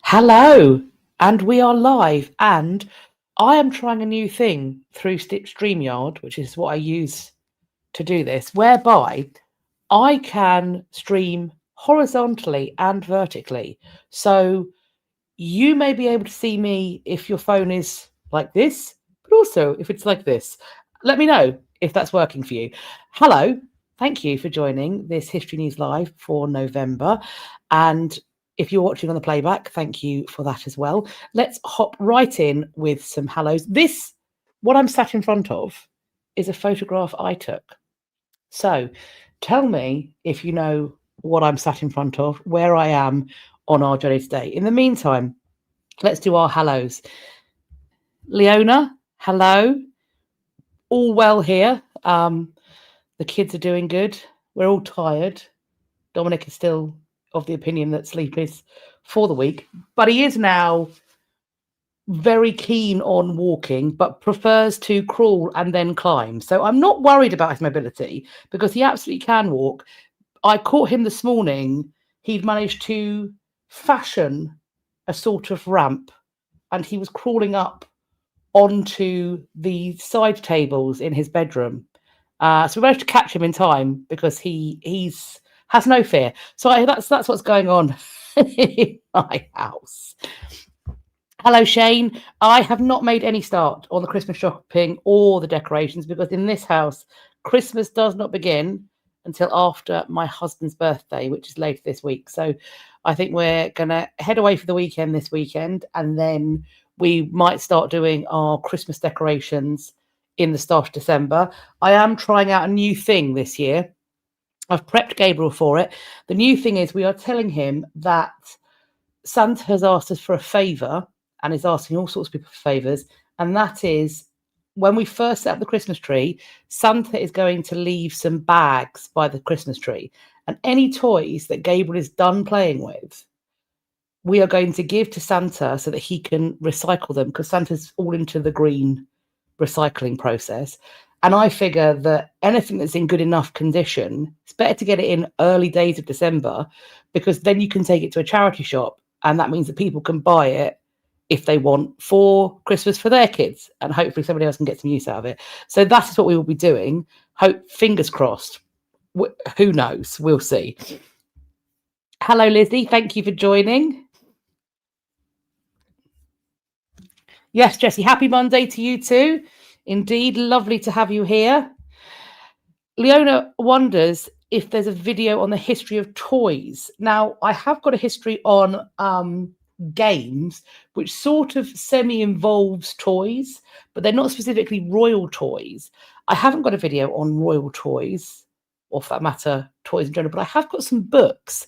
Hello, and we are live, and I am trying a new thing through StreamYard, which is what I use to do this, whereby I can stream horizontally and vertically. So you may be able to see me if your phone is like this, but also if it's like this. Let me know if that's working for you. Hello, thank you for joining this History News Live for November. And if you're watching on the playback, thank you for that as well. Let's hop right in with some hellos. What I'm sat in front of, is a photograph I took. So tell me if you know what I'm sat in front of, where I am on our journey today. In the meantime, let's do our hellos. Leona, hello. All well here. The kids are doing good. We're all tired. Dominic is still of the opinion that sleep is for the week, but he is now very keen on walking, but prefers to crawl and then climb. So I'm not worried about his mobility because he absolutely can walk. I caught him this morning. He'd managed to fashion a sort of ramp and he was crawling up onto the side tables in his bedroom. So we managed to catch him in time because he's has no fear. So that's what's going on in my house. Hello, Shane. I have not made any start on the Christmas shopping or the decorations because in this house, Christmas does not begin until after my husband's birthday, which is later this week. So I think we're going to head away for the weekend this weekend, and then we might start doing our Christmas decorations in the start of December. I am trying out a new thing this year. I've prepped Gabriel for it. The new thing is we are telling him that Santa has asked us for a favour and is asking all sorts of people for favours. And that is, when we first set up the Christmas tree, Santa is going to leave some bags by the Christmas tree. And any toys that Gabriel is done playing with, we are going to give to Santa so that he can recycle them, because Santa's all into the green recycling process. And I figure that anything that's in good enough condition, it's better to get it in early days of December, because then you can take it to a charity shop. And that means that people can buy it if they want for Christmas for their kids. And hopefully somebody else can get some use out of it. So that is what we will be doing. Fingers crossed. Who knows? We'll see. Hello, Lizzie. Thank you for joining. Yes, Jessie. Happy Monday to you too. Indeed, lovely to have you here. Leona wonders if there's a video on the history of toys. Now, I have got a history on games, which sort of semi-involves toys, but they're not specifically royal toys. I haven't got a video on royal toys, or for that matter, toys in general, but I have got some books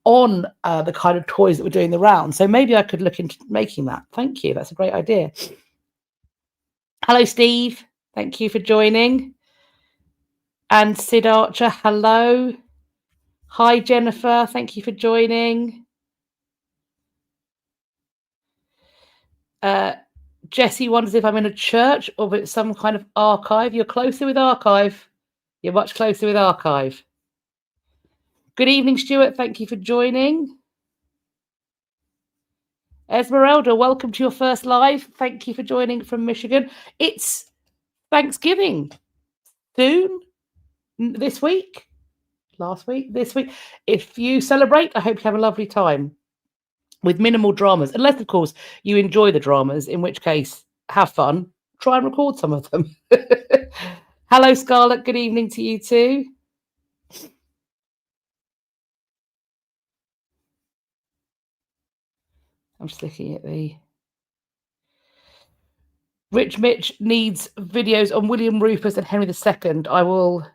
on the kind of toys that we're doing the round. So maybe I could look into making that. Thank you. That's a great idea. Hello, Steve. Thank you for joining. And Sid Archer, hello. Hi, Jennifer. Thank you for joining. Jessie wonders if I'm in a church or if it's some kind of archive. You're closer with archive. You're much closer with archive. Good evening, Stuart. Thank you for joining. Esmeralda, welcome to your first live. Thank you for joining from Michigan. It's Thanksgiving soon, this week, last week, this week. If you celebrate, I hope you have a lovely time with minimal dramas, unless, of course, you enjoy the dramas, in which case, have fun. Try and record some of them. Hello, Scarlett. Good evening to you too. I'm just looking at the... Rich Mitch needs videos on William Rufus and Henry II. I will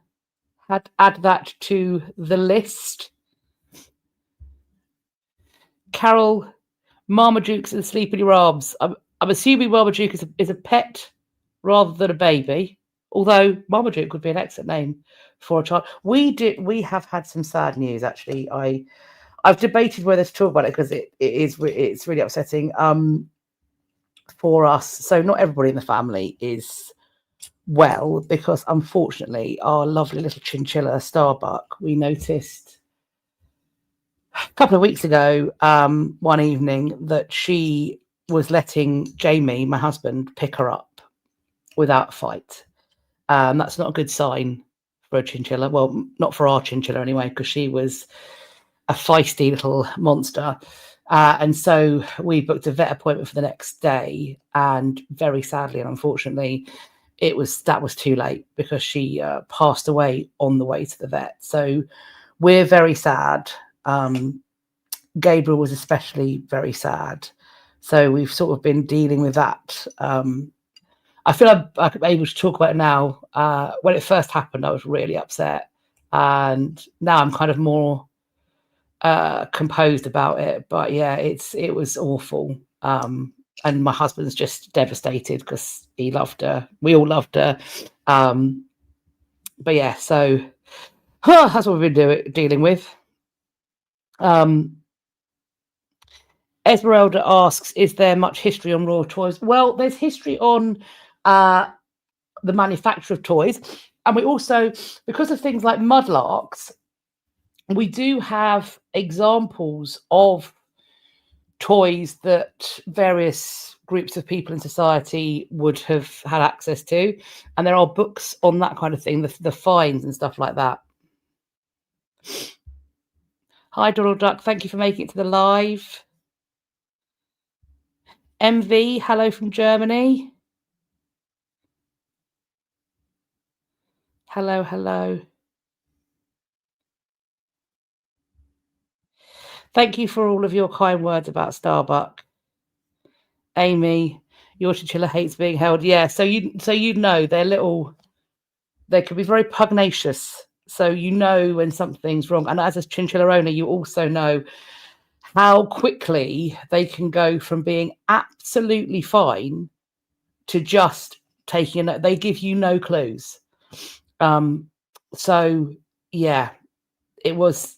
add that to the list. Carol, Marmaduke's and Sleepy Robs. I'm assuming Marmaduke is a pet rather than a baby, although Marmaduke would be an excellent name for a child. We have had some sad news, actually. I've debated whether to talk about it because it's really upsetting for us. So not everybody in the family is well, because unfortunately our lovely little chinchilla Starbuck, we noticed a couple of weeks ago, one evening, that she was letting Jamie, my husband, pick her up without a fight. That's not a good sign for a chinchilla. Well, not for our chinchilla anyway, because she was a feisty little monster. And so we booked a vet appointment for the next day, and very sadly and unfortunately, that was too late, because she passed away on the way to the vet. So we're very sad. Gabriel was especially very sad. So we've sort of been dealing with that. I feel I'm able to talk about it now. When it first happened, I was really upset. And now I'm kind of more composed about it. But yeah, it was awful. And my husband's just devastated because he loved her. We all loved her. But yeah, so that's what we've been dealing with. Esmeralda asks, is there much history on raw toys? Well, there's history on the manufacture of toys. And we also, because of things like mudlarks, we do have examples of toys that various groups of people in society would have had access to. And there are books on that kind of thing, the finds and stuff like that. Hi, Donald Duck. Thank you for making it to the live. MV, hello from Germany. Hello, hello. Thank you for all of your kind words about Starbuck. Amy, your chinchilla hates being held. Yeah, so you know they can be very pugnacious. So you know when something's wrong. And as a chinchilla owner, you also know how quickly they can go from being absolutely fine to just taking it. They give you no clues. So yeah, it was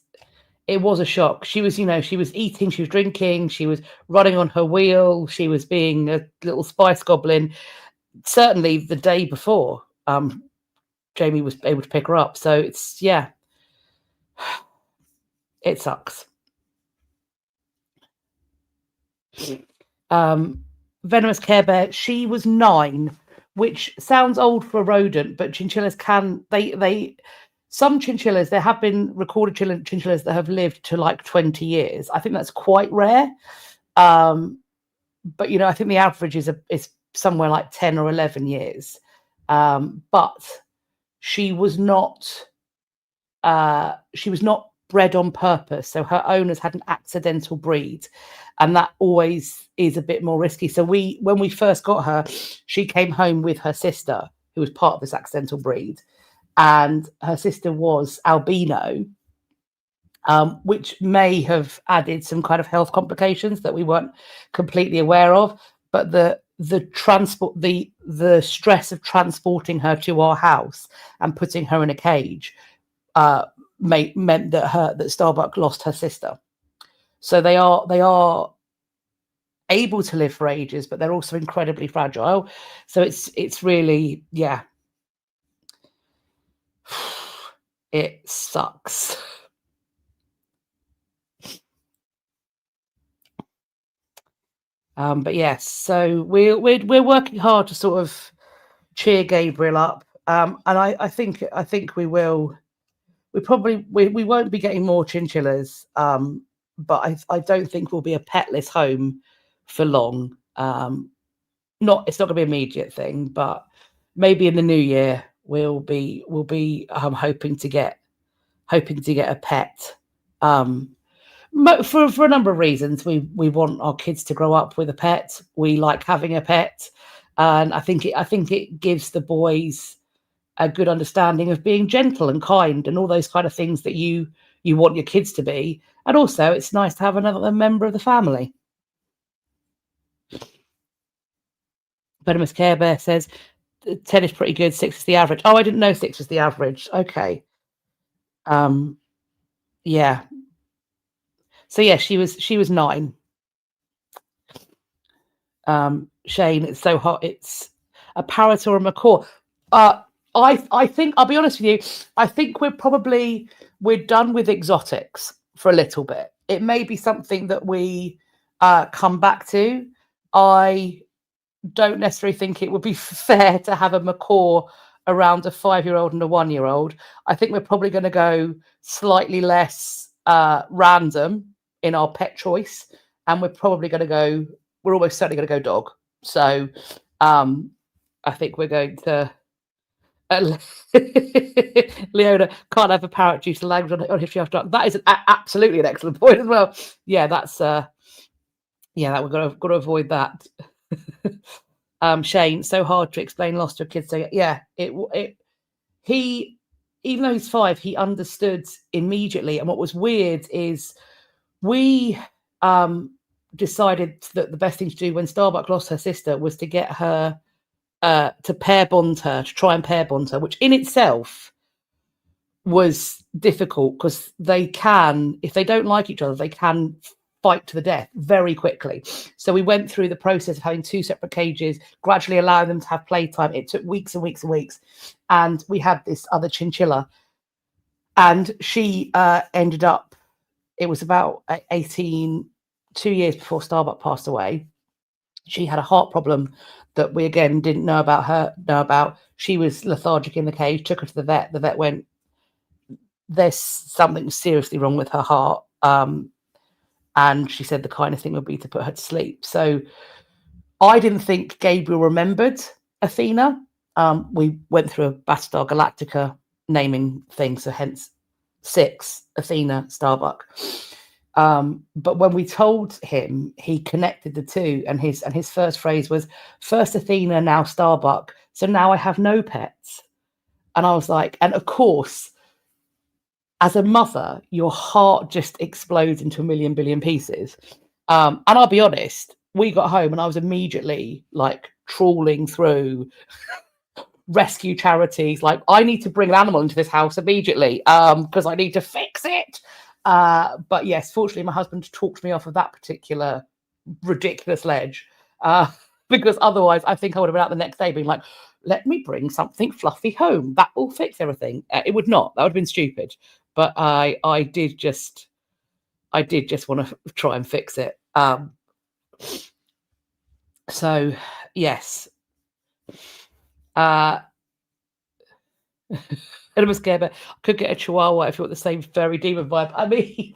a shock. She was eating, she was drinking, she was running on her wheel, she was being a little spice goblin. Certainly the day before, Jamie was able to pick her up. So it sucks. Venomous Care Bear, she was 9, which sounds old for a rodent, but chinchillas some chinchillas, there have been recorded chinchillas that have lived to like 20 years. I think that's quite rare. But I think the average is somewhere like 10 or 11 years. But she was not bred on purpose. So her owners had an accidental breed, and that always is a bit more risky. So when we first got her, she came home with her sister, who was part of this accidental breed, and her sister was albino, which may have added some kind of health complications that we weren't completely aware of. But the stress of transporting her to our house and putting her in a cage meant that Starbuck lost her sister. So they are able to live for ages, but they're also incredibly fragile. So it's really, yeah, it sucks. But yes, so we're working hard to sort of cheer Gabriel up, and I think we will. We won't be getting more chinchillas, but I don't think we'll be a petless home for long. It's not going to be an immediate thing, but maybe in the new year we'll be hoping to get a pet. For a number of reasons. We want our kids to grow up with a pet. We like having a pet, and I think it gives the boys a good understanding of being gentle and kind and all those kind of things that you want your kids to be. And also it's nice to have another member of the family. Venomous Care Bear says 10 is pretty good, 6 is the average. Oh, I didn't know 6 was the average. Okay. Yeah. So yeah, she was 9. Shane, it's so hot. It's a parrot or a macaw. I think, I'll be honest with you, I think we're done with exotics for a little bit. it may be something that we come back to. I don't necessarily think it would be fair to have a macaw around a 5-year-old and a 1-year-old. I think we're probably going to go slightly less random in our pet choice, and we're probably going to go, we're almost certainly going to go dog. So I think we're going to Leona can't have a parrot due to language on history after dark. That is absolutely an excellent point as well. Yeah, that's that we've got to avoid that. Shane, so hard to explain lost to a kid. So yeah, he, even though he's 5, he understood immediately. And what was weird is we decided that the best thing to do when Starbuck lost her sister was to get her to pair bond her, to try and pair bond her, which in itself was difficult because they can, if they don't like each other, they can fight to the death very quickly. So we went through the process of having 2 separate cages, gradually allowing them to have playtime. It took weeks and weeks and weeks. And we had this other chinchilla, and she ended up, it was about 2 years before Starbuck passed away. She had a heart problem that we again didn't know about. She was lethargic in the cage, took her to the vet. The vet went, there's something seriously wrong with her heart. And she said the kind of thing would be to put her to sleep. So I didn't think Gabriel remembered Athena. We went through a Battlestar Galactica naming thing, so hence 6, Athena, Starbuck. But when we told him, he connected the two, and his first phrase was, first Athena, now Starbuck, so now I have no pets. And I was like, and of course, as a mother, your heart just explodes into a million billion pieces. And I'll be honest, we got home and I was immediately like trawling through rescue charities. Like, I need to bring an animal into this house immediately because I need to fix it. But yes, fortunately, my husband talked me off of that particular ridiculous ledge because otherwise I think I would have been out the next day being like, let me bring something fluffy home. That will fix everything. It would not. That would have been stupid. But I did just want to try and fix it. So yes. And I was scared, but I could get a Chihuahua if you want the same fairy demon vibe. I mean,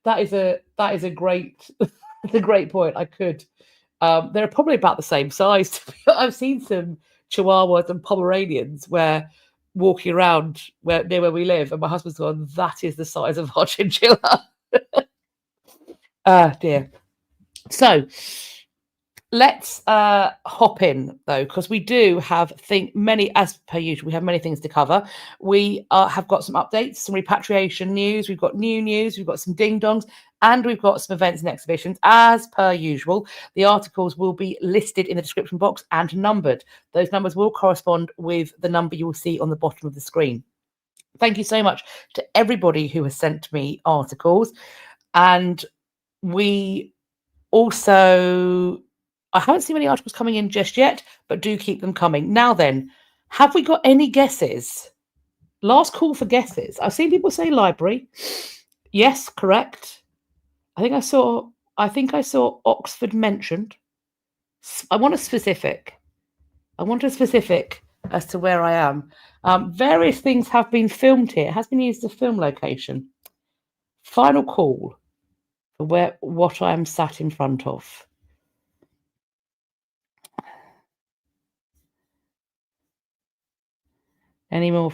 that is a great it's a great point. I could. They're probably about the same size. I've seen some Chihuahuas and Pomeranians where walking around near where we live, and my husband's gone, that is the size of our chinchilla. Dear. So let's hop in though, because we do have as per usual, we have many things to cover. We have got some updates, some repatriation news, we've got new news, we've got some ding dongs, and we've got some events and exhibitions. As per usual, the articles will be listed in the description box and numbered. Those numbers will correspond with the number you will see on the bottom of the screen. Thank you so much to everybody who has sent me articles. And we also, I haven't seen many articles coming in just yet, but do keep them coming. Now then, have we got any guesses? Last call for guesses. I've seen people say library. Yes, correct. I think I saw Oxford mentioned. I want a specific as to where I am. Various things have been filmed here. It has been used as a film location. Final call for what I am sat in front of. Any more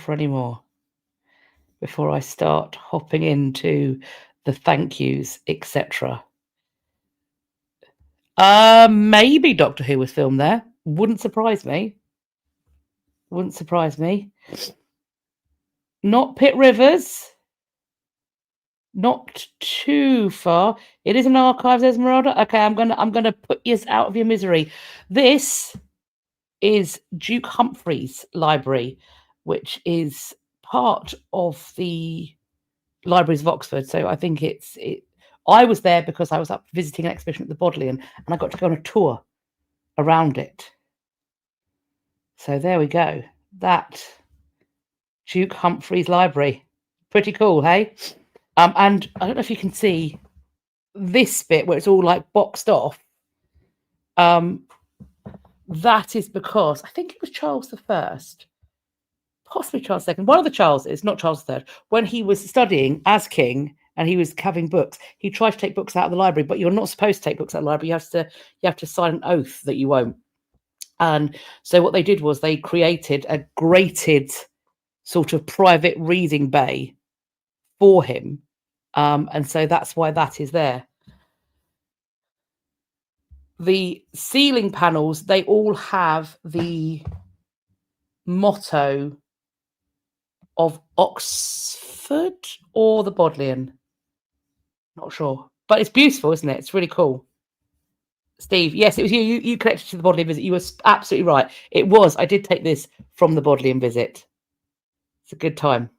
before I start hopping into the thank yous, etc. Maybe Doctor Who was filmed there. Wouldn't surprise me. Not Pitt Rivers. Not too far. It is an archives, Esmeralda. Okay, I'm gonna put you out of your misery. This is Duke Humphrey's library, which is part of the Libraries of Oxford. So I think I was there because I was up visiting an exhibition at the Bodleian, and I got to go on a tour around it. So there we go. That Duke Humphrey's library. Pretty cool, hey? And I don't know if you can see this bit where it's all like boxed off. That is because I think it was Charles I, possibly Charles II, one of the Charleses, not Charles III, when he was studying as king and he was having books, he tried to take books out of the library, but you're not supposed to take books out of the library. You have to sign an oath that you won't. And so what they did was they created a grated sort of private reading bay for him. And so that's why that is there. The ceiling panels, they all have the motto of Oxford or the Bodleian. Not sure. But it's beautiful, isn't it? It's really cool. Steve, yes, it was you. You connected to the Bodleian visit. You were absolutely right. It was. I did take this from the Bodleian visit. It's a good time.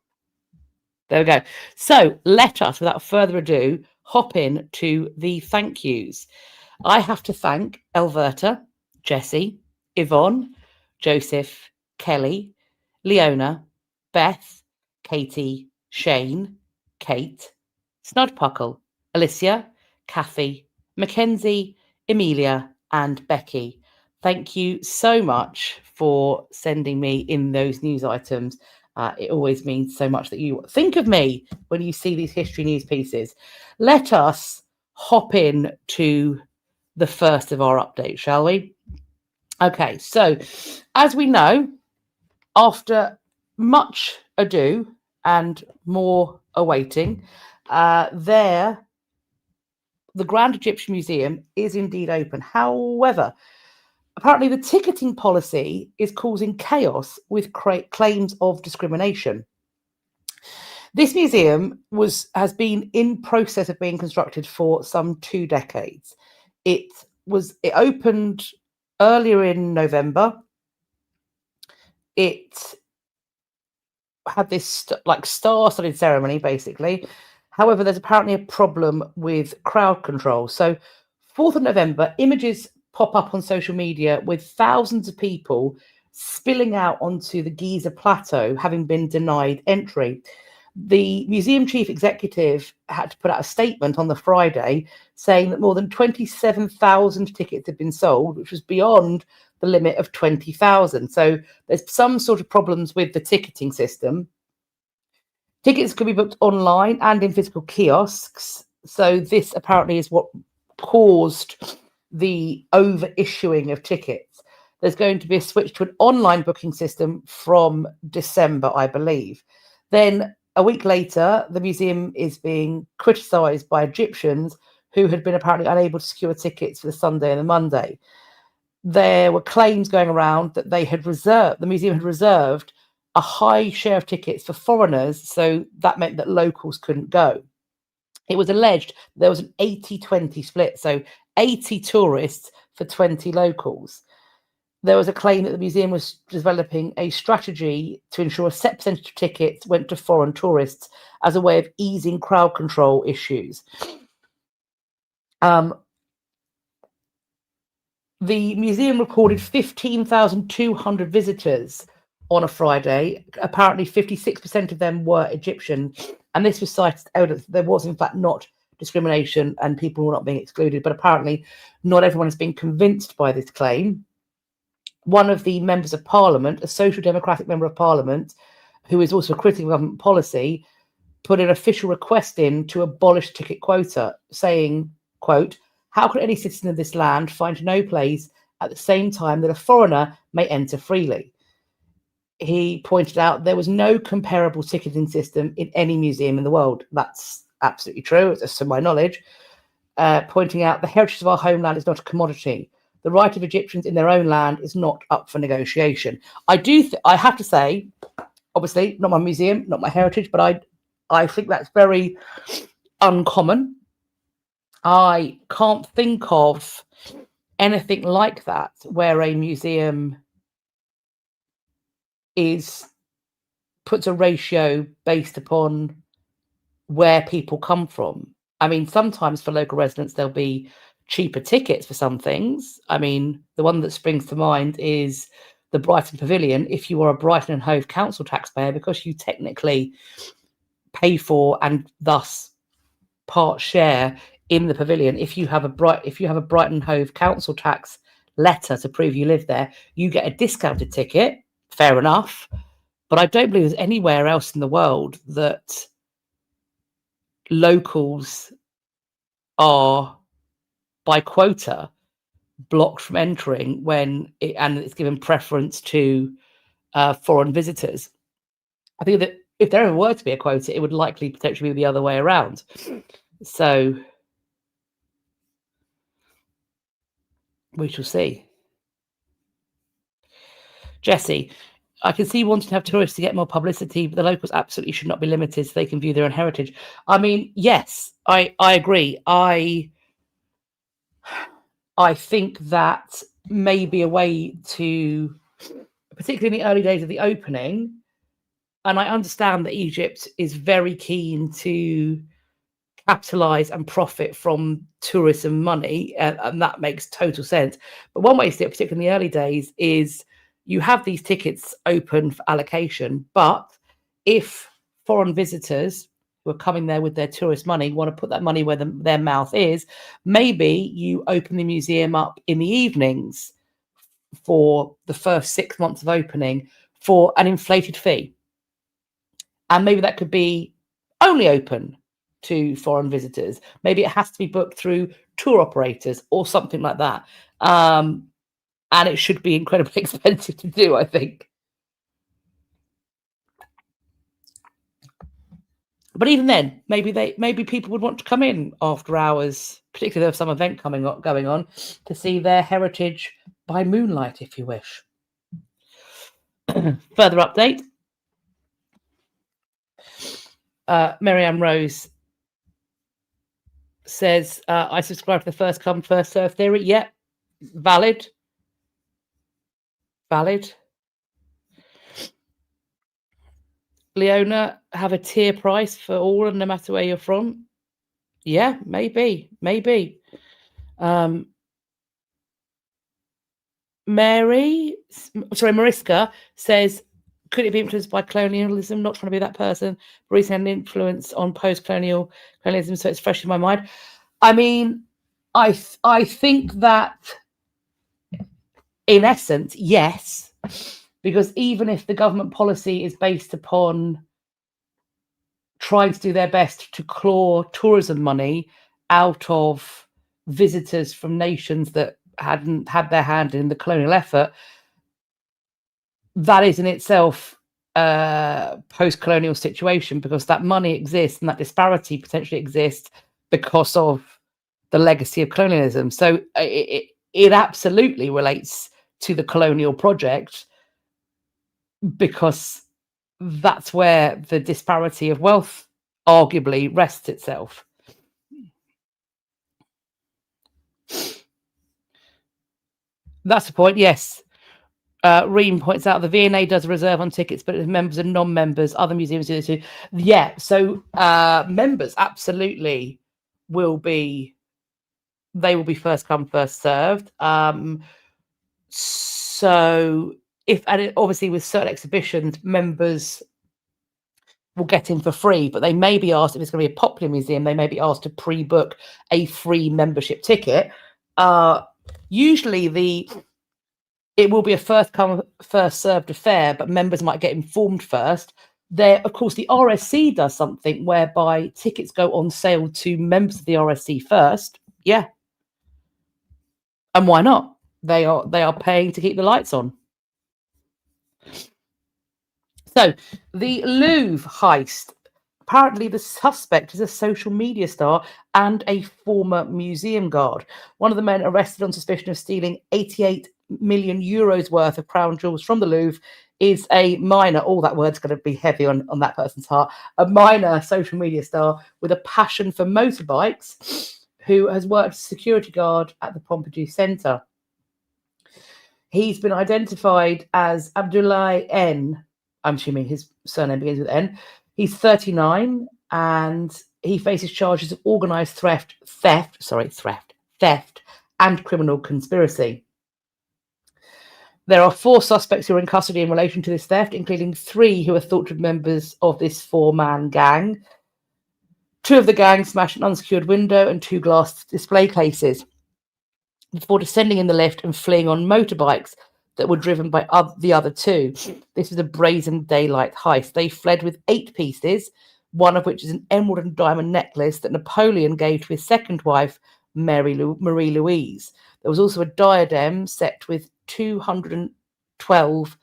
There we go. So let us, without further ado, hop in to the thank yous. I have to thank Elverta, Jessie, Yvonne, Joseph, Kelly, Leona, Beth, Katie, Shane, Kate, Snudpuckle, Alicia, Kathy, Mackenzie, Emelia and Beccy. Thank you so much for sending me in those news items. It always means so much that you think of me when you see these history news pieces. Let us hop in to the first of our updates, shall we? Okay, so as we know, after much ado and more awaiting, the Grand Egyptian Museum is indeed open. However, apparently the ticketing policy is causing chaos with claims of discrimination. This museum has been in process of being constructed for some 2 decades. It opened earlier in November. It had this star-studded ceremony, basically. However, there's apparently a problem with crowd control. So 4th of November, images pop up on social media with thousands of people spilling out onto the Giza Plateau, having been denied entry. The museum chief executive had to put out a statement on the Friday saying that more than 27,000 tickets had been sold, which was beyond the limit of 20,000. So there's some sort of problems with the ticketing system. Tickets can be booked online and in physical kiosks. So this apparently is what caused the over-issuing of tickets. There's going to be a switch to an online booking system from December, I believe. Then a week later, the museum is being criticised by Egyptians who had been apparently unable to secure tickets for the Sunday and the Monday. There were claims going around that the museum had reserved a high share of tickets for foreigners, so that meant that locals couldn't go. It was alleged there was an 80-20 split, so 80 tourists for 20 locals. There was a claim that the museum was developing a strategy to ensure a set percentage of tickets went to foreign tourists as a way of easing crowd control issues. The museum recorded 15,200 visitors on a Friday. Apparently 56% of them were Egyptian, and this was cited evidence that there was in fact not discrimination and people were not being excluded, but apparently not everyone has been convinced by this claim. One of the members of parliament, a social democratic member of parliament, who is also a critic of government policy, put an official request in to abolish ticket quota, saying, quote, "How could any citizen of this land find no place at the same time that a foreigner may enter freely?" He pointed out there was no comparable ticketing system in any museum in the world. That's absolutely true, it's to my knowledge. Pointing out the heritage of our homeland is not a commodity. The right of Egyptians in their own land is not up for negotiation. I have to say, obviously, not my museum, not my heritage, but I think that's very uncommon. I can't think of anything like that where a museum puts a ratio based upon where people come from. I mean, sometimes for local residents, there'll be cheaper tickets for some things. I mean, the one that springs to mind is the Brighton Pavilion, if you are a Brighton and Hove Council taxpayer, because you technically pay for and thus part share in the pavilion. If you have a Brighton Hove council tax letter to prove you live there, you get a discounted ticket. Fair enough. But I don't believe there's anywhere else in the world that locals are, by quota, blocked from entering and it's given preference to foreign visitors. I think that if there ever were to be a quota, it would likely potentially be the other way around. So we shall see. Jessie, I can see wanting to have tourists to get more publicity, but the locals absolutely should not be limited so they can view their own heritage. I mean, yes, I agree. I think that may be a way to, particularly in the early days of the opening, and I understand that Egypt is very keen to capitalize and profit from tourism money, and that makes total sense. But one way to do it, particularly in the early days, is you have these tickets open for allocation, but if foreign visitors who are coming there with their tourist money want to put that money where their mouth is, maybe you open the museum up in the evenings for the first 6 months of opening for an inflated fee. And maybe that could be only open to foreign visitors. Maybe it has to be booked through tour operators or something like that. And it should be incredibly expensive to do, I think. But even then, maybe people would want to come in after hours, particularly if there's some event going on, to see their heritage by moonlight, if you wish. Further update. Miriam Rose says, I subscribe to the first come, first serve theory. Yep, valid. Leona, have a tier price for all, and no matter where you're from. Yeah, maybe. Mariska says, could it be influenced by colonialism? Not trying to be that person. But recently had an influence on post-colonial colonialism, so it's fresh in my mind. I mean, I think that in essence, yes, because even if the government policy is based upon trying to do their best to claw tourism money out of visitors from nations that hadn't had their hand in the colonial effort, that is in itself a post-colonial situation, because that money exists and that disparity potentially exists because of the legacy of colonialism. So it absolutely relates to the colonial project, because that's where the disparity of wealth arguably rests itself. That's the point, yes. Reem points out the V&A does a reserve on tickets, but it's members and non-members. Other museums do this too. Yeah, so members absolutely will be first come, first served. So obviously with certain exhibitions, members will get in for free, but they may be asked, if it's going to be a popular museum, they may be asked to pre-book a free membership ticket. Usually it will be a first come, first served affair, but members might get informed first. Of course, the RSC does something whereby tickets go on sale to members of the RSC first. Yeah. And why not? They are paying to keep the lights on. So the Louvre heist. Apparently, the suspect is a social media star and a former museum guard. One of the men arrested on suspicion of stealing 88 million euros worth of crown jewels from the Louvre is a minor. All that word's going to be heavy on that person's heart. A minor social media star with a passion for motorbikes, who has worked as a security guard at the Pompidou Centre. He's been identified as Abdoulaye N. I'm assuming his surname begins with N. He's 39 and he faces charges of organised theft, and criminal conspiracy. There are 4 suspects who are in custody in relation to this theft, including 3 who are thought to be members of this 4-man gang. Two of the gang smashed an unsecured window and 2 glass display cases before descending in the lift and fleeing on motorbikes that were driven by the other 2. This was a brazen daylight heist. They fled with 8 pieces, one of which is an emerald and diamond necklace that Napoleon gave to his second wife, Marie Louise. There was also a diadem set with 212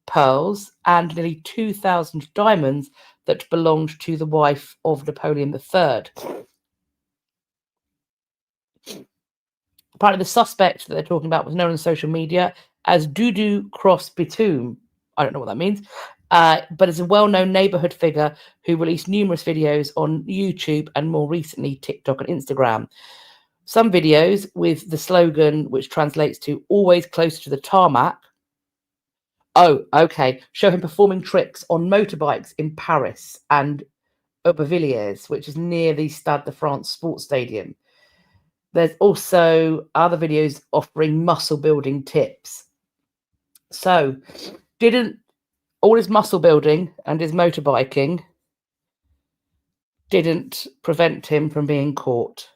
pearls and nearly 2,000 diamonds that belonged to the wife of Napoleon III. Apparently, the suspect that they're talking about was known on social media as Dudu Cross Bitoum. I don't know what that means, but is a well-known neighborhood figure who released numerous videos on YouTube and more recently TikTok and Instagram. Some videos with the slogan, which translates to "always closer to the tarmac." Oh, okay. Show him performing tricks on motorbikes in Paris and Aubervilliers, which is near the Stade de France sports stadium. There's also other videos offering muscle building tips. So, didn't all his muscle building and his motorbiking didn't prevent him from being caught.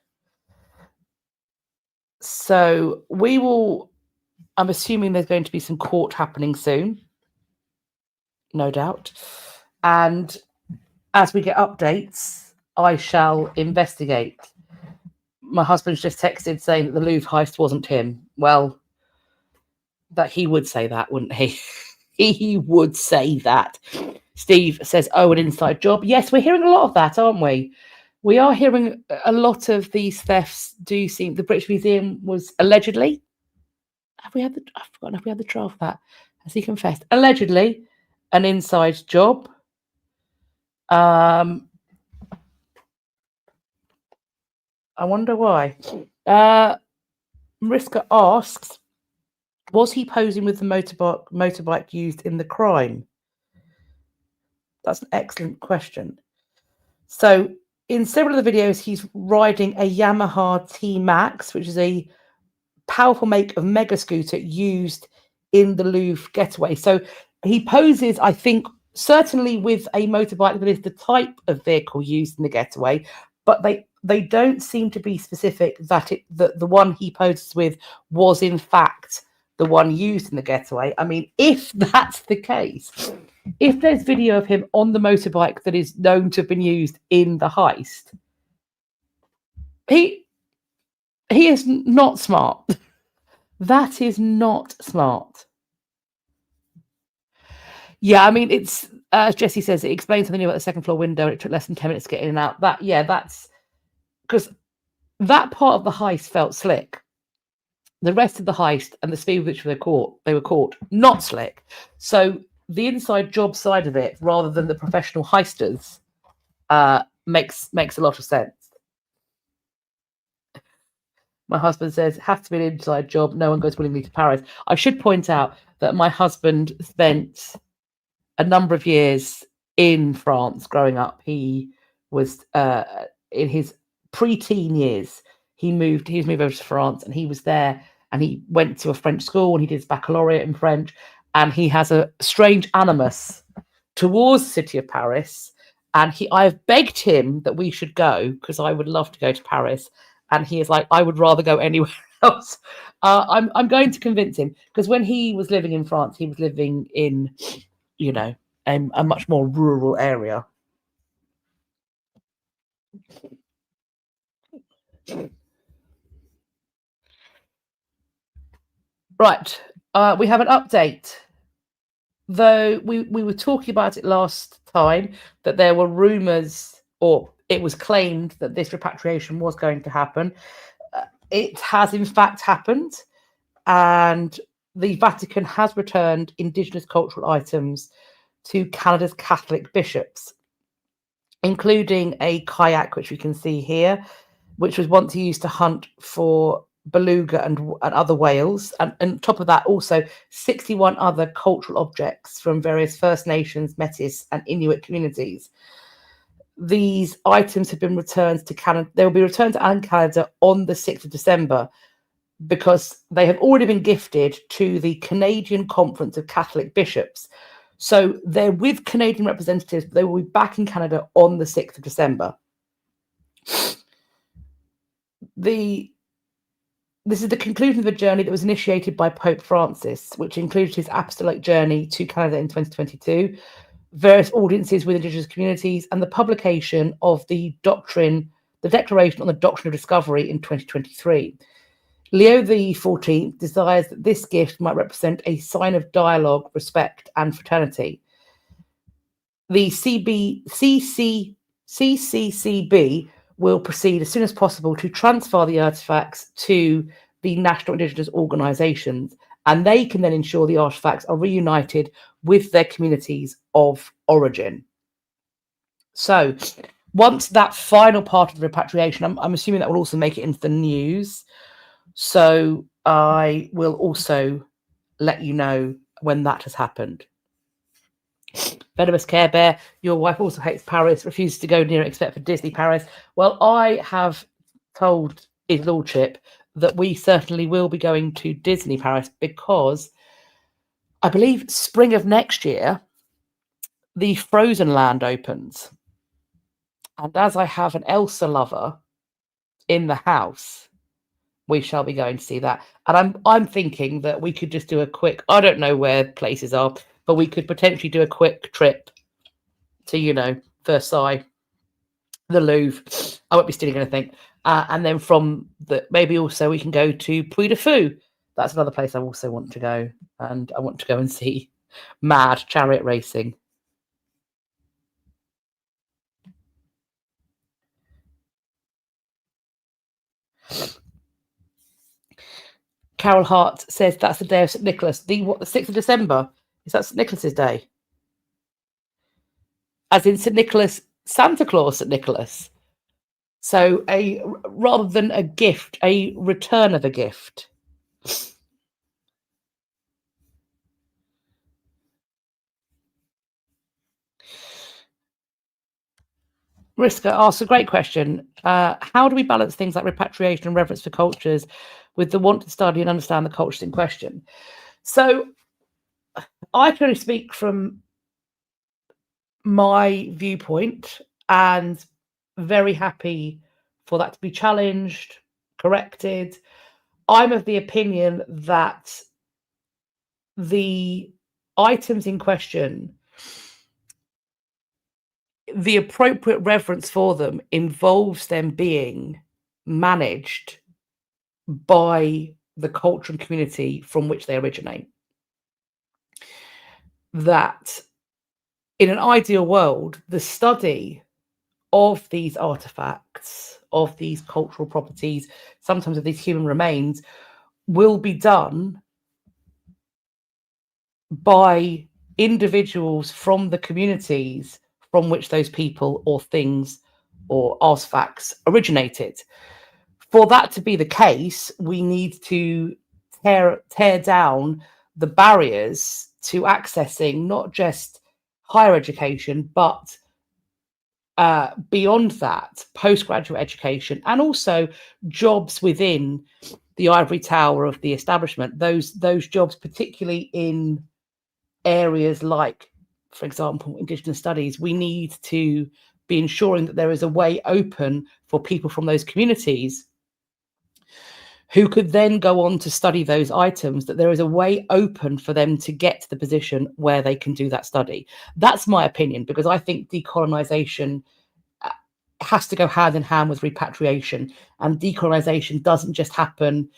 So I'm assuming there's going to be some court happening soon, no doubt. And as we get updates, I shall investigate. My husband's just texted saying that the Louvre heist wasn't him. Well, that he would say that, wouldn't he? He would say that. Steve says, "Oh, an inside job." Yes, we're hearing a lot of that, aren't we? We are hearing a lot of these thefts do seem. The British Museum was allegedly. I've forgotten if we had the trial for that. Has he confessed? Allegedly, an inside job. I wonder why. Mariska asks, was he posing with the motorbike used in the crime? That's an excellent question. So in several of the videos, he's riding a Yamaha T-Max, which is a powerful make of mega scooter used in the Louvre getaway. So he poses, I think, certainly with a motorbike that is the type of vehicle used in the getaway, but they don't seem to be specific that the one he poses with was in fact the one used in the getaway. I mean, if that's the case, if there's video of him on the motorbike that is known to have been used in the heist, he is not smart. That is not smart. Yeah, I mean, it's as Jessie says, it explains something about the second floor window, and it took less than 10 minutes to get in and out. That's because that part of the heist felt slick. The rest of the heist and the speed with which they were caught, not slick. So the inside job side of it, rather than the professional heisters, makes a lot of sense. My husband says, has to be an inside job. No one goes willingly to Paris. I should point out that my husband spent a number of years in France growing up. He was in his pre-teen years. He was moved over to France, and he was there, and he went to a French school, and he did his baccalaureate in French, and he has a strange animus towards the city of Paris. And I've begged him that we should go because I would love to go to Paris. And he is like, I would rather go anywhere else. I'm going to convince him, because when he was living in France, he was living in, a much more rural area. Right, we have an update. Though we were talking about it last time, that there were rumours, or it was claimed that this repatriation was going to happen. It has in fact happened, and the Vatican has returned indigenous cultural items to Canada's Catholic bishops, including a kayak, which we can see here, which was once used to hunt for beluga and other whales. And on top of that, also 61 other cultural objects from various First Nations, Métis, and Inuit communities. These items have been returned to Canada. They will be returned to Canada on the 6th of December because they have already been gifted to the Canadian Conference of Catholic Bishops. So they're with Canadian representatives, but they will be back in Canada on the 6th of December. This is the conclusion of a journey that was initiated by Pope Francis, which included his apostolic journey to Canada in 2022, various audiences with indigenous communities, and the publication of the Declaration on the Doctrine of Discovery in 2023. Leo XIV desires that this gift might represent a sign of dialogue, respect, and fraternity. The CCCB will proceed as soon as possible to transfer the artifacts to the national indigenous organisations, and they can then ensure the artifacts are reunited with their communities of origin. So once that final part of the repatriation, I'm assuming that will also make it into the news. So I will also let you know when that has happened. Venomous Care Bear, your wife also hates Paris, refuses to go near it except for Disney Paris. Well, I have told his lordship that we certainly will be going to Disney Paris because I believe spring of next year, the Frozen Land opens. And as I have an Elsa lover in the house, we shall be going to see that. And I'm thinking that we could just do a quick, I don't know where places are, but we could potentially do a quick trip to, Versailles, the Louvre. I won't be stealing anything. And then from maybe also we can go to Puy de Fou. That's another place I also want to go. And I want to go and see mad chariot racing. Carol Hart says that's the day of St. Nicholas. The 6th of December? Is that St. Nicholas's day? As in St. Nicholas, Santa Claus St. Nicholas. So rather than a gift, a return of a gift. Mariska asks a great question. How do we balance things like repatriation and reverence for cultures with the want to study and understand the cultures in question? So I can only speak from my viewpoint and very happy for that to be challenged, corrected. I'm of the opinion that the items in question, the appropriate reverence for them involves them being managed by the culture and community from which they originate. That in an ideal world, the study of these artifacts, of these cultural properties, sometimes of these human remains, will be done by individuals from the communities from which those people or things or artifacts originated. For that to be the case, we need to tear down the barriers to accessing not just higher education, but beyond that, postgraduate education, and also jobs within the ivory tower of the establishment. Those jobs, particularly in areas like, for example, Indigenous studies, we need to be ensuring that there is a way open for people from those communities who could then go on to study those items, that there is a way open for them to get to the position where they can do that study. That's my opinion, because I think decolonization has to go hand in hand with repatriation, and decolonization doesn't just happen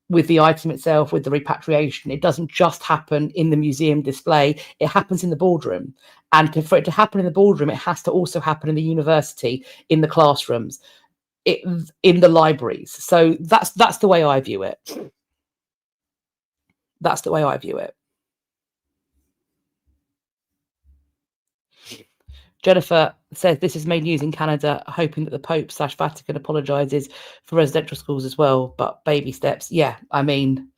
with the item itself, with the repatriation. It doesn't just happen in the museum display, it happens in the boardroom. And for it to happen in the boardroom, it has to also happen in the university, in the classrooms, in the libraries. So that's the way I view it. That's the way I view it. Jennifer says this has made news in Canada, hoping that the Pope/Vatican apologises for residential schools as well, but baby steps. Yeah, I mean,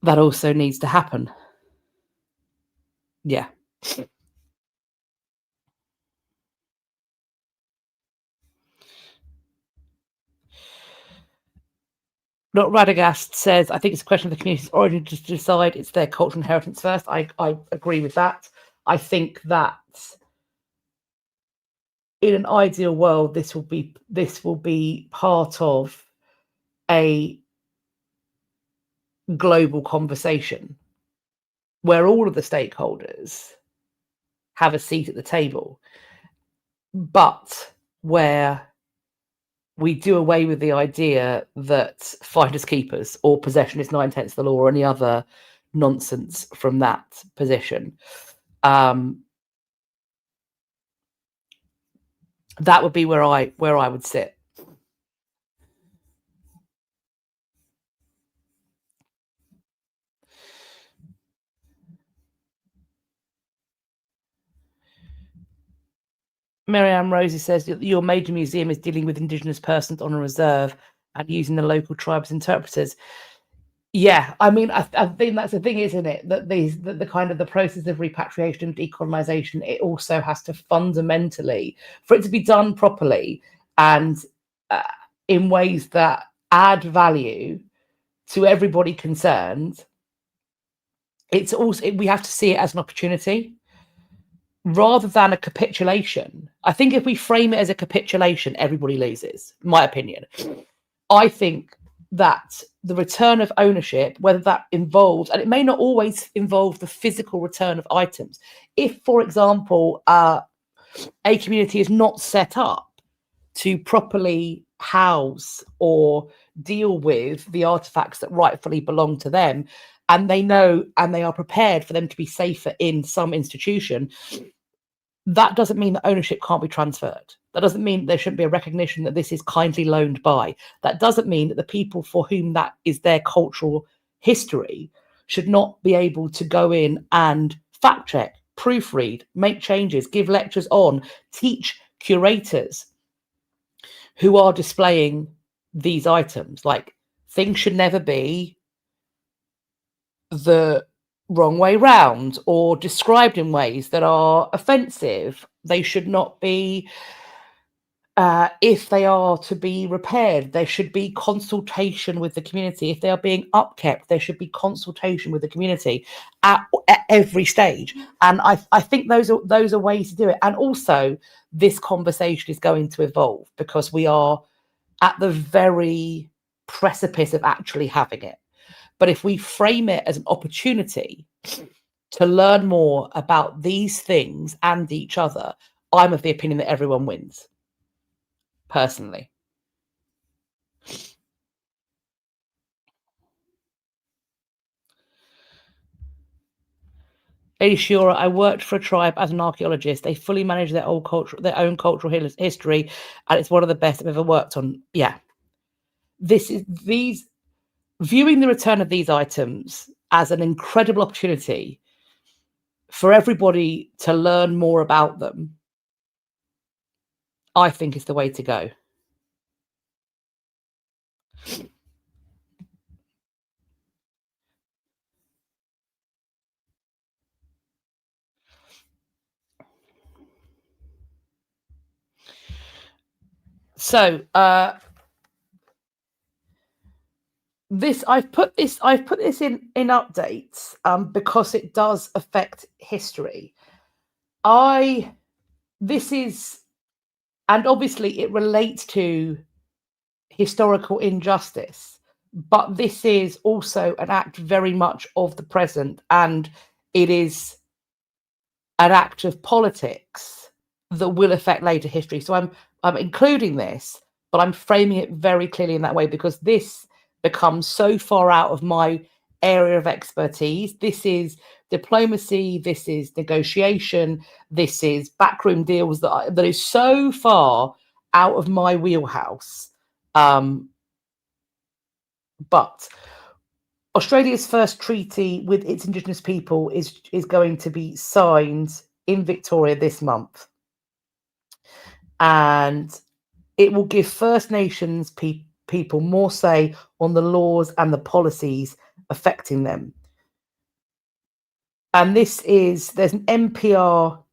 that also needs to happen. Yeah. Not Radagast says, I think it's a question of the community's origin to decide it's their cultural inheritance first. I agree with that. I think that in an ideal world, this will be part of a global conversation where all of the stakeholders have a seat at the table, but where we do away with the idea that finders keepers or possession is 9/10 of the law or any other nonsense from that position. That would be where I would sit. Miriam Rosie says your major museum is dealing with indigenous persons on a reserve and using the local tribes interpreters. Yeah, I mean, I think that's the thing, isn't it? That the kind of the process of repatriation and decolonization, it also has to fundamentally, for it to be done properly and in ways that add value to everybody concerned. It's also, we have to see it as an opportunity rather than a capitulation. I think if we frame it as a capitulation, everybody loses, in my opinion. I think that the return of ownership, whether that involves, and it may not always involve the physical return of items. If, for example, a community is not set up to properly house or deal with the artifacts that rightfully belong to them, and they know and they are prepared for them to be safer in some institution, that doesn't mean that ownership can't be transferred. That doesn't mean there shouldn't be a recognition that this is kindly loaned by. That doesn't mean that the people for whom that is their cultural history should not be able to go in and fact check, proofread, make changes, give lectures on, teach curators who are displaying these items. Like, things should never be the wrong way round or described in ways that are offensive. They should not be, if they are to be repaired, there should be consultation with the community. If they are being upkept, there should be consultation with the community at every stage. And I think those are ways to do it. And also, this conversation is going to evolve because we are at the very precipice of actually having it. But if we frame it as an opportunity to learn more about these things and each other, I'm of the opinion that everyone wins, personally. Lady Shura, I worked for a tribe as an archaeologist. They fully manage their own cultural history, and it's one of the best I've ever worked on. Yeah. Viewing the return of these items as an incredible opportunity for everybody to learn more about them, I think is the way to go. So I've put this in updates because it does affect history. And obviously it relates to historical injustice, but this is also an act very much of the present, and it is an act of politics that will affect later history. So I'm including this, but I'm framing it very clearly in that way because this becomes so far out of my area of expertise. This is diplomacy, this is negotiation, this is backroom deals that is so far out of my wheelhouse. But Australia's first treaty with its Indigenous people is going to be signed in Victoria this month. And it will give First Nations people more say on the laws and the policies affecting them. And there's an NPR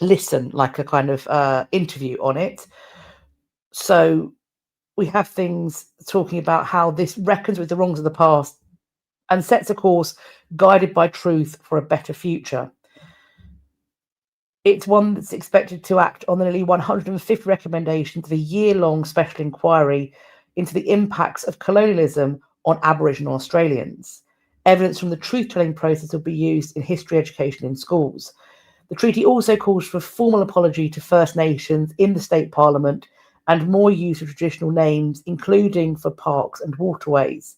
listen, like a kind of interview on it. So we have things talking about how this reckons with the wrongs of the past and sets a course guided by truth for a better future. It's one that's expected to act on the nearly 150 recommendations of a year-long special inquiry into the impacts of colonialism on Aboriginal Australians. Evidence from the truth-telling process will be used in history education in schools. The treaty also calls for a formal apology to First Nations in the state parliament and more use of traditional names, including for parks and waterways.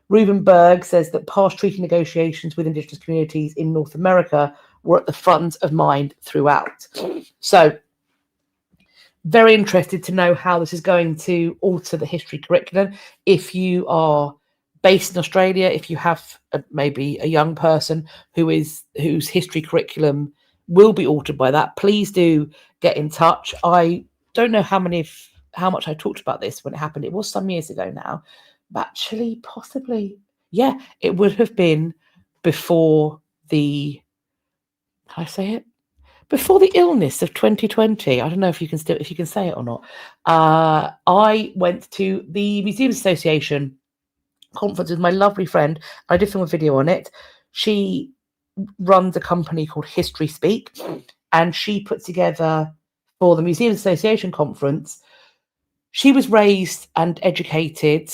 Reuben Berg says that past treaty negotiations with Indigenous communities in North America were at the front of mind throughout. So, very interested to know how this is going to alter the history curriculum. If you are based in Australia, if you have maybe a young person whose history curriculum will be altered by that, please do get in touch. I don't know how much I talked about this when it happened. It was some years ago now, but actually possibly, yeah, it would have been before the, can I say it? Before the illness of 2020. I don't know if you can say it or not. I went to the Museums Association conference with my lovely friend. I did film a video on it. She runs a company called History Speak, and she put together for the Museums Association conference. She was raised and educated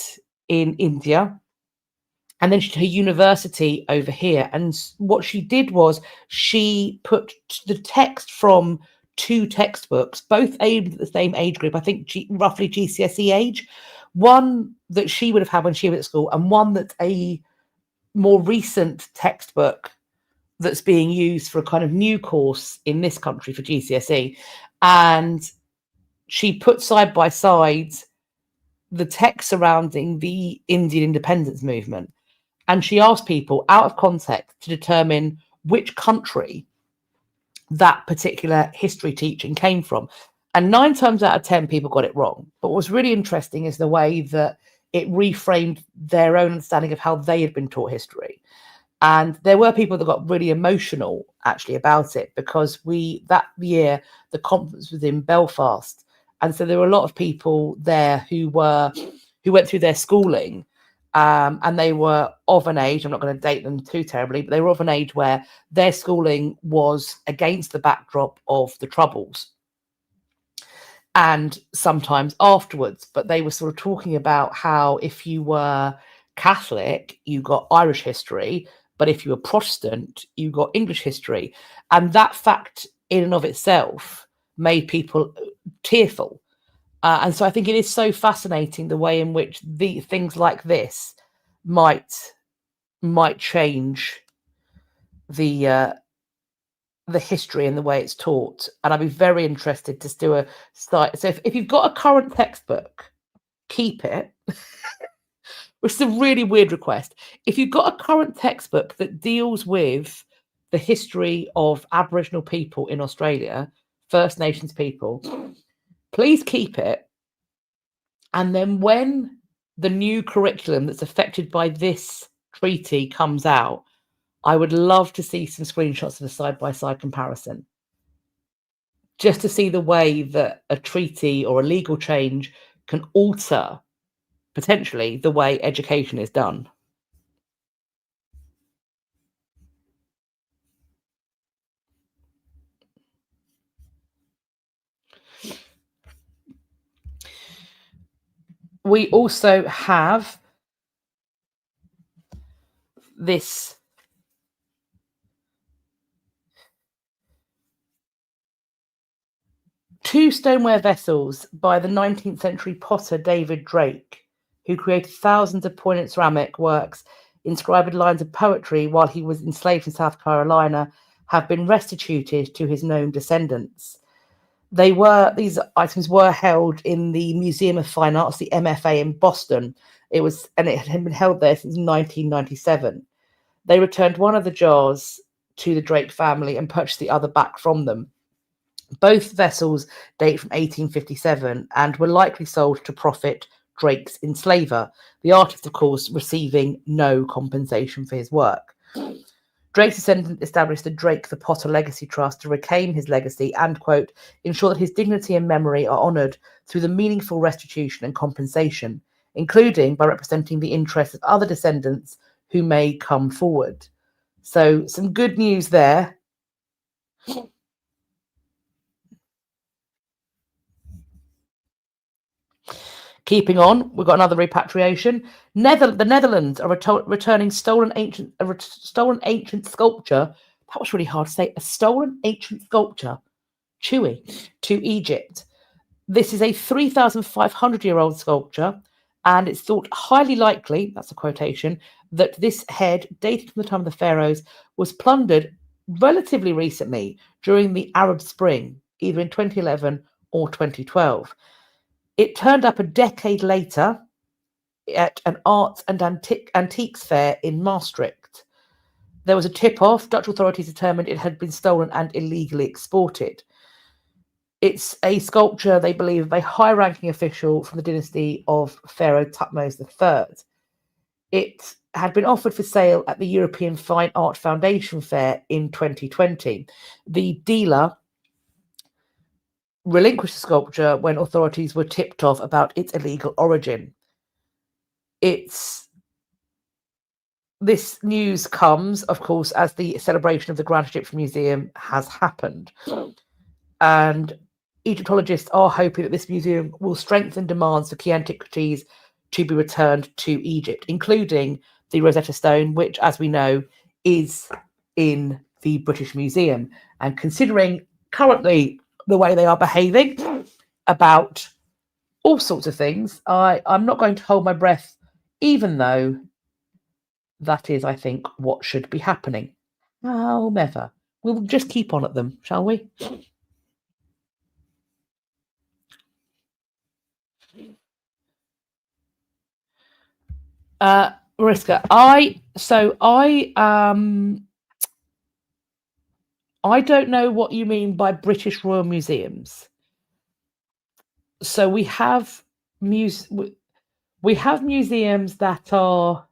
in India, and then she did her university over here. And what she did was she put the text from two textbooks, both aimed at the same age group, I think roughly GCSE age, one that she would have had when she was at school, and one that's a more recent textbook that's being used for a kind of new course in this country for GCSE. And she put side by side the text surrounding the Indian independence movement. And she asked people out of context to determine which country that particular history teaching came from. And 9 times out of 10, people got it wrong. But what was really interesting is the way that it reframed their own understanding of how they had been taught history. And there were people that got really emotional actually about it, because that year the conference was in Belfast. And so there were a lot of people there who went through their schooling, and they were of an age, I'm not going to date them too terribly, but they were of an age where their schooling was against the backdrop of the Troubles and sometimes afterwards. But they were sort of talking about how if you were Catholic, you got Irish history, but if you were Protestant, you got English history. And that fact in and of itself made people tearful. And so I think it is so fascinating the way in which the things like this might change the history and the way it's taught. And I'd be very interested to do a site. So if you've got a current textbook, keep it. Which is a really weird request. If you've got a current textbook that deals with the history of Aboriginal people in Australia, First Nations people, please keep it. And then when the new curriculum that's affected by this treaty comes out, I would love to see some screenshots of a side-by-side comparison, just to see the way that a treaty or a legal change can alter potentially the way education is done. We also have this two stoneware vessels by the 19th century potter David Drake, who created thousands of poignant ceramic works inscribed with lines of poetry while he was enslaved in South Carolina, have been restituted to his known descendants. These items were held in the Museum of Fine Arts, the MFA in Boston. It had been held there since 1997. They returned one of the jars to the Drake family and purchased the other back from them. Both vessels date from 1857 and were likely sold to profit Drake's enslaver, the artist, of course, receiving no compensation for his work. Drake's descendant established the Drake the Potter Legacy Trust to reclaim his legacy and, quote, ensure that his dignity and memory are honoured through the meaningful restitution and compensation, including by representing the interests of other descendants who may come forward. So some good news there. Keeping on, we've got another repatriation. The Netherlands are returning stolen ancient sculpture. That was really hard to say. A stolen ancient sculpture, chewy, to Egypt. This is a 3,500-year-old sculpture, and it's thought highly likely, that's a quotation, that this head, dated from the time of the pharaohs, was plundered relatively recently during the Arab Spring, either in 2011 or 2012. It turned up a decade later at an arts and antiques fair in Maastricht. There was a tip-off. Dutch authorities determined it had been stolen and illegally exported. It's a sculpture, they believe, of a high-ranking official from the dynasty of Pharaoh Thutmose III. It had been offered for sale at the European Fine Art Foundation Fair in 2020. The dealer relinquished the sculpture when authorities were tipped off about its illegal origin. This news comes, of course, as the celebration of the Grand Egyptian Museum has happened. And Egyptologists are hoping that this museum will strengthen demands for key antiquities to be returned to Egypt, including the Rosetta Stone, which, as we know, is in the British Museum. And considering currently the way they are behaving about all sorts of things, I'm not going to hold my breath, even though that is, I think, what should be happening. However, we'll just keep on at them, shall we? Mariska, I don't know what you mean by British Royal Museums. So we have museums that are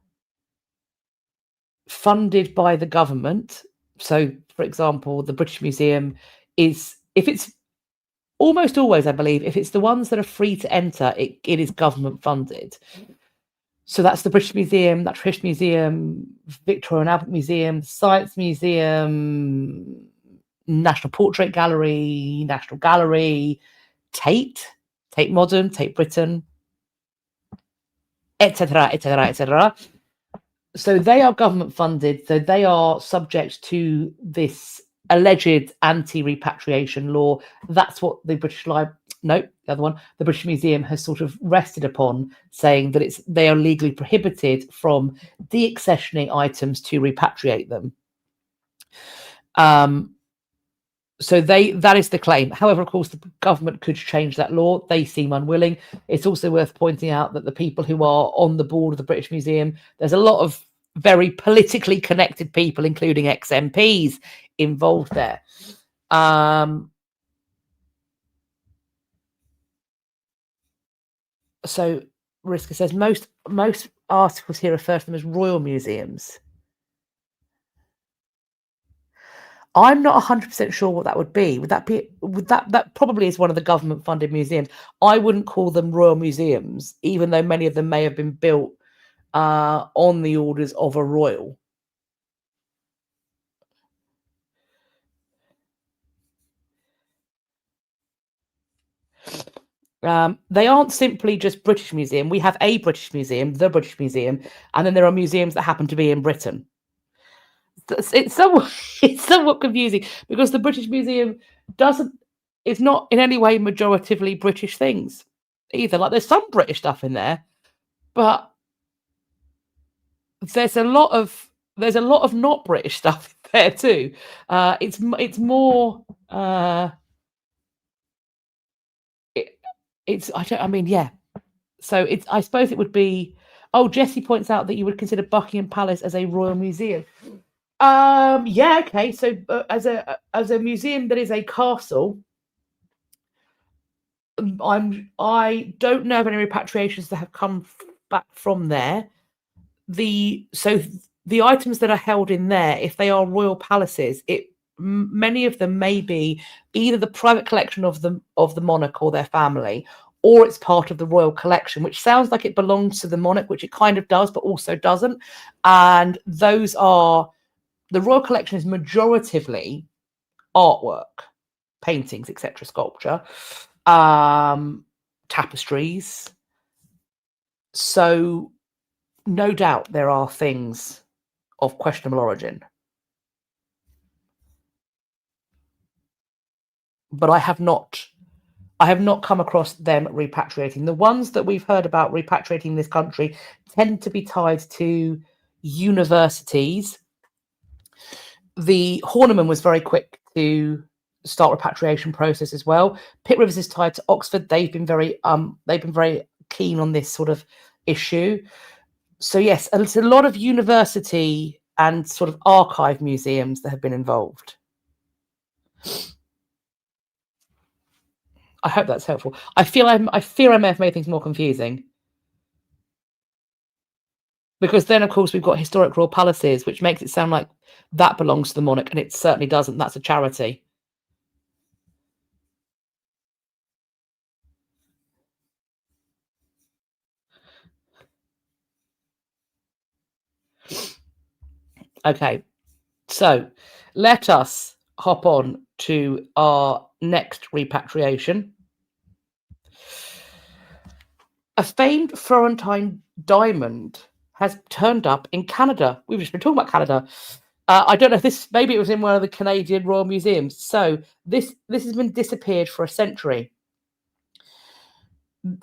funded by the government. So, for example, the British Museum is, if it's almost always, I believe, if it's the ones that are free to enter, it is government funded. So that's the British Museum, that British Museum, Victoria and Albert Museum, Science Museum, National Portrait Gallery, National Gallery, Tate Modern, Tate Britain, etc., etc., etc. So they are government funded. So they are subject to this alleged anti-repatriation law. That's what the the British Museum has sort of rested upon, saying that they are legally prohibited from deaccessioning items to repatriate them. So that is the claim. However, of course, the government could change that law. They seem unwilling. It's also worth pointing out that the people who are on the board of the British Museum, there's a lot of very politically connected people, including ex-MPs, involved there. So Riska says most articles here refer to them as royal museums. I'm not 100% sure what that would be. That probably is one of the government funded museums. I wouldn't call them royal museums, even though many of them may have been built on the orders of a royal. They aren't simply just British Museum. We have a British Museum, the British Museum, and then there are museums that happen to be in Britain. It's somewhat confusing because the British Museum it's not in any way majoritively British things either. Like there's some British stuff in there, but there's a lot of not British stuff there too. It's more yeah. So I suppose it would be. Oh, Jessie points out that you would consider Buckingham Palace as a royal museum. Yeah, okay. So as a museum that is a castle, I don't know of any repatriations that have come back from there. The items that are held in there, if they are royal palaces, many of them may be either the private collection of the monarch or their family, or it's part of the royal collection, which sounds like it belongs to the monarch, which it kind of does, but also doesn't. And those are the royal collection is majoritively artwork, paintings, etc., sculpture, tapestries, So no doubt there are things of questionable origin. But I have not come across them repatriating. The ones that we've heard about repatriating this country tend to be tied to universities. The Horniman was very quick to start repatriation process as well. Pitt Rivers is tied to Oxford. They've been very keen on this sort of issue. So yes, it's a lot of university and sort of archive museums that have been involved. I hope that's helpful. I fear I may have made things more confusing. Because then, of course, we've got historic royal palaces, which makes it sound like that belongs to the monarch, and it certainly doesn't. That's a charity. Okay, so let us hop on to our next repatriation. A famed Florentine diamond has turned up in Canada. We've just been talking about Canada. I don't know if this, maybe it was in one of the Canadian Royal Museums. So this has been disappeared for a century.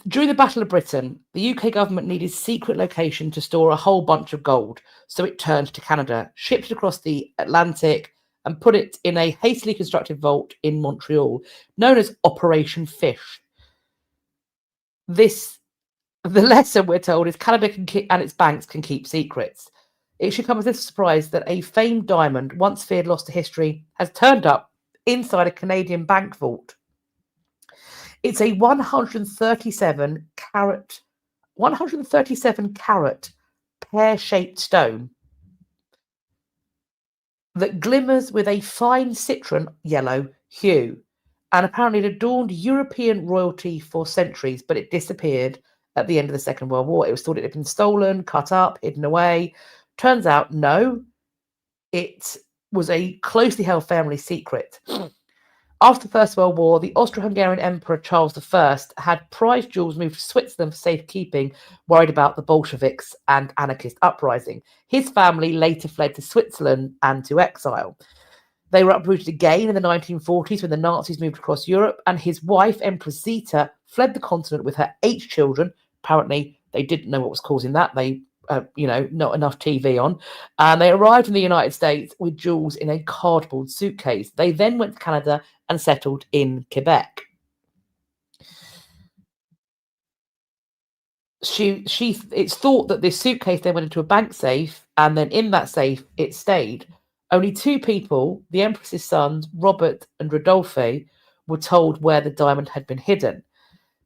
During the Battle of Britain, the UK government needed secret location to store a whole bunch of gold, so it turned to Canada, shipped it across the Atlantic, and put it in a hastily constructed vault in Montreal, known as Operation Fish. The lesson, we're told, is Canada and its banks can keep secrets. It should come as a surprise that a famed diamond, once feared lost to history, has turned up inside a Canadian bank vault. It's a 137 carat pear-shaped stone that glimmers with a fine citron yellow hue, and apparently it adorned European royalty for centuries, but it disappeared at the end of the Second World War. It was thought it had been stolen, cut up, hidden away. Turns out, no, it was a closely held family secret. After the First World War, the Austro-Hungarian Emperor Charles I had prized jewels moved to Switzerland for safekeeping, worried about the Bolsheviks and anarchist uprising. His family later fled to Switzerland and to exile. They were uprooted again in the 1940s when the Nazis moved across Europe, and his wife, Empress Zita, fled the continent with her 8 children. Apparently, they didn't know what was causing that. They not enough TV on. And they arrived in the United States with jewels in a cardboard suitcase. They then went to Canada and settled in Quebec. It's thought that this suitcase then went into a bank safe, and then in that safe it stayed. Only 2 people, the Empress's sons, Robert and Rodolphe, were told where the diamond had been hidden.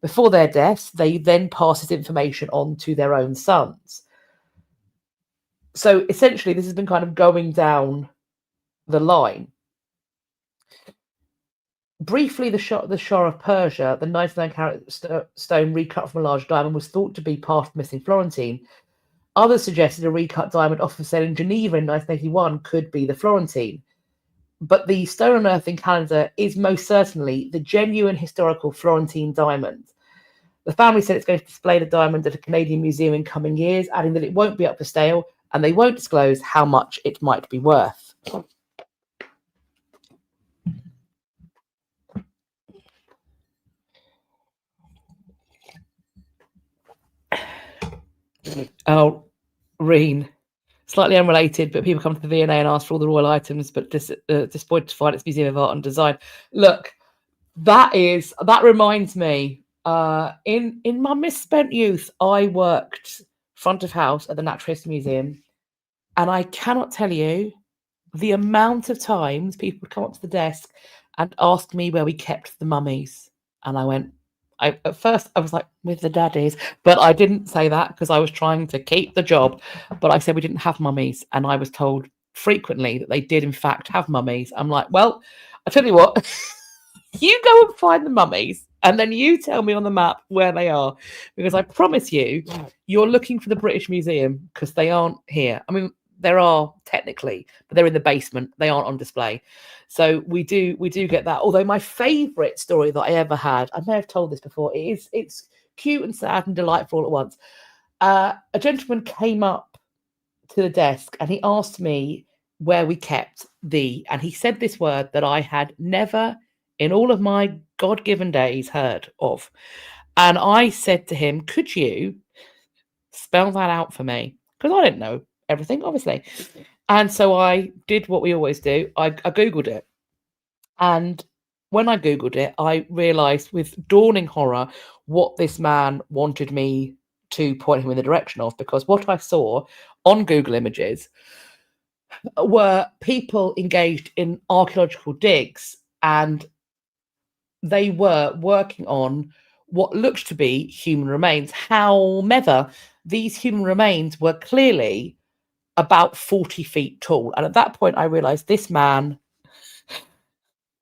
Before their deaths, they then passed this information on to their own sons. So essentially, this has been kind of going down the line. Briefly, the Shah of Persia, the 99-carat stone recut from a large diamond, was thought to be part of the missing Florentine. Others suggested a recut diamond off of sale in Geneva in 1981 could be the Florentine. But the stone unearthed in Canada is most certainly the genuine historical Florentine diamond. The family said it's going to display the diamond at a Canadian museum in coming years, adding that it won't be up for sale and they won't disclose how much it might be worth. Oh, Reen. Slightly unrelated, but people come to the V&A and ask for all the royal items, but disappointed to find its Museum of Art and Design. Look, that reminds me, in my misspent youth, I worked front of house at the Natural History Museum, and I cannot tell you the amount of times people would come up to the desk and ask me where we kept the mummies. And I went, at first I was like, with the daddies, but I didn't say that because I was trying to keep the job. But I said we didn't have mummies, and I was told frequently that they did in fact have mummies. I'm like, well, I tell you what, you go and find the mummies, and then you tell me on the map where they are, because I promise you, you're looking for the British Museum because they aren't here. I mean, there are technically, but they're in the basement. They aren't on display. So we do get that. Although my favourite story that I ever had, I may have told this before, it's cute and sad and delightful all at once. A gentleman came up to the desk and he asked me where we kept and he said this word that I had never in all of my God-given days heard of. And I said to him, could you spell that out for me? Because I didn't know everything, obviously. And so I did what we always do. I Googled it. And when I Googled it, I realized with dawning horror what this man wanted me to point him in the direction of, because what I saw on Google Images were people engaged in archaeological digs, and they were working on what looked to be human remains. However, these human remains were clearly about 40 feet tall. And at that point, I realized this man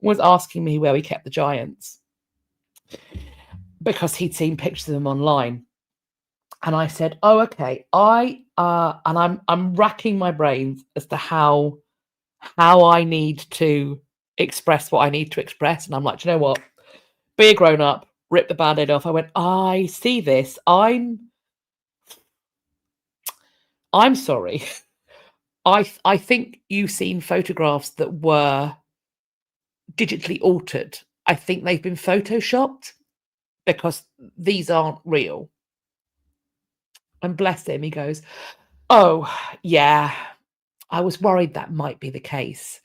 was asking me where we kept the giants because he'd seen pictures of them online. And I said, oh, okay. And I'm racking my brains as to how I need to express what I need to express. And I'm like, you know what? Be a grown up, rip the band-aid off. I went, I see this. I'm sorry. I think you've seen photographs that were digitally altered. I think they've been photoshopped because these aren't real. And bless him, he goes, oh, yeah, I was worried that might be the case.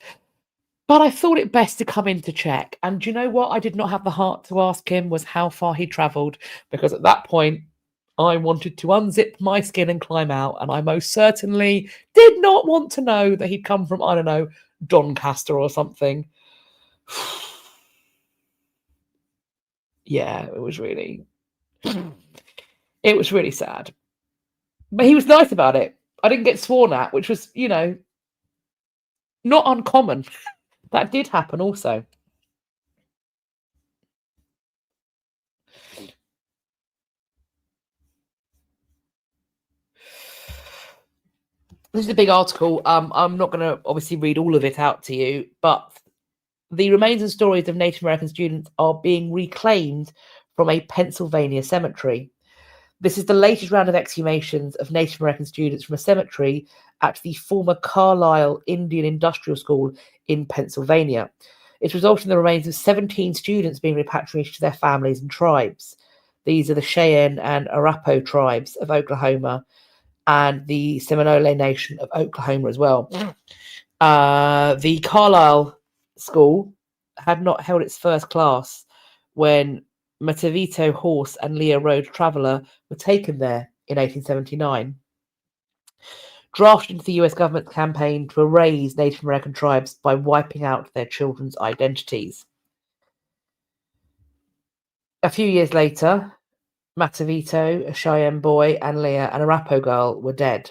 But I thought it best to come in to check. And do you know what I did not have the heart to ask him was how far he travelled, because at that point, I wanted to unzip my skin and climb out. And I most certainly did not want to know that he'd come from, I don't know, Doncaster or something. Yeah, it was really sad. But he was nice about it. I didn't get sworn at, which was, not uncommon. That did happen also. This is a big article. I'm not going to obviously read all of it out to you, but the remains and stories of Native American students are being reclaimed from a Pennsylvania cemetery. This is the latest round of exhumations of Native American students from a cemetery at the former Carlisle Indian Industrial School in Pennsylvania. It's resulted in the remains of 17 students being repatriated to their families and tribes. These are the Cheyenne and Arapaho tribes of Oklahoma and the Seminole Nation of Oklahoma as well. The Carlisle School had not held its first class when Matavito Horse and Leo Road Traveller were taken there in 1879. Drafted into the US government's campaign to erase Native American tribes by wiping out their children's identities. A few years later, Matavito, a Cheyenne boy, and Leah, an Arapaho girl, were dead.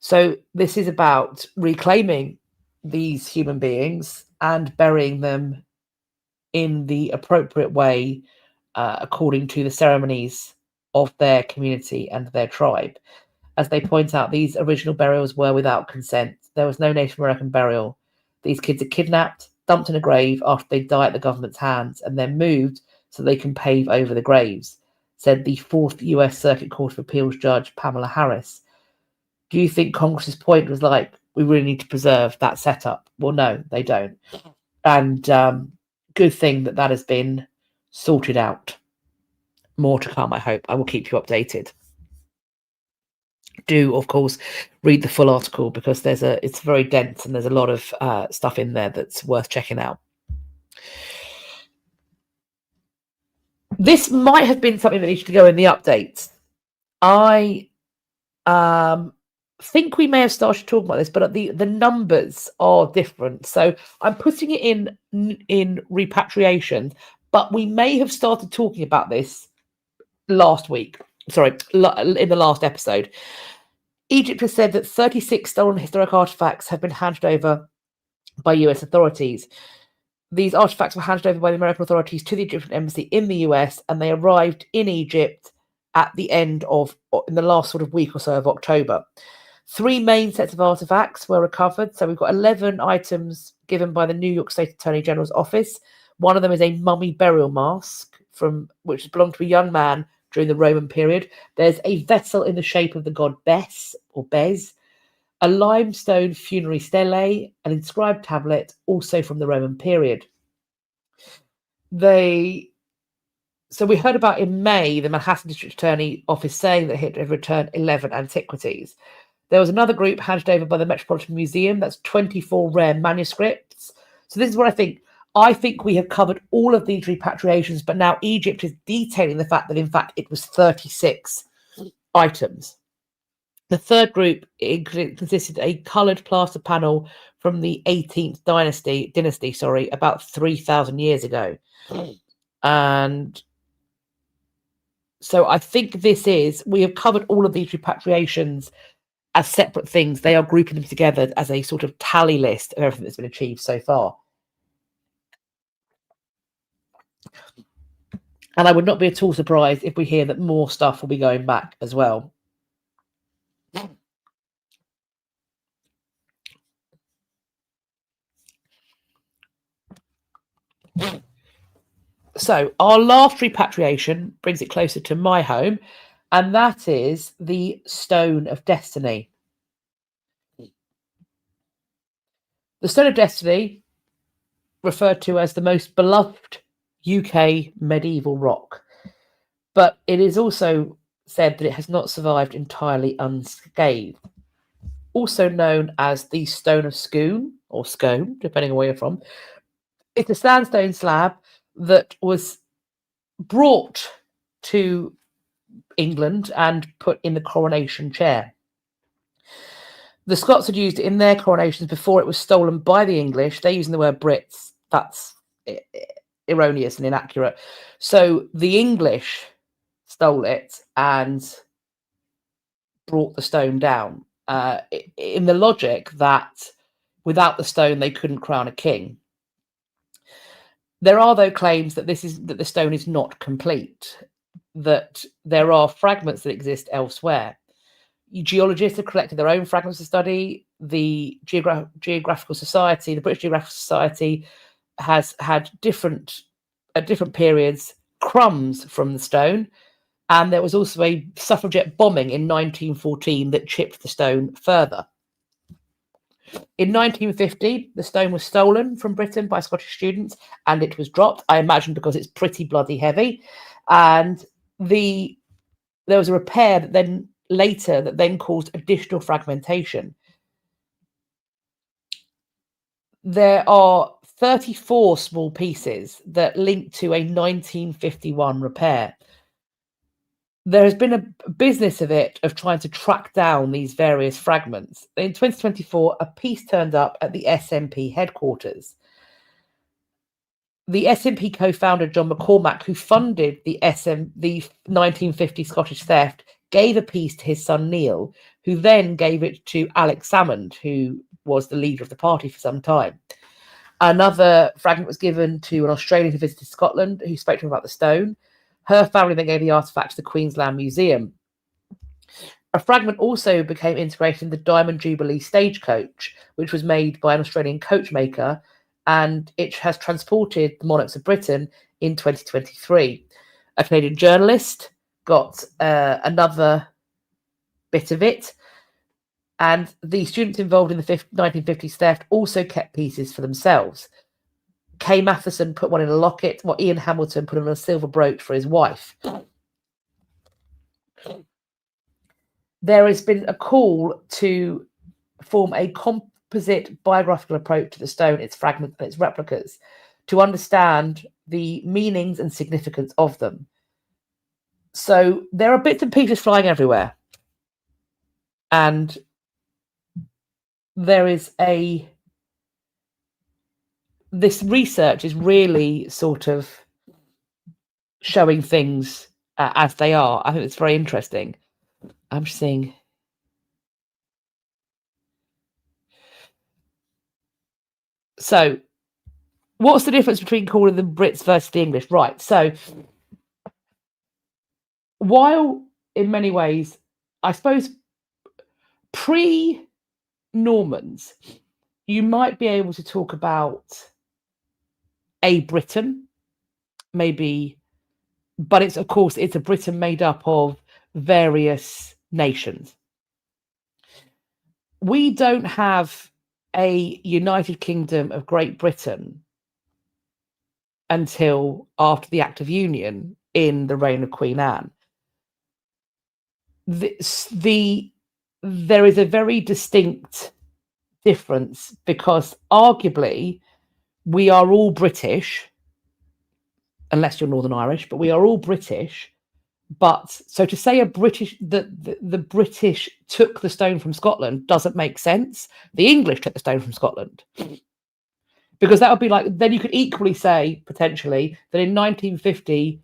So this is about reclaiming these human beings and burying them in the appropriate way, according to the ceremonies of their community and their tribe. As they point out, these original burials were without consent. There was no Native American burial. These kids are kidnapped, dumped in a grave after they die at the government's hands, and then moved so they can pave over the graves, said the 4th US Circuit Court of Appeals Judge Pamela Harris. Do you think Congress's point was like, we really need to preserve that setup? Well, no, they don't. And good thing that has been sorted out. More to come, I hope. I will keep you updated. Do, of course, read the full article because it's very dense and there's a lot of stuff in there that's worth checking out. This might have been something that needs to go in the updates. I think we may have started talking about this, but the numbers are different. So I'm putting it in repatriation, but we may have started talking about this last week. Sorry, in the last episode. Egypt has said that 36 stolen historic artifacts have been handed over by US authorities. These artifacts were handed over by the American authorities to the Egyptian embassy in the US, and they arrived in Egypt at the end of, in the last sort of week or so of October. 3 main sets of artifacts were recovered. So we've got 11 items given by the New York State Attorney General's office. One of them is a mummy burial mask which belonged to a young man during the Roman period. There's a vessel in the shape of the god Bess or Bez, a limestone funerary stele, an inscribed tablet, also from the Roman period. So we heard about in May the Manhattan District Attorney Office saying that it had returned 11 antiquities. There was another group handed over by the Metropolitan Museum. That's 24 rare manuscripts. So this is what I think. I think we have covered all of these repatriations, but now Egypt is detailing the fact that, in fact, it was 36 items. The third group consisted of a coloured plaster panel from the 18th dynasty, about 3,000 years ago. And so I think we have covered all of these repatriations as separate things. They are grouping them together as a sort of tally list of everything that's been achieved so far. And I would not be at all surprised if we hear that more stuff will be going back as well. So our last repatriation brings it closer to my home, and that is the Stone of Destiny. The Stone of Destiny, referred to as the most beloved UK medieval rock, but it is also said that it has not survived entirely unscathed. Also known as the Stone of Scone, or Scone, depending on where you're from. It's a sandstone slab that was brought to England and put in the coronation chair. The Scots had used it in their coronations before it was stolen by the English. They're using the word Brits. That's erroneous and inaccurate. So the English stole it and brought the stone down, in the logic that without the stone they couldn't crown a king. There are, though, claims that that the stone is not complete, that there are fragments that exist elsewhere. Geologists have collected their own fragments to study. The Geographical Society, the British Geographical Society, has had at different periods crumbs from the stone. And there was also a suffragette bombing in 1914 that chipped the stone further. In 1950, the stone was stolen from Britain by Scottish students and it was dropped, I imagine because it's pretty bloody heavy. And there was a repair that then caused additional fragmentation. There are 34 small pieces that link to a 1951 repair. There has been a business of trying to track down these various fragments. In 2024, a piece turned up at the SNP headquarters. The SNP co-founder, John McCormack, who funded the 1950 Scottish theft, gave a piece to his son Neil, who then gave it to Alex Salmond, who was the leader of the party for some time. Another fragment was given to an Australian who visited Scotland, who spoke to him about the stone. Her family then gave the artefact to the Queensland Museum. A fragment also became integrated in the Diamond Jubilee stagecoach, which was made by an Australian coachmaker, and it has transported the monarchs of Britain in 2023. A Canadian journalist got another bit of it, and the students involved in the 1950s theft also kept pieces for themselves. Kay Matheson put one in a locket, while Ian Hamilton put on a silver brooch for his wife. There has been a call to form a composite biographical approach to the stone, its fragments, and its replicas, to understand the meanings and significance of them. So there are bits and pieces flying everywhere. And there is this research is really sort of showing things as they are. I think it's very interesting. I'm just seeing. So what's the difference between calling them Brits versus the English? Right. So while in many ways, I suppose pre-Normans, you might be able to talk about a Briton, maybe but it's, of course, it's a Britain made up of various nations. We don't have a United Kingdom of Great Britain until after the Act of Union in the reign of Queen Anne. There is a very distinct difference because arguably we are all British, unless you're Northern Irish, but we are all British. But so to say the British took the stone from Scotland doesn't make sense. The English took the stone from Scotland. Because that would be like, then you could equally say, potentially, that in 1950,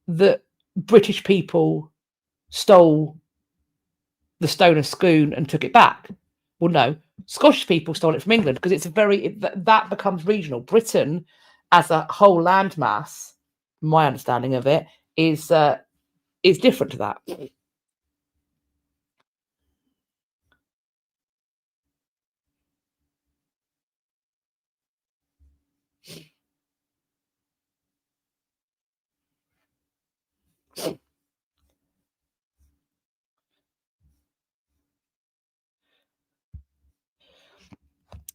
the British people stole the stone of Scone and took it back. Well, no, Scottish people stole it from England because it's that becomes regional. Britain, as a whole landmass, my understanding of it, is different to that.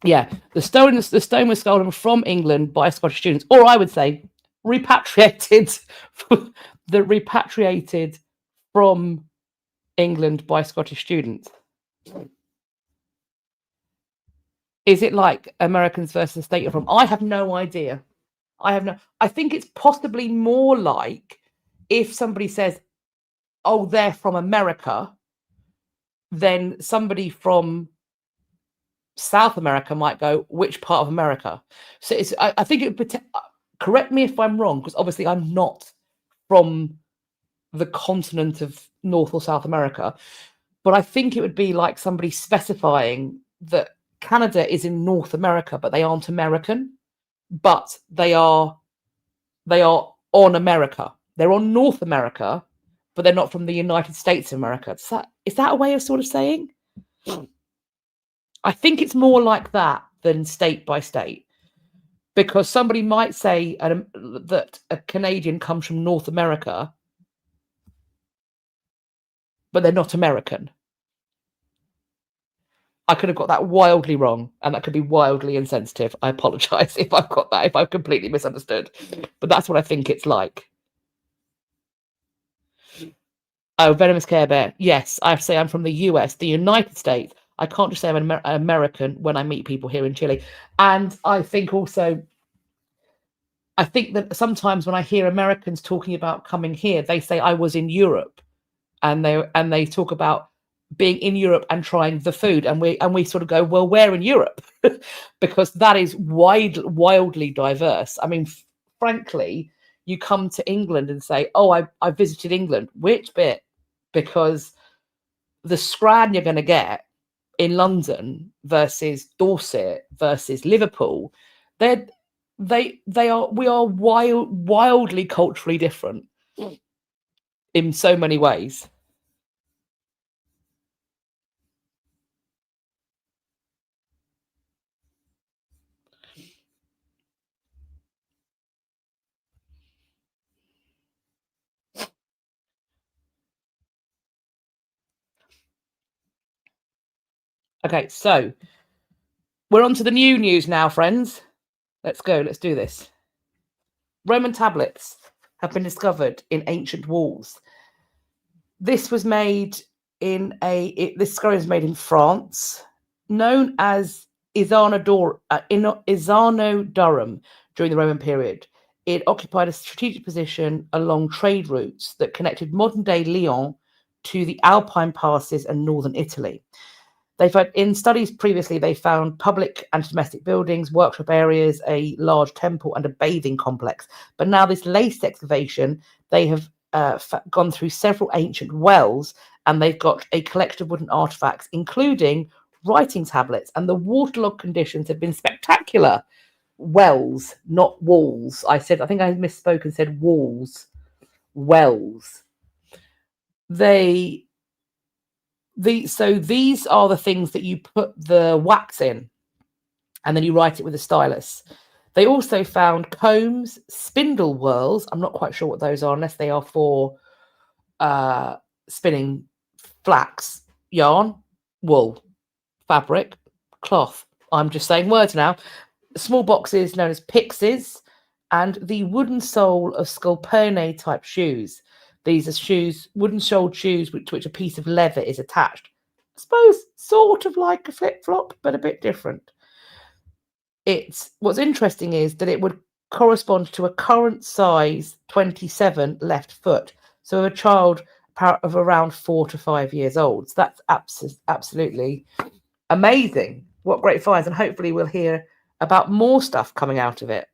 Yeah, the stone was stolen from England by Scottish students, or I would say repatriated from England by Scottish students. Is it like Americans versus the state you're from? I have no idea. I think it's possibly more like if somebody says, oh, they're from America, then somebody from South America might go, which part of America? So I think it would, correct me if I'm wrong, because obviously I'm not from the continent of North or South America, but I think it would be like somebody specifying that Canada is in North America, but they aren't American, but they are on America. They're on North America, but they're not from the United States of America. Is that a way of sort of saying? I think it's more like that than state by state, because somebody might say that a Canadian comes from North America, but they're not American. I could have got that wildly wrong, and that could be wildly insensitive. I apologize if I've got that, if I've completely misunderstood. But that's what I think it's like. Oh, Venomous Care Bear. Yes, I say I'm from the US, the United States. I can't just say I'm an American when I meet people here in Chile. And I think also, I think that sometimes when I hear Americans talking about coming here, they say I was in Europe, and they talk about being in Europe and trying the food, and we sort of go, well, where in Europe? Because that is wildly diverse. I mean, frankly, you come to England and say, oh, I visited England. Which bit? Because the scran you're going to get in London versus Dorset versus Liverpool, we are wildly culturally different in so many ways. Okay, so we're on to the new news now, friends. Let's go. Let's do this. Roman tablets have been discovered in ancient walls. This was made this scroll is made in France, known as Isanodorum during the Roman period. It occupied a strategic position along trade routes that connected modern-day Lyon to the Alpine passes and northern Italy. In studies previously, they found public and domestic buildings, workshop areas, a large temple, and a bathing complex. But now this latest excavation, they have gone through several ancient wells, and they've got a collection of wooden artifacts, including writing tablets. And the waterlogged conditions have been spectacular. Wells, not walls. I think I misspoke and said walls. Wells. So these are the things that you put the wax in, and then you write it with a stylus. They also found combs, spindle whorls. I'm not quite sure what those are, unless they are for spinning flax, yarn, wool, fabric, cloth. I'm just saying words now. Small boxes known as pixies, and the wooden sole of scolpone type shoes. These are shoes, wooden soled shoes, to which a piece of leather is attached. I suppose sort of like a flip flop, but a bit different. What's interesting is that it would correspond to a current size 27 left foot. So a child of around 4 to 5 years old. So that's absolutely amazing. What great finds, and hopefully we'll hear about more stuff coming out of it.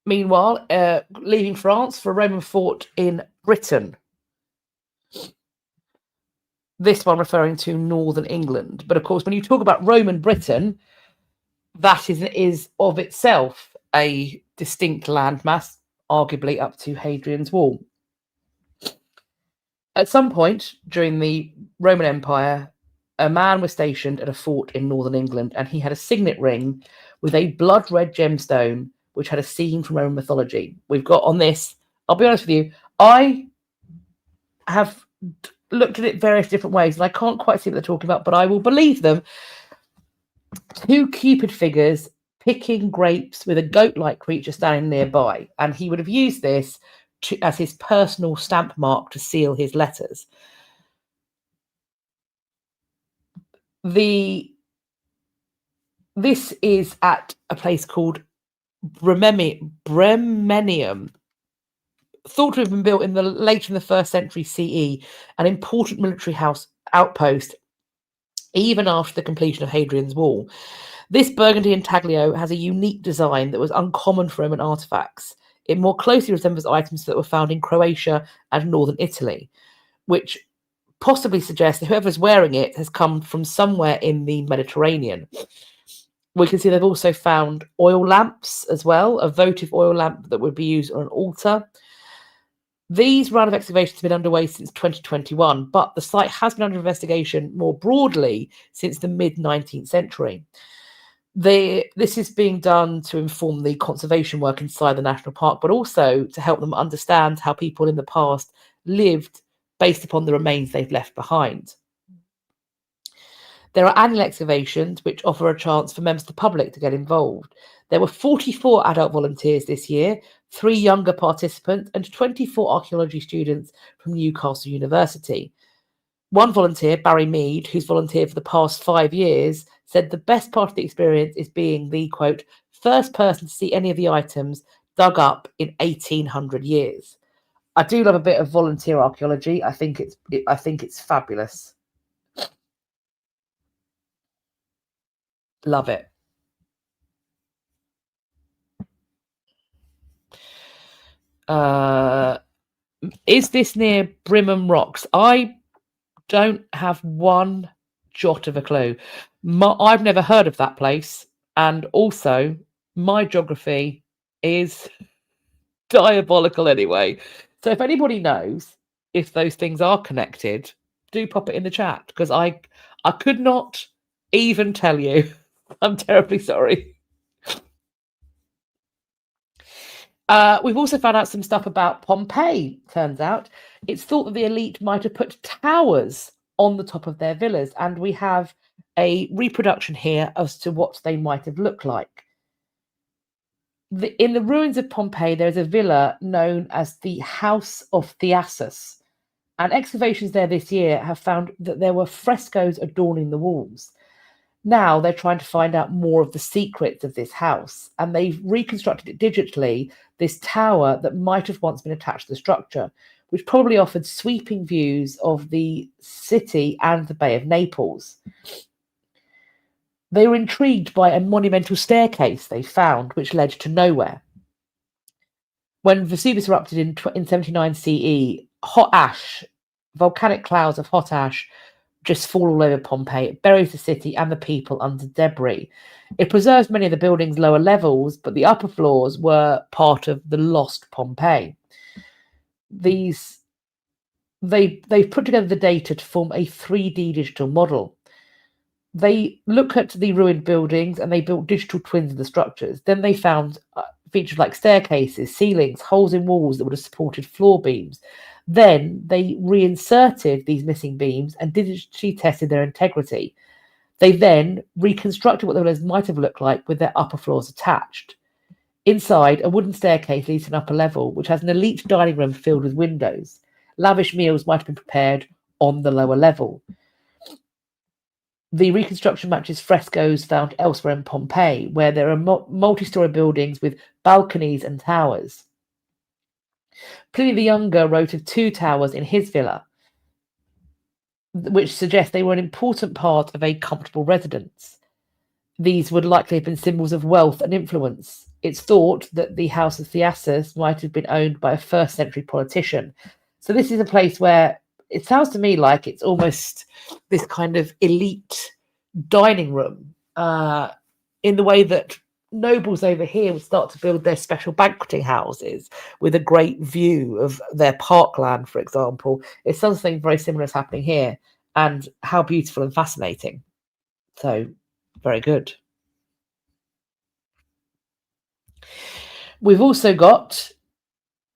Meanwhile, leaving France for a Roman fort in Britain. This one referring to northern England. But of course, when you talk about Roman Britain, that is of itself a distinct landmass, arguably up to Hadrian's Wall. At some point during the Roman Empire, a man was stationed at a fort in northern England, and he had a signet ring with a blood red gemstone which had a scene from Roman mythology. We've got on this, I'll be honest with you, I have looked at it various different ways, and I can't quite see what they're talking about, but I will believe them. 2 Cupid figures picking grapes with a goat-like creature standing nearby, and he would have used this as his personal stamp mark to seal his letters. This is at a place called Bremenium, thought to have been built late in the 1st century CE, an important military outpost even after the completion of Hadrian's Wall. This burgundy intaglio has a unique design that was uncommon for Roman artifacts. It more closely resembles items that were found in Croatia and northern Italy, which possibly suggests that whoever's wearing it has come from somewhere in the Mediterranean. We can see they've also found oil lamps as well, a votive oil lamp that would be used on an altar. These round of excavations have been underway since 2021, but the site has been under investigation more broadly since the mid-19th century. This is being done to inform the conservation work inside the national park, but also to help them understand how people in the past lived based upon the remains they've left behind. There are annual excavations which offer a chance for members of the public to get involved. There were 44 adult volunteers this year, 3 younger participants, and 24 archaeology students from Newcastle University. One volunteer, Barry Mead, who's volunteered for the past 5 years, said the best part of the experience is being the, quote, first person to see any of the items dug up in 1800 years. I do love a bit of volunteer archaeology. I think it's fabulous. Love it. Is this near Brimham Rocks? I don't have one jot of a clue. I've never heard of that place, and also my geography is diabolical anyway. So if anybody knows if those things are connected, do pop it in the chat, because I could not even tell you. I'm terribly sorry. We've also found out some stuff about Pompeii. Turns out it's thought that the elite might have put towers on the top of their villas, and we have a reproduction here as to what they might have looked like. In the ruins of Pompeii, there is a villa known as the House of Thyessus, and excavations there this year have found that there were frescoes adorning the walls. Now they're trying to find out more of the secrets of this house, and they've reconstructed it digitally, this tower that might have once been attached to the structure, which probably offered sweeping views of the city and the Bay of Naples. They were intrigued by a monumental staircase they found, which led to nowhere. When Vesuvius erupted in 79 CE, hot ash, volcanic clouds of hot ash, just fall all over Pompeii. It buries the city and the people under debris. It preserves many of the building's lower levels, but the upper floors were part of the lost Pompeii. These they've put together the data to form a 3D digital model. They look at the ruined buildings and they built digital twins of the structures. Then they found features like staircases, ceilings, holes in walls that would have supported floor beams. Then they reinserted these missing beams and digitally tested their integrity. They then reconstructed what the villas might have looked like with their upper floors attached. Inside, a wooden staircase leads to an upper level, which has an elite dining room filled with windows. Lavish meals might have been prepared on the lower level. The reconstruction matches frescoes found elsewhere in Pompeii, where there are multi-story buildings with balconies and towers. Pliny the Younger wrote of 2 towers in his villa, which suggests they were an important part of a comfortable residence. These would likely have been symbols of wealth and influence. It's thought that the house of Thyessus might have been owned by a first-century politician. So this is a place where it sounds to me like it's almost this kind of elite dining room, in the way that nobles over here would start to build their special banqueting houses with a great view of their parkland, for example. It's something very similar is happening here, and how beautiful and fascinating. So, very good. We've also got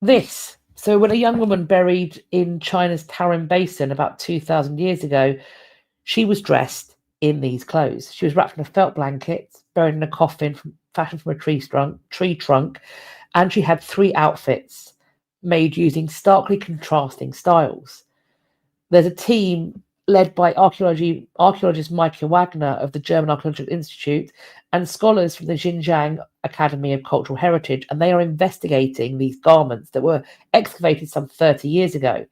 this. So when a young woman buried in China's Tarim Basin about 2,000 years ago, she was dressed in these clothes. She was wrapped in a felt blanket, buried in a coffin fashioned from a tree trunk, and she had 3 outfits made using starkly contrasting styles. There's a team led by archaeologist Michael Wagner of the German Archaeological Institute and scholars from the Xinjiang Academy of Cultural Heritage, and they are investigating these garments that were excavated some 30 years ago.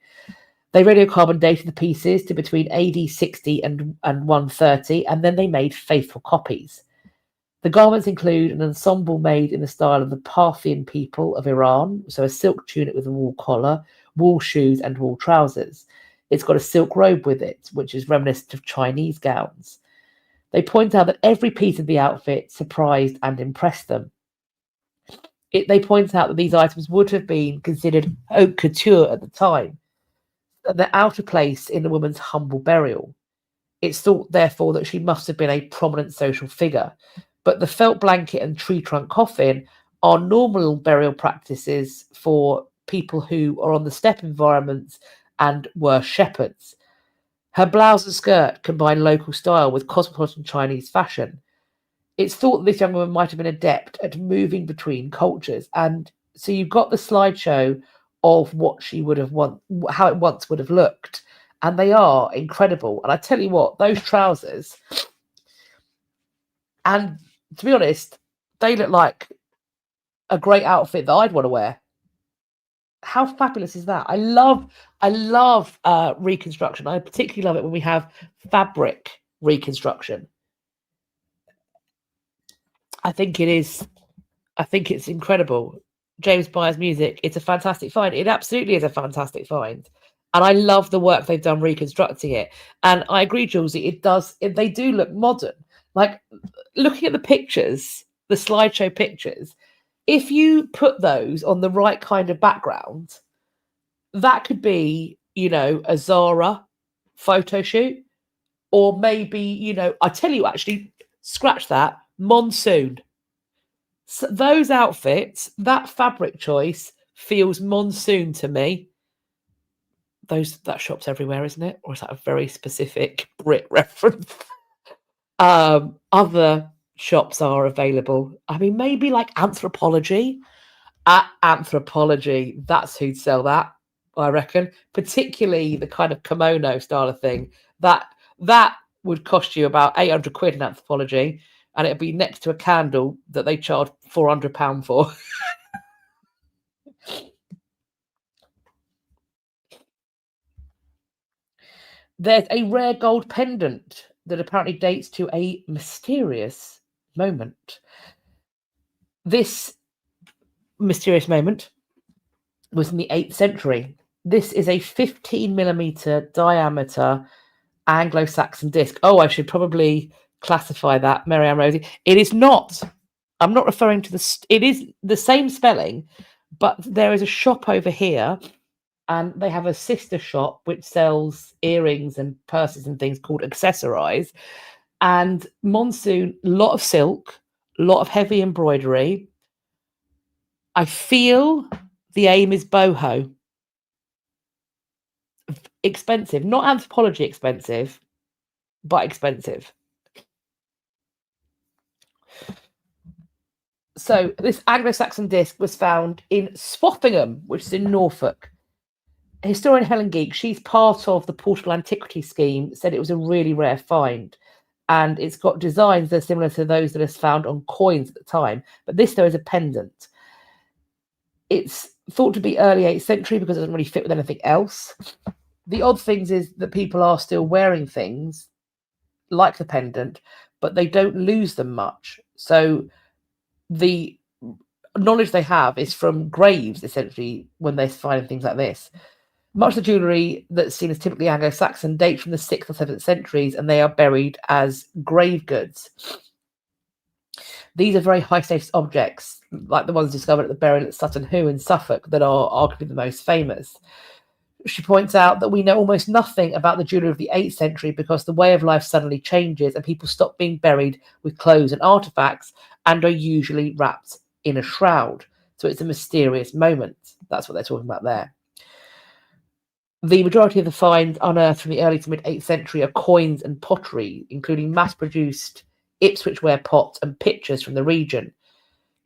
They radiocarbon dated the pieces to between AD 60 and 130, and then they made faithful copies. The garments include an ensemble made in the style of the Parthian people of Iran, so a silk tunic with a wool collar, wool shoes, and wool trousers. It's got a silk robe with it, which is reminiscent of Chinese gowns. They point out that every piece of the outfit surprised and impressed them. They point out that these items would have been considered haute couture at the time, and they're out of place in the woman's humble burial. It's thought, therefore, that she must have been a prominent social figure. But the felt blanket and tree trunk coffin are normal burial practices for people who are on the steppe environments and were shepherds. Her blouse and skirt combine local style with cosmopolitan Chinese fashion. It's thought that this young woman might have been adept at moving between cultures. And so you've got the slideshow of what she would have how it once would have looked. And they are incredible. And I tell you what, those trousers, and to be honest, they look like a great outfit that I'd want to wear. How fabulous is that? I love reconstruction. I particularly love it when we have fabric reconstruction. I think it's incredible. James Byers' music, it's a fantastic find. It absolutely is a fantastic find. And I love the work they've done reconstructing it. And I agree, Julesy, they do look modern. Like, looking at the pictures, the slideshow pictures, if you put those on the right kind of background, that could be, a Zara photo shoot, or maybe, I tell you, actually, scratch that, monsoon. So those outfits, that fabric choice feels monsoon to me. That shop's everywhere, isn't it? Or is that a very specific Brit reference? Other shops are available. I mean, maybe like Anthropology. At Anthropology, that's who'd sell that, I reckon. Particularly the kind of kimono style of thing. That would cost you about 800 quid in Anthropology, and it'd be next to a candle that they charge £400 for. There's a rare gold pendant that apparently dates to a mysterious moment. This mysterious moment was in the 8th century. This is a 15mm diameter Anglo-Saxon disc. Oh, I should probably classify that, Mary-Ann Rosie. It is not. I'm not referring to it is the same spelling, but there is a shop over here and they have a sister shop which sells earrings and purses and things called Accessorize. And Monsoon, a lot of silk, a lot of heavy embroidery. I feel the aim is boho. Expensive, not anthropology expensive, but expensive. So this Anglo-Saxon disc was found in Swathingham, which is in Norfolk. Historian Helen Geek, she's part of the Portable Antiquity Scheme, said it was a really rare find. And it's got designs that are similar to those that are found on coins at the time. But this, though, is a pendant. It's thought to be early 8th century because it doesn't really fit with anything else. The odd things is that people are still wearing things like the pendant, but they don't lose them much. So the knowledge they have is from graves, essentially, when they're finding things like this. Much of the jewellery that's seen as typically Anglo-Saxon dates from the 6th or 7th centuries, and they are buried as grave goods. These are very high-status objects, like the ones discovered at the burial at Sutton Hoo in Suffolk, that are arguably the most famous. She points out that we know almost nothing about the jewellery of the 8th century because the way of life suddenly changes and people stop being buried with clothes and artefacts and are usually wrapped in a shroud. So it's a mysterious moment. That's what they're talking about there. The majority of the finds unearthed from the early to mid-8th century are coins and pottery, including mass-produced Ipswich ware pots and pitchers from the region.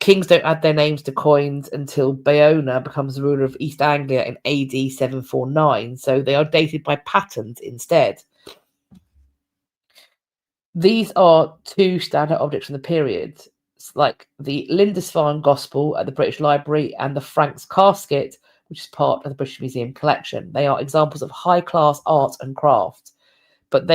Kings don't add their names to coins until Leona becomes the ruler of East Anglia in AD 749, so they are dated by patterns instead. These are two standard objects from the period, like the Lindisfarne Gospel at the British Library and the Franks casket, which is part of the British Museum collection. They are examples of high-class art and craft. But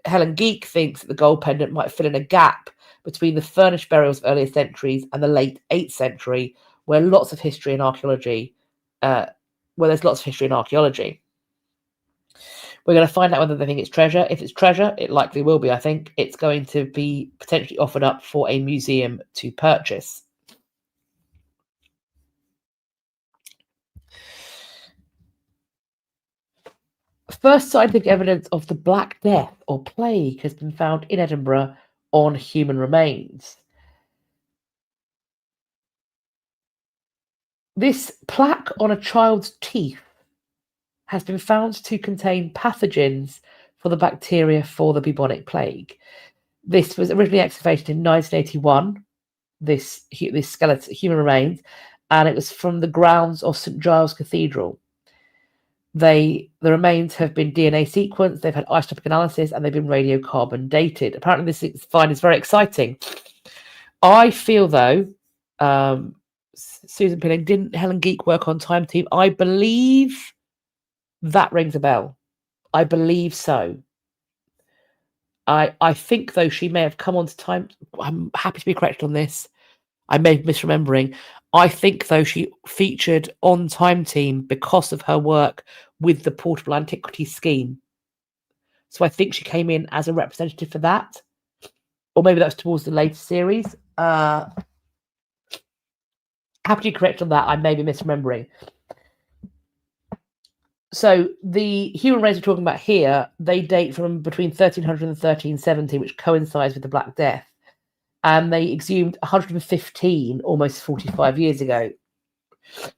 Helen Geek thinks that the gold pendant might fill in a gap between the furnished burials of earlier centuries and the late 8th century, where there's lots of history and archaeology. We're going to find out whether they think it's treasure. If it's treasure, it likely will be, I think. It's going to be potentially offered up for a museum to purchase. First scientific evidence of the Black Death or plague has been found in Edinburgh on human remains. This plaque on a child's teeth has been found to contain pathogens for the bacteria for the bubonic plague. This was originally excavated in 1981, this skeleton, human remains, and it was from the grounds of St Giles Cathedral. The remains have been DNA sequenced, they've had isotopic analysis, and they've been radiocarbon dated. Apparently this find is very exciting. I feel, though, Susan Pilling, didn't Helen Geek work on Time Team? I believe that rings a bell. I believe so. I think, though, she may have come onto Time. I'm happy to be corrected on this. I may be misremembering. I think, though, she featured on Time Team because of her work with the Portable Antiquity Scheme. So I think she came in as a representative for that. Or maybe that was towards the later series. Happy to be correct on that. I may be misremembering. So the human remains we're talking about here, they date from between 1300 and 1370, which coincides with the Black Death. And they exhumed 115 almost 45 years ago,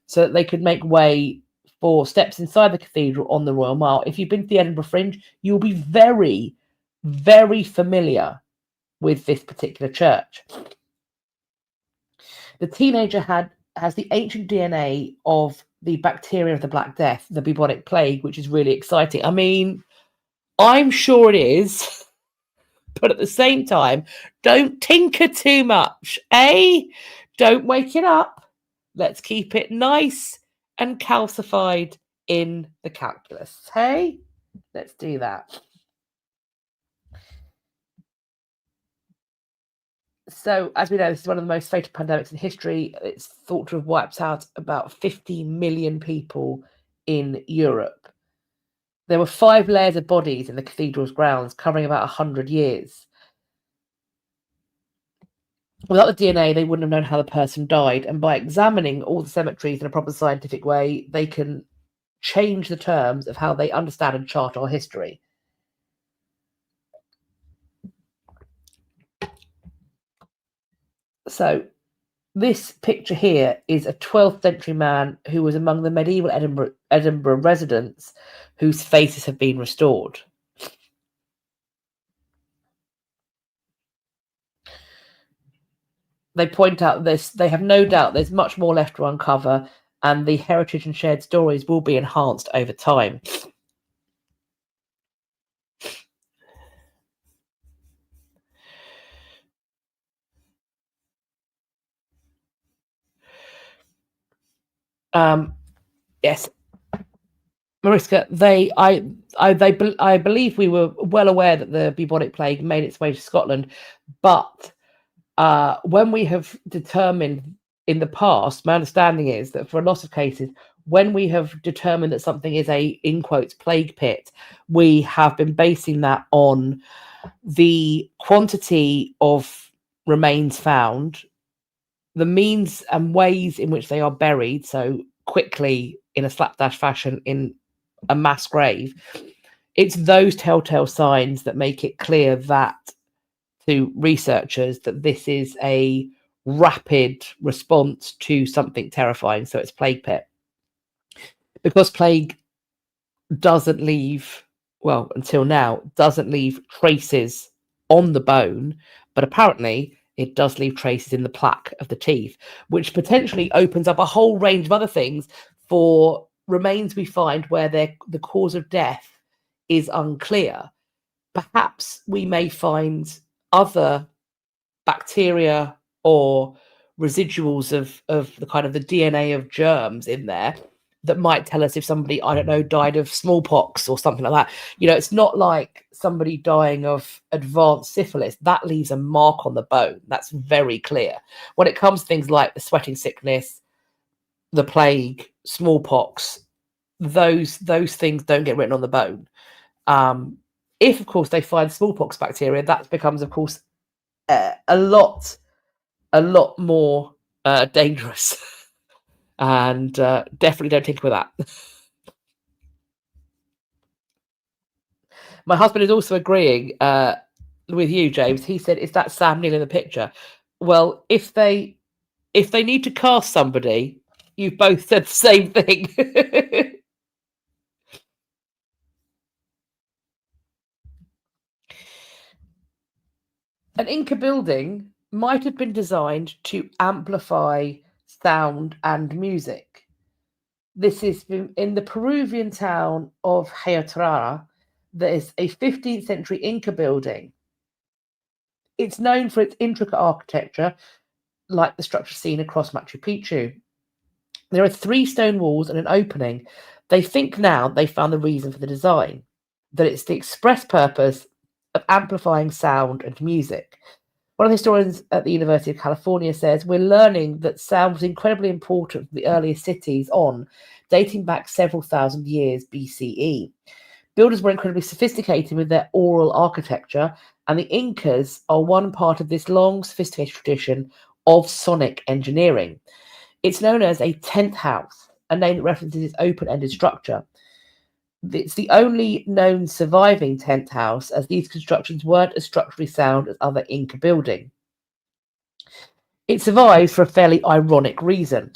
so that they could make way for steps inside the cathedral on the Royal Mile. If you've been to the Edinburgh Fringe, you'll be very, very familiar with this particular church. The teenager has the ancient DNA of the bacteria of the Black Death, the bubonic plague, which is really exciting. I mean, I'm sure it is, but at the same time, don't tinker too much, eh? Don't wake it up. Let's keep it nice and calcified in the calculus, hey? Let's do that. So, as we know, this is one of the most fatal pandemics in history. It's thought to have wiped out about 50 million people in Europe. There were 5 layers of bodies in the cathedral's grounds, covering about 100 years. Without the DNA, they wouldn't have known how the person died. And by examining all the cemeteries in a proper scientific way, they can change the terms of how they understand and chart our history. So this picture here is a 12th century man who was among the medieval Edinburgh residents whose faces have been restored. They point out this, they have no doubt there's much more left to uncover, and the heritage and shared stories will be enhanced over time. Yes, Mariska, I believe we were well aware that the bubonic plague made its way to Scotland, but when we have determined in the past, my understanding is that for a lot of cases, when we have determined that something is a, in quotes, plague pit, we have been basing that on the quantity of remains found, the means and ways in which they are buried, so quickly in a slapdash fashion in a mass grave. It's those telltale signs that make it clear that to researchers that this is a rapid response to something terrifying. So it's plague pit. Because plague doesn't leave, well, until now, doesn't leave traces on the bone, but apparently it does leave traces in the plaque of the teeth, which potentially opens up a whole range of other things for remains we find where the cause of death is unclear. Perhaps we may find other bacteria or residuals of the kind of the DNA of germs in there that might tell us if somebody, I don't know, died of smallpox or something like that. You know, it's not like somebody dying of advanced syphilis. That leaves a mark on the bone. That's very clear. When it comes to things like the sweating sickness, the plague, smallpox, those things don't get written on the bone. If, of course, they find smallpox bacteria, that becomes, of course, a lot more dangerous. And definitely don't tinker with that. My husband is also agreeing with you, James. He said, "Is that Sam Neill in the picture?" Well, if they need to cast somebody, you've both said the same thing. An Inca building might have been designed to amplify sound and music. This is in the Peruvian town of Heautarara. There is a 15th century Inca building. It's known for its intricate architecture, like the structure seen across Machu Picchu. There are 3 stone walls and an opening. They think now they found the reason for the design, that it's the express purpose of amplifying sound and music. One of the historians at the University of California says, "We're learning that sound was incredibly important for the earliest cities dating back several thousand years BCE. Builders were incredibly sophisticated with their oral architecture, and the Incas are one part of this long, sophisticated tradition of sonic engineering. It's known as a tent house, a name that references its open-ended structure. It's the only known surviving tent house, as these constructions weren't as structurally sound as other Inca building. It survives for a fairly ironic reason.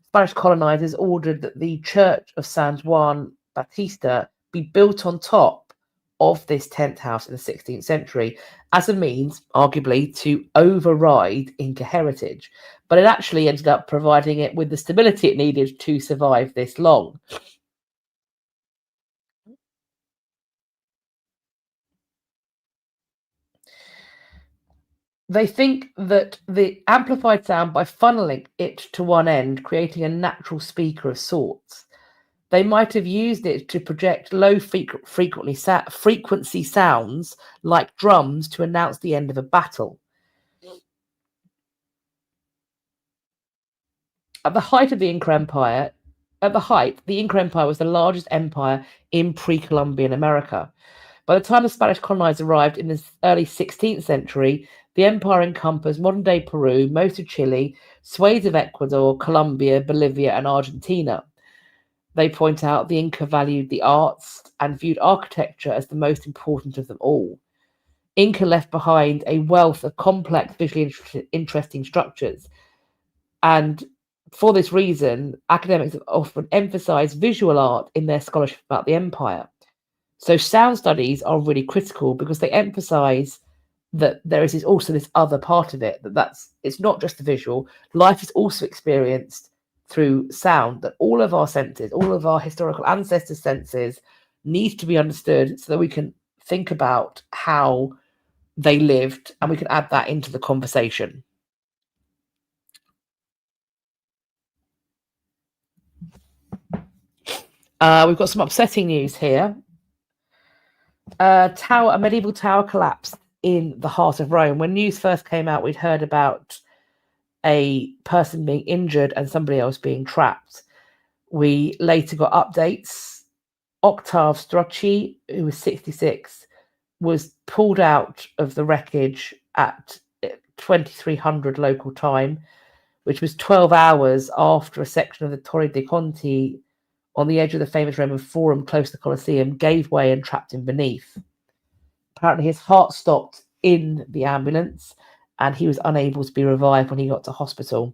Spanish colonizers ordered that the Church of San Juan Bautista be built on top of this tent house in the 16th century as a means, arguably, to override Inca heritage. But it actually ended up providing it with the stability it needed to survive this long. They think that the amplified sound, by funneling it to one end, creating a natural speaker of sorts, they might have used it to project low frequency sounds like drums to announce the end of a battle. At the height of the Inca Empire, the Inca Empire was the largest empire in pre-Columbian America. By the time the Spanish colonizers arrived in the early 16th century, the empire encompassed modern-day Peru, most of Chile, swathes of Ecuador, Colombia, Bolivia, and Argentina. They point out the Inca valued the arts and viewed architecture as the most important of them all. Inca left behind a wealth of complex, visually interesting structures. And for this reason, academics have often emphasized visual art in their scholarship about the empire. So sound studies are really critical because they emphasize that there is also this other part of it, it's not just the visual. Life is also experienced through sound, that all of our senses, all of our historical ancestors' senses need to be understood so that we can think about how they lived and we can add that into the conversation. We've got some upsetting news here. A medieval tower collapsed in the heart of Rome. When news first came out, we'd heard about a person being injured and somebody else being trapped. We later got updates. Octave Strozzi, who was 66, was pulled out of the wreckage at 2300 local time, which was 12 hours after a section of the Torre dei Conti on the edge of the famous Roman Forum close to the Colosseum gave way and trapped him beneath. Apparently his heart stopped in the ambulance and he was unable to be revived when he got to hospital.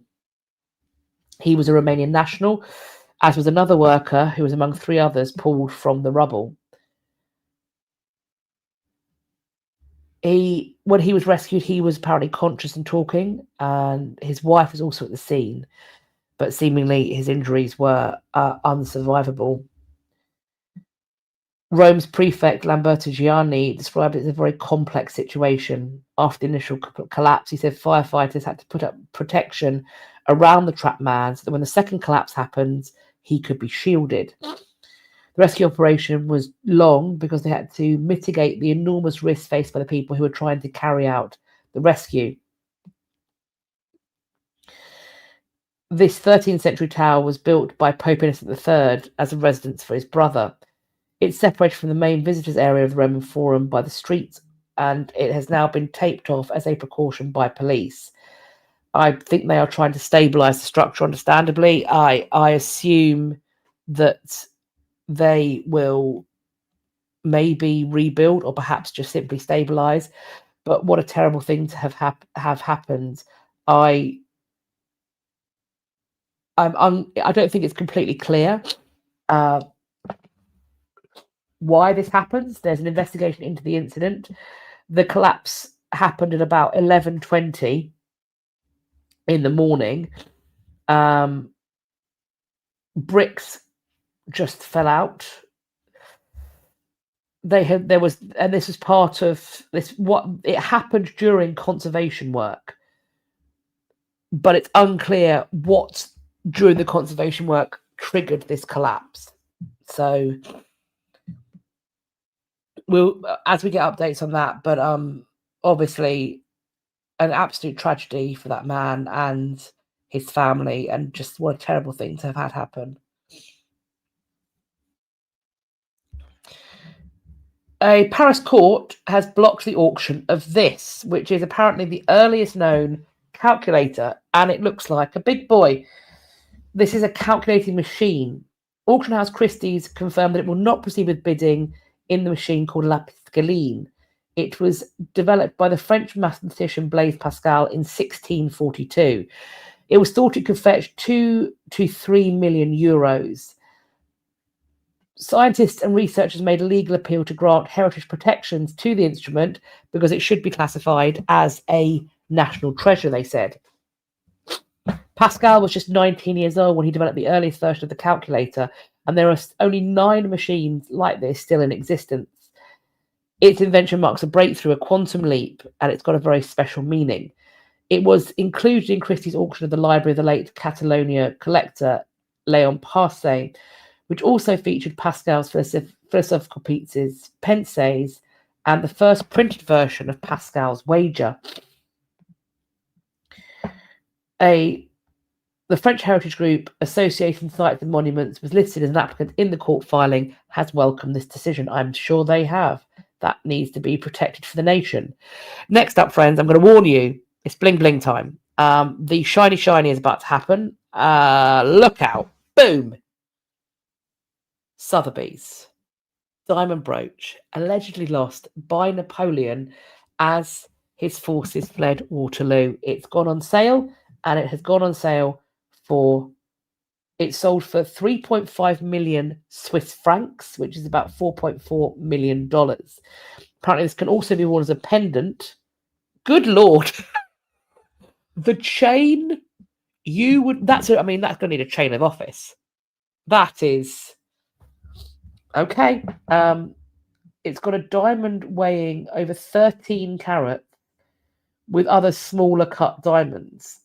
He was a Romanian national, as was another worker who was among 3 others pulled from the rubble. When he was rescued, he was apparently conscious and talking, and his wife was also at the scene, but seemingly his injuries were unsurvivable. Rome's prefect, Lamberto Gianni, described it as a very complex situation. After the initial collapse, he said firefighters had to put up protection around the trapped man so that when the second collapse happened, he could be shielded. The rescue operation was long because they had to mitigate the enormous risks faced by the people who were trying to carry out the rescue. This 13th century tower was built by Pope Innocent III as a residence for his brother. It's separated from the main visitors area of the Roman Forum by the street, and it has now been taped off as a precaution by police. I think they are trying to stabilise the structure, understandably. I assume that they will maybe rebuild or perhaps just simply stabilise. But what a terrible thing to have happened. I don't think it's completely clear why this happens. There's an investigation into the incident. The collapse happened at about 11:20 in the morning. Bricks just fell out. And this was part of this. What it happened during conservation work, but it's unclear what during the conservation work triggered this collapse. So as we get updates on that, but obviously an absolute tragedy for that man and his family, and just what a terrible thing to have had happen. A Paris court has blocked the auction of this, which is apparently the earliest known calculator, and it looks like a big boy. This is a calculating machine. Auction House Christie's confirmed that it will not proceed with bidding in the machine called La Piscaline. It was developed by the French mathematician Blaise Pascal in 1642. It was thought it could fetch 2 to 3 million euros. Scientists and researchers made a legal appeal to grant heritage protections to the instrument because it should be classified as a national treasure, they said. Pascal was just 19 years old when he developed the earliest version of the calculator, and there are only 9 machines like this still in existence. Its invention marks a breakthrough, a quantum leap, and it's got a very special meaning. It was included in Christie's auction of the library of the late Catalonia collector, Leon Passe, which also featured Pascal's philosophical pieces, Pensées, and the first printed version of Pascal's Wager. The French Heritage Group, Association Sites and Monuments, was listed as an applicant in the court filing, has welcomed this decision. I'm sure they have. That needs to be protected for the nation. Next up, friends, I'm going to warn you, it's bling bling time. The shiny is about to happen. Look out. Boom. Sotheby's diamond brooch allegedly lost by Napoleon as his forces fled Waterloo. It's gone on sale, and it has gone on sale for, it sold for 3.5 million Swiss francs, which is about $4.4 million. Apparently, this can also be worn as a pendant. Good Lord. The chain, that's going to need a chain of office. That is, okay. It's got a diamond weighing over 13 carats with other smaller cut diamonds.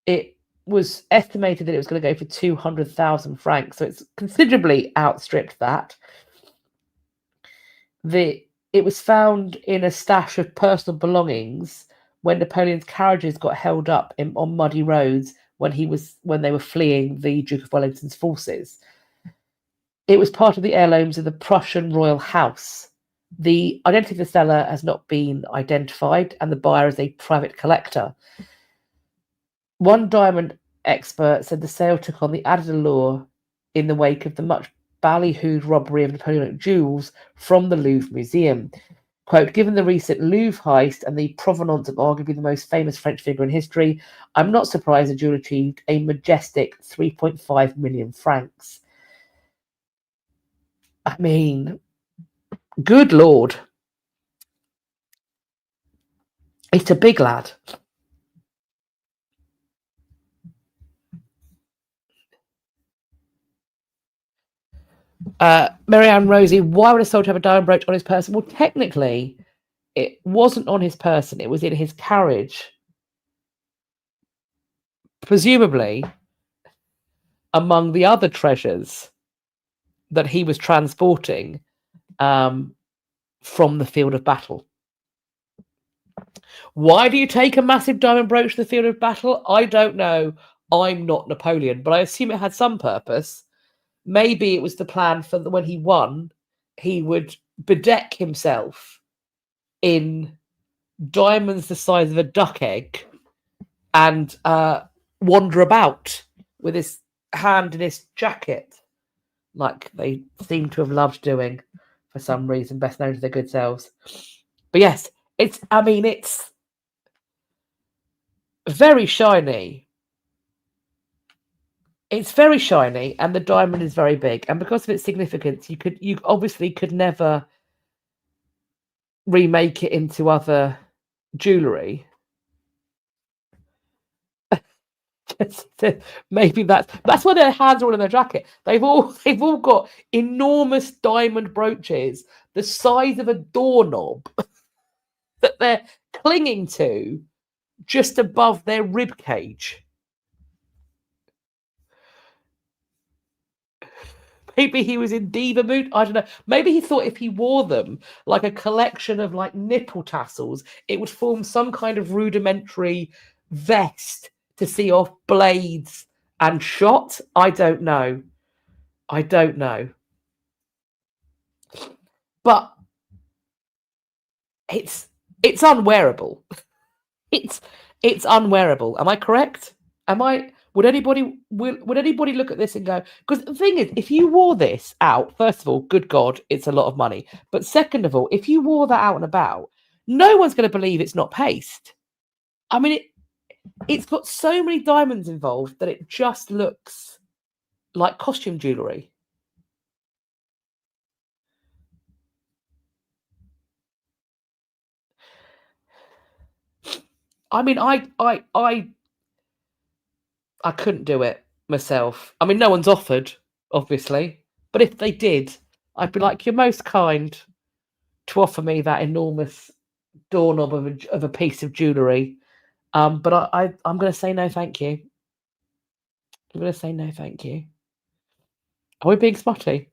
It was estimated that it was going to go for 200,000 francs, so it's considerably outstripped that. It was found in a stash of personal belongings when Napoleon's carriages got held up on muddy roads when they were fleeing the Duke of Wellington's forces. It was part of the heirlooms of the Prussian royal house. The identity of the seller has not been identified, and the buyer is a private collector. One diamond expert said the sale took on the added allure in the wake of the much ballyhooed robbery of Napoleonic jewels from the Louvre Museum. Quote, given the recent Louvre heist and the provenance of arguably the most famous French figure in history, I'm not surprised the jewel achieved a majestic 3.5 million francs. I mean, good Lord. It's a big lad. Marianne Rosie, why would a soldier have a diamond brooch on his person? Well, technically, it wasn't on his person. It was in his carriage. Presumably, among the other treasures that he was transporting from the field of battle. Why do you take a massive diamond brooch to the field of battle? I don't know. I'm not Napoleon, but I assume it had some purpose. Maybe it was the plan for when he won, he would bedeck himself in diamonds the size of a duck egg and wander about with his hand in his jacket, like they seem to have loved doing for some reason, best known to their good selves. But yes, it's very shiny. It's very shiny, and the diamond is very big. And because of its significance, you obviously could never remake it into other jewellery. Maybe that's why their hands are all in their jacket. They've all got enormous diamond brooches the size of a doorknob that they're clinging to just above their rib cage. Maybe he was in diva mood. I don't know. Maybe he thought if he wore them like a collection of like nipple tassels, it would form some kind of rudimentary vest to see off blades and shot. I don't know. But it's unwearable. It's unwearable. Am I correct? Would anybody look at this and go? Because the thing is, if you wore this out, first of all, good God, it's a lot of money. But second of all, if you wore that out and about, no one's going to believe it's not paste. I mean, it's got so many diamonds involved that it just looks like costume jewellery. I mean, I couldn't do it myself. I mean, no one's offered, obviously, but if they did, I'd be like, you're most kind to offer me that enormous doorknob of a piece of jewellery. But I'm going to say no, thank you. I'm going to say no, thank you. Are we being smutty?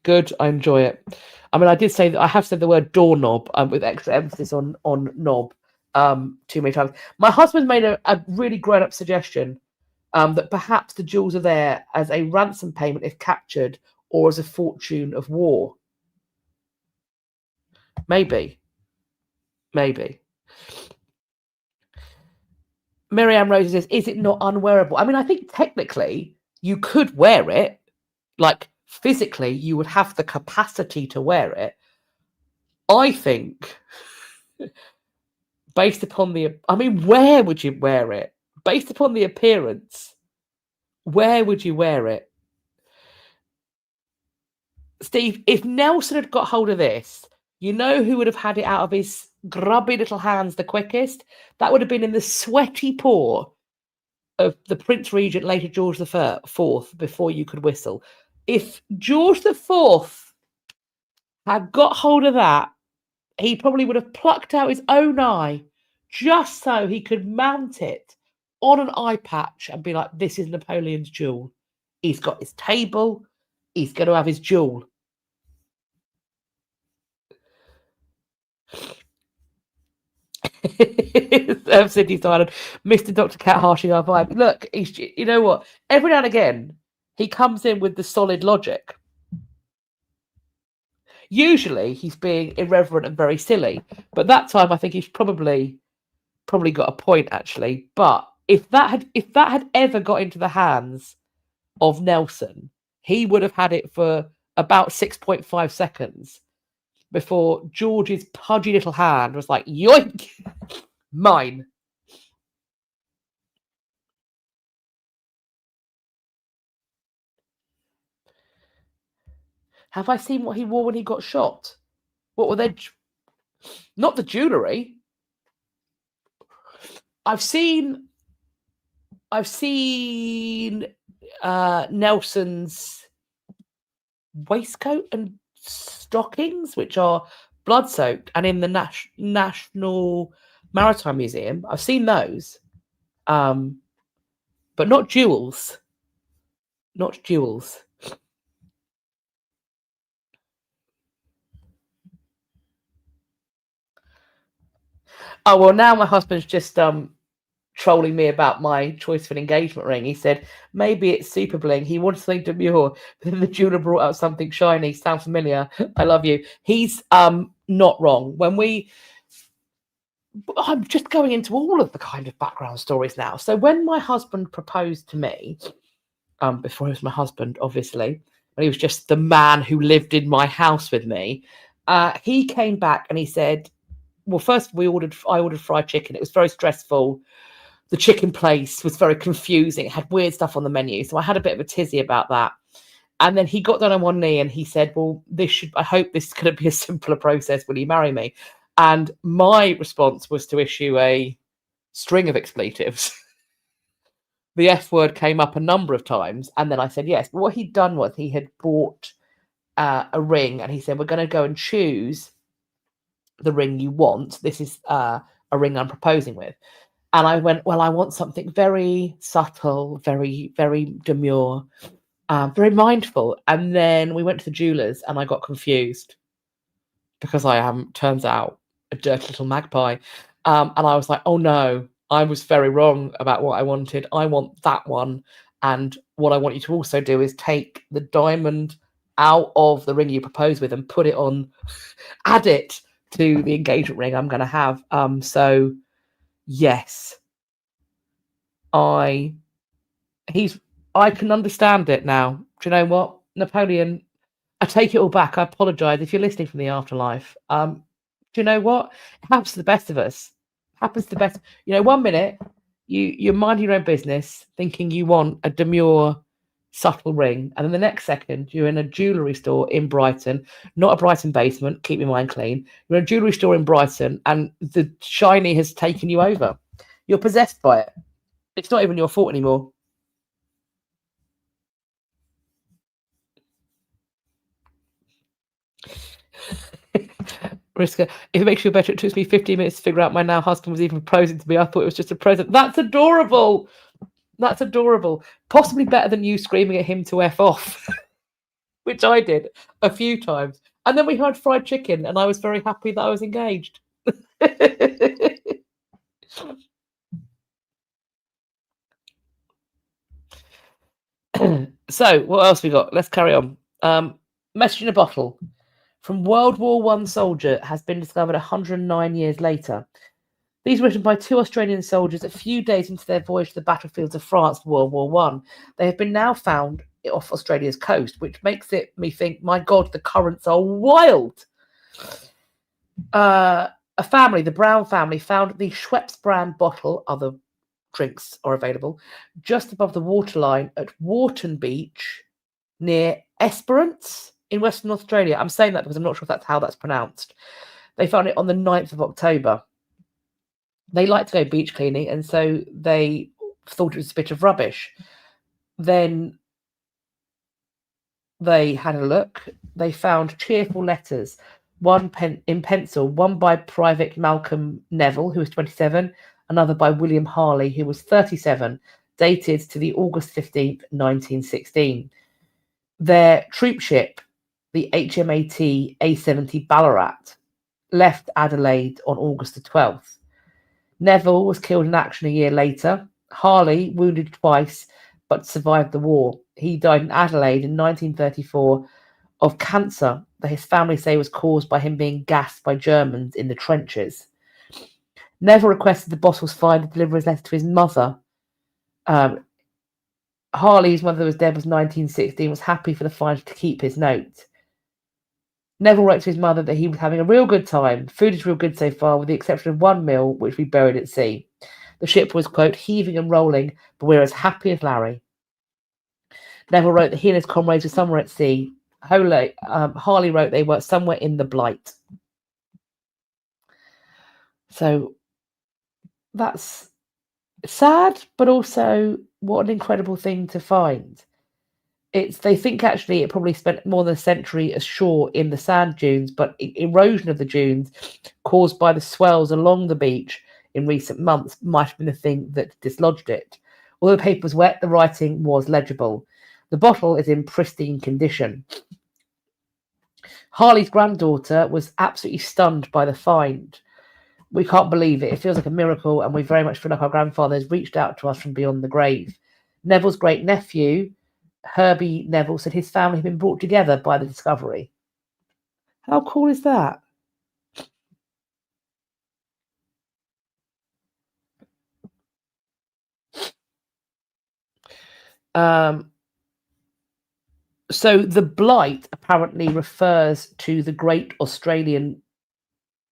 Good, I enjoy it. I mean, I have said the word doorknob with extra emphasis on knob too many times. My husband made a really grown-up suggestion that perhaps the jewels are there as a ransom payment if captured or as a fortune of war. Maybe. Miriam Rose says, is it not unwearable? I mean, I think technically you could wear it like physically you would have the capacity to wear it. I think, based upon where would you wear it? Based upon the appearance, where would you wear it? Steve, if Nelson had got hold of this, you know who would have had it out of his grubby little hands the quickest? That would have been in the sweaty paw of the Prince Regent, later George IV, before you could whistle. If George IV had got hold of that, he probably would have plucked out his own eye just so he could mount it on an eye patch and be like, this is Napoleon's jewel. He's got his table. He's going to have his jewel. Sydney Silent, Mr. Dr. Cat harshing our vibe. Look, you know what? Every now and again, he comes in with the solid logic. Usually, he's being irreverent and very silly, but that time I think he's probably got a point actually. But if that had ever got into the hands of Nelson, he would have had it for about 6.5 seconds before George's pudgy little hand was like, yoink, mine. Have I seen what he wore when he got shot? What were they? Not the jewellery. I've seen Nelson's waistcoat and stockings, which are blood-soaked, and in the National Maritime Museum. I've seen those, but not jewels. Not jewels. Oh, well, now my husband's just trolling me about my choice of an engagement ring. He said, maybe it's super bling. He wanted something demure, but then the jeweler brought out something shiny. Sound familiar? I love you. He's not wrong. I'm just going into all of the kind of background stories now. So when my husband proposed to me, before he was my husband, obviously, when he was just the man who lived in my house with me, he came back and he said, well, first I ordered fried chicken. It was very stressful. The chicken place was very confusing. It had weird stuff on the menu. So I had a bit of a tizzy about that. And then he got down on one knee and he said, well, I hope this is going to be a simpler process. Will you marry me? And my response was to issue a string of expletives. The F word came up a number of times. And then I said yes. But what he'd done was he had bought a ring and he said, we're going to go and choose the ring you want. This is a ring I'm proposing with. And I went, well, I want something very subtle, very, very demure, very mindful. And then we went to the jeweller's and I got confused because I am, turns out, a dirty little magpie. And I was like, oh no, I was very wrong about what I wanted. I want that one. And what I want you to also do is take the diamond out of the ring you propose with and put it on, add it to the engagement ring I'm going to have. So yes, I can understand it now. Do you know what, Napoleon? I take it all back. I apologise if you're listening from the afterlife. Do you know what? It happens to the best of us. It happens to the best. You know, 1 minute you're minding your own business, thinking you want a demure, subtle ring, and then the next second you're in a jewellery store in Brighton, not a Brighton basement, keep your mind clean. You're in a jewellery store in Brighton and the shiny has taken you over. You're possessed by it. It's not even your fault anymore. Riska, if it makes you feel better, it took me 15 minutes to figure out my now husband was even proposing to me. I thought it was just a present. That's adorable. That's adorable. Possibly better than you screaming at him to F off, which I did a few times. And then we had fried chicken, and I was very happy that I was engaged. So, what else we got? Let's carry on. Message in a bottle from World War I soldier has been discovered 109 years later. These were written by 2 Australian soldiers a few days into their voyage to the battlefields of France for World War I. They have been now found off Australia's coast, which makes me think, my God, the currents are wild. A family, the Brown family, found the Schweppes brand bottle, other drinks are available, just above the waterline at Warton Beach near Esperance in Western Australia. I'm saying that because I'm not sure if that's how that's pronounced. They found it on the 9th of October. They like to go beach cleaning, and so they thought it was a bit of rubbish. Then they had a look. They found cheerful letters, one in pencil, one by Private Malcolm Neville, who was 27, another by William Harley, who was 37, dated to the August 15th, 1916. Their troop ship, the HMAT A70 Ballarat, left Adelaide on August the 12th. Neville was killed in action a year later. Harley, wounded twice, but survived the war. He died in Adelaide in 1934 of cancer that his family say was caused by him being gassed by Germans in the trenches. Neville requested the bottles fine to deliver his letter to his mother. Harley's mother was dead, was 1916, was happy for the fine to keep his note. Neville wrote to his mother that he was having a real good time. Food is real good so far, with the exception of one meal, which we buried at sea. The ship was, quote, heaving and rolling, but we're as happy as Larry. Neville wrote that he and his comrades were somewhere at sea. Harley wrote they were somewhere in the Blight. So that's sad, but also what an incredible thing to find. They think actually it probably spent more than a century ashore in the sand dunes, but erosion of the dunes caused by the swells along the beach in recent months might have been the thing that dislodged it. Although the paper was wet, the writing was legible. The bottle is in pristine condition. Harley's granddaughter was absolutely stunned by the find. We can't believe it. It feels like a miracle, and we very much feel like our grandfather has reached out to us from beyond the grave. Neville's great nephew, Herbie Neville, said his family had been brought together by the discovery. How cool is that? So the blight apparently refers to the Great Australian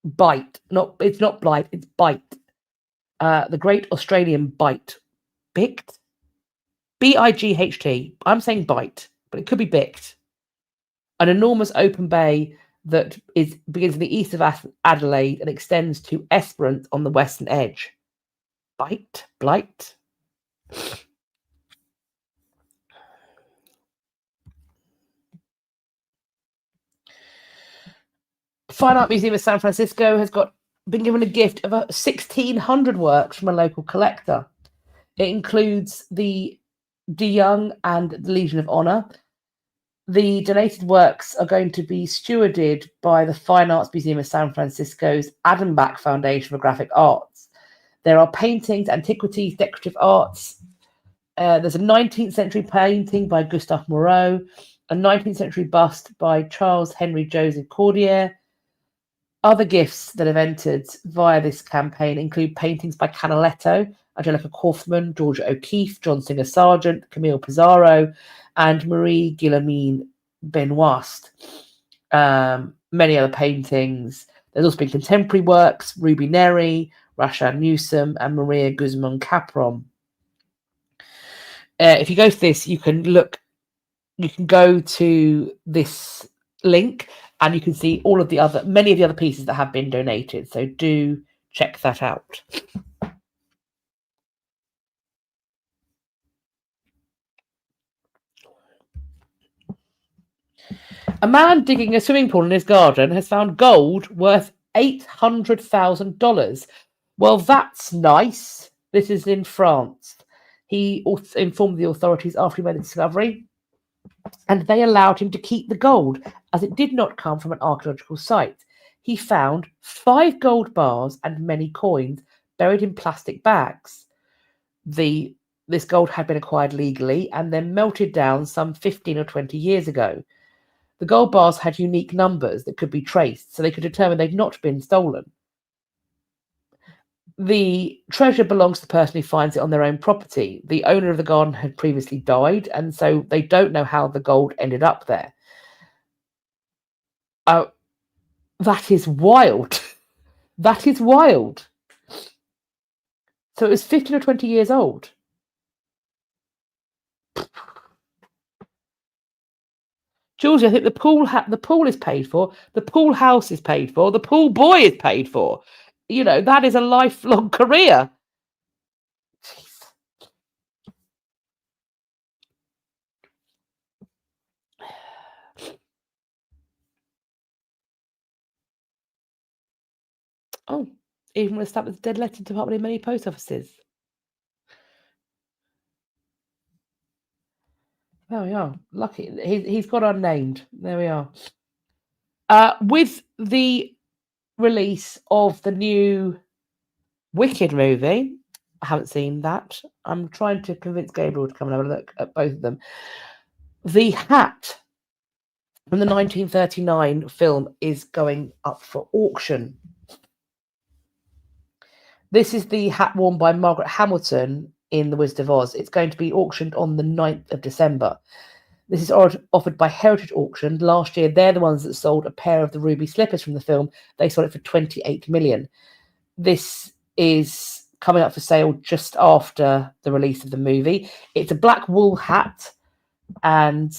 Bite. It's not blight, it's bite. The Great Australian Bite. Bicht? B-I-G-H-T. I'm saying bite, but it could be bicht. An enormous open bay that begins in the east of Adelaide and extends to Esperance on the western edge. Bite? Blight? Fine Art Museum of San Francisco has been given a gift of 1,600 works from a local collector. It includes the De Young and the Legion of Honor. The donated works are going to be stewarded by the Fine Arts Museum of San Francisco's Adambach Foundation for Graphic Arts. There are paintings, antiquities, decorative arts. There's a 19th century painting by Gustave Moreau, a 19th century bust by Charles Henry Joseph Cordier. Other gifts that have entered via this campaign include paintings by Canaletto, Angelica Kaufman, Georgia O'Keeffe, John Singer Sargent, Camille Pizarro, and Marie Guillemine Benoist. Many other paintings. There's also been contemporary works, Ruby Neri, Rashad Newsom, and Maria Guzman Capron. If you go to this, you can go to this link and you can see many of the other pieces that have been donated. So do check that out. A man digging a swimming pool in his garden has found gold worth $800,000. Well, that's nice. This is in France. He informed the authorities after he made the discovery, and they allowed him to keep the gold, as it did not come from an archaeological site. He found 5 gold bars and many coins buried in plastic bags. This gold had been acquired legally and then melted down some 15 or 20 years ago. The gold bars had unique numbers that could be traced, so they could determine they'd not been stolen. The treasure belongs to the person who finds it on their own property. The owner of the garden had previously died, and so they don't know how the gold ended up there. That is wild. That is wild. So it was 15 or 20 years old. Georgie, I think the pool is paid for, the pool house is paid for, the pool boy is paid for. You know, that is a lifelong career. Jeez. Oh, even with that with dead letter department in many post offices. There we are. Lucky he's got unnamed. There we are. With the release of the new Wicked movie, I haven't seen that. I'm trying to convince Gabriel to come and have a look at both of them. The hat from the 1939 film is going up for auction. This is the hat worn by Margaret Hamilton in The Wizard of Oz. It's going to be auctioned on the 9th of December. This is offered by Heritage Auction. Last year, they're the ones that sold a pair of the ruby slippers from the film. They sold it for 28 million. This is coming up for sale just after the release of the movie. It's a black wool hat, and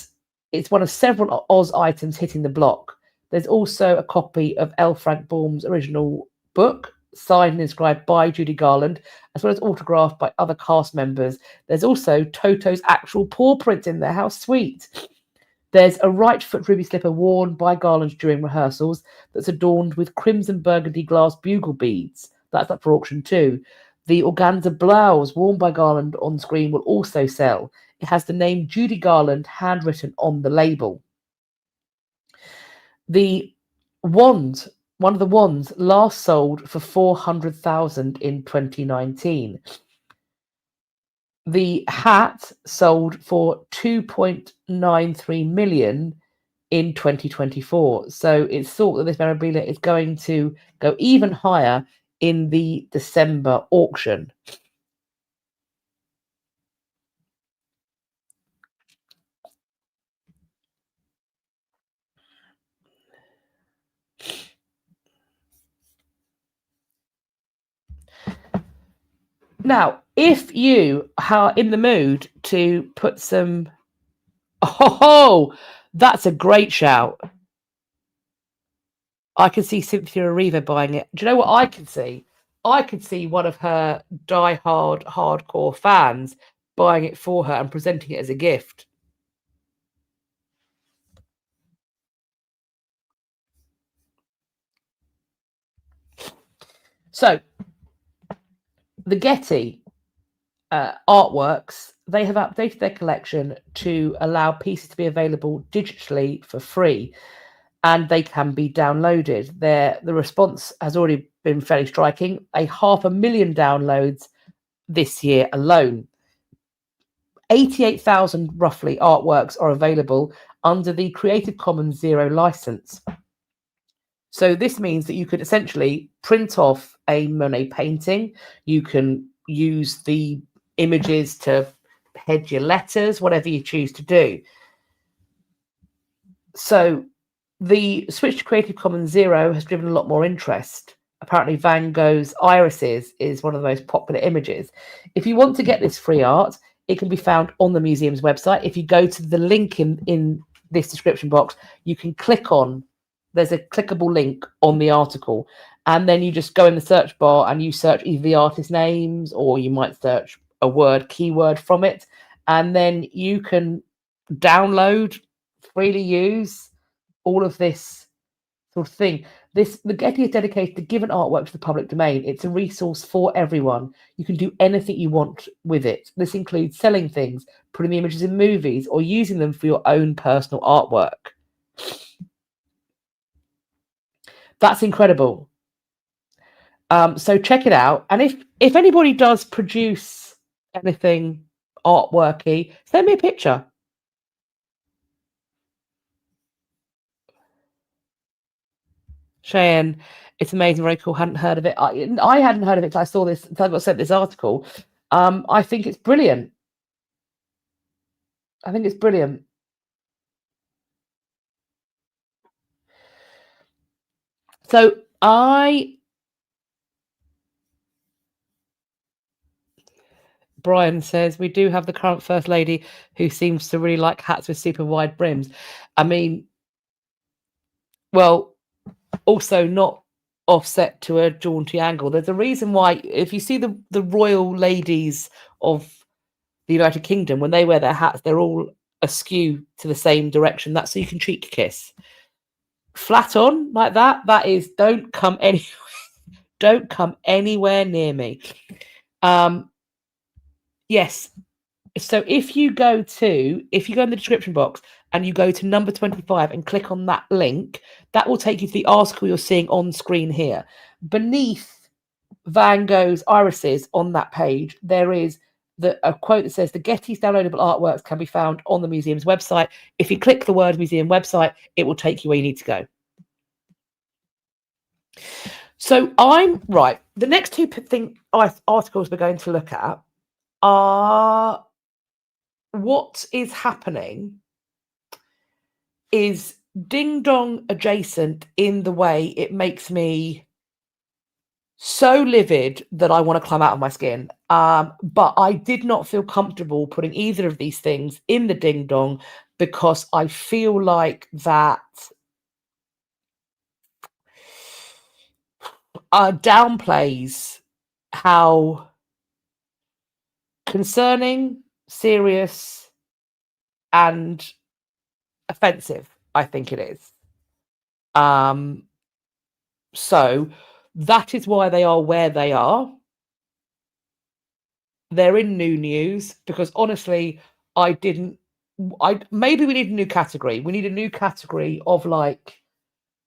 it's one of several Oz items hitting the block. There's also a copy of L. Frank Baum's original book, signed and inscribed by Judy Garland, as well as autographed by other cast members. There's also Toto's actual paw print in there. How sweet. There's a right foot ruby slipper worn by Garland during rehearsals that's adorned with crimson burgundy glass bugle beads. That's up for auction too. The organza blouse worn by Garland on screen will also sell. It has the name Judy Garland handwritten on the label. The wand, one of the wands, last sold for 400,000 in 2019. The hat sold for 2.93 million in 2024. So it's thought that this memorabilia is going to go even higher in the December auction. Now, if you are in the mood to put some... Oh, that's a great shout. I can see Cynthia Arriva buying it. Do you know what I can see? I could see one of her die-hard, hardcore fans buying it for her and presenting it as a gift. So, the Getty artworks, they have updated their collection to allow pieces to be available digitally for free, and they can be downloaded. The response has already been fairly striking. 500,000 downloads this year alone. 88,000 roughly artworks are available under the Creative Commons Zero license. So this means that you could essentially print off a Monet painting. You can use the images to head your letters, whatever you choose to do. So the switch to Creative Commons Zero has driven a lot more interest. Apparently Van Gogh's Irises is one of the most popular images. If you want to get this free art, it can be found on the museum's website. If you go to the link in this description box, you can click on, there's a clickable link on the article, and then you just go in the search bar and you search either the artist names, or you might search a keyword from it, and then you can download, freely use all of this sort of thing. The Getty is dedicated to giving artwork to the public domain. It's a resource for everyone. You can do anything you want with it. This includes selling things, putting the images in movies, or using them for your own personal artwork. That's incredible. So check it out. And if anybody does produce anything artworky, send me a picture. Cheyenne, it's amazing, very cool. Hadn't heard of it. I hadn't heard of it until I saw this. Until I got sent this article. I think it's brilliant. I think it's brilliant. So Brian says we do have the current First Lady who seems to really like hats with super wide brims. I mean, well, also not offset to a jaunty angle. There's a reason why, if you see the royal ladies of the United Kingdom, when they wear their hats, they're all askew to the same direction. That's so you can cheek kiss. Flat on like that, that is don't come anywhere near me. Yes. So if you go in the description box and you go to number 25 and click on that link, that will take you to the article you're seeing on screen here. Beneath Van Gogh's irises on that page, there is a quote that says the Getty's downloadable artworks can be found on the museum's website. If you click the word museum website, it will take you where you need to go. So I'm right. The next two articles we're going to look at are what is happening is ding dong adjacent in the way it makes me so livid that I want to climb out of my skin. But I did not feel comfortable putting either of these things in the ding dong because I feel like that downplays how concerning, serious, and offensive I think it is. So that is why they are where they are. They're in new news because honestly, maybe we need a new category. We need a new category of like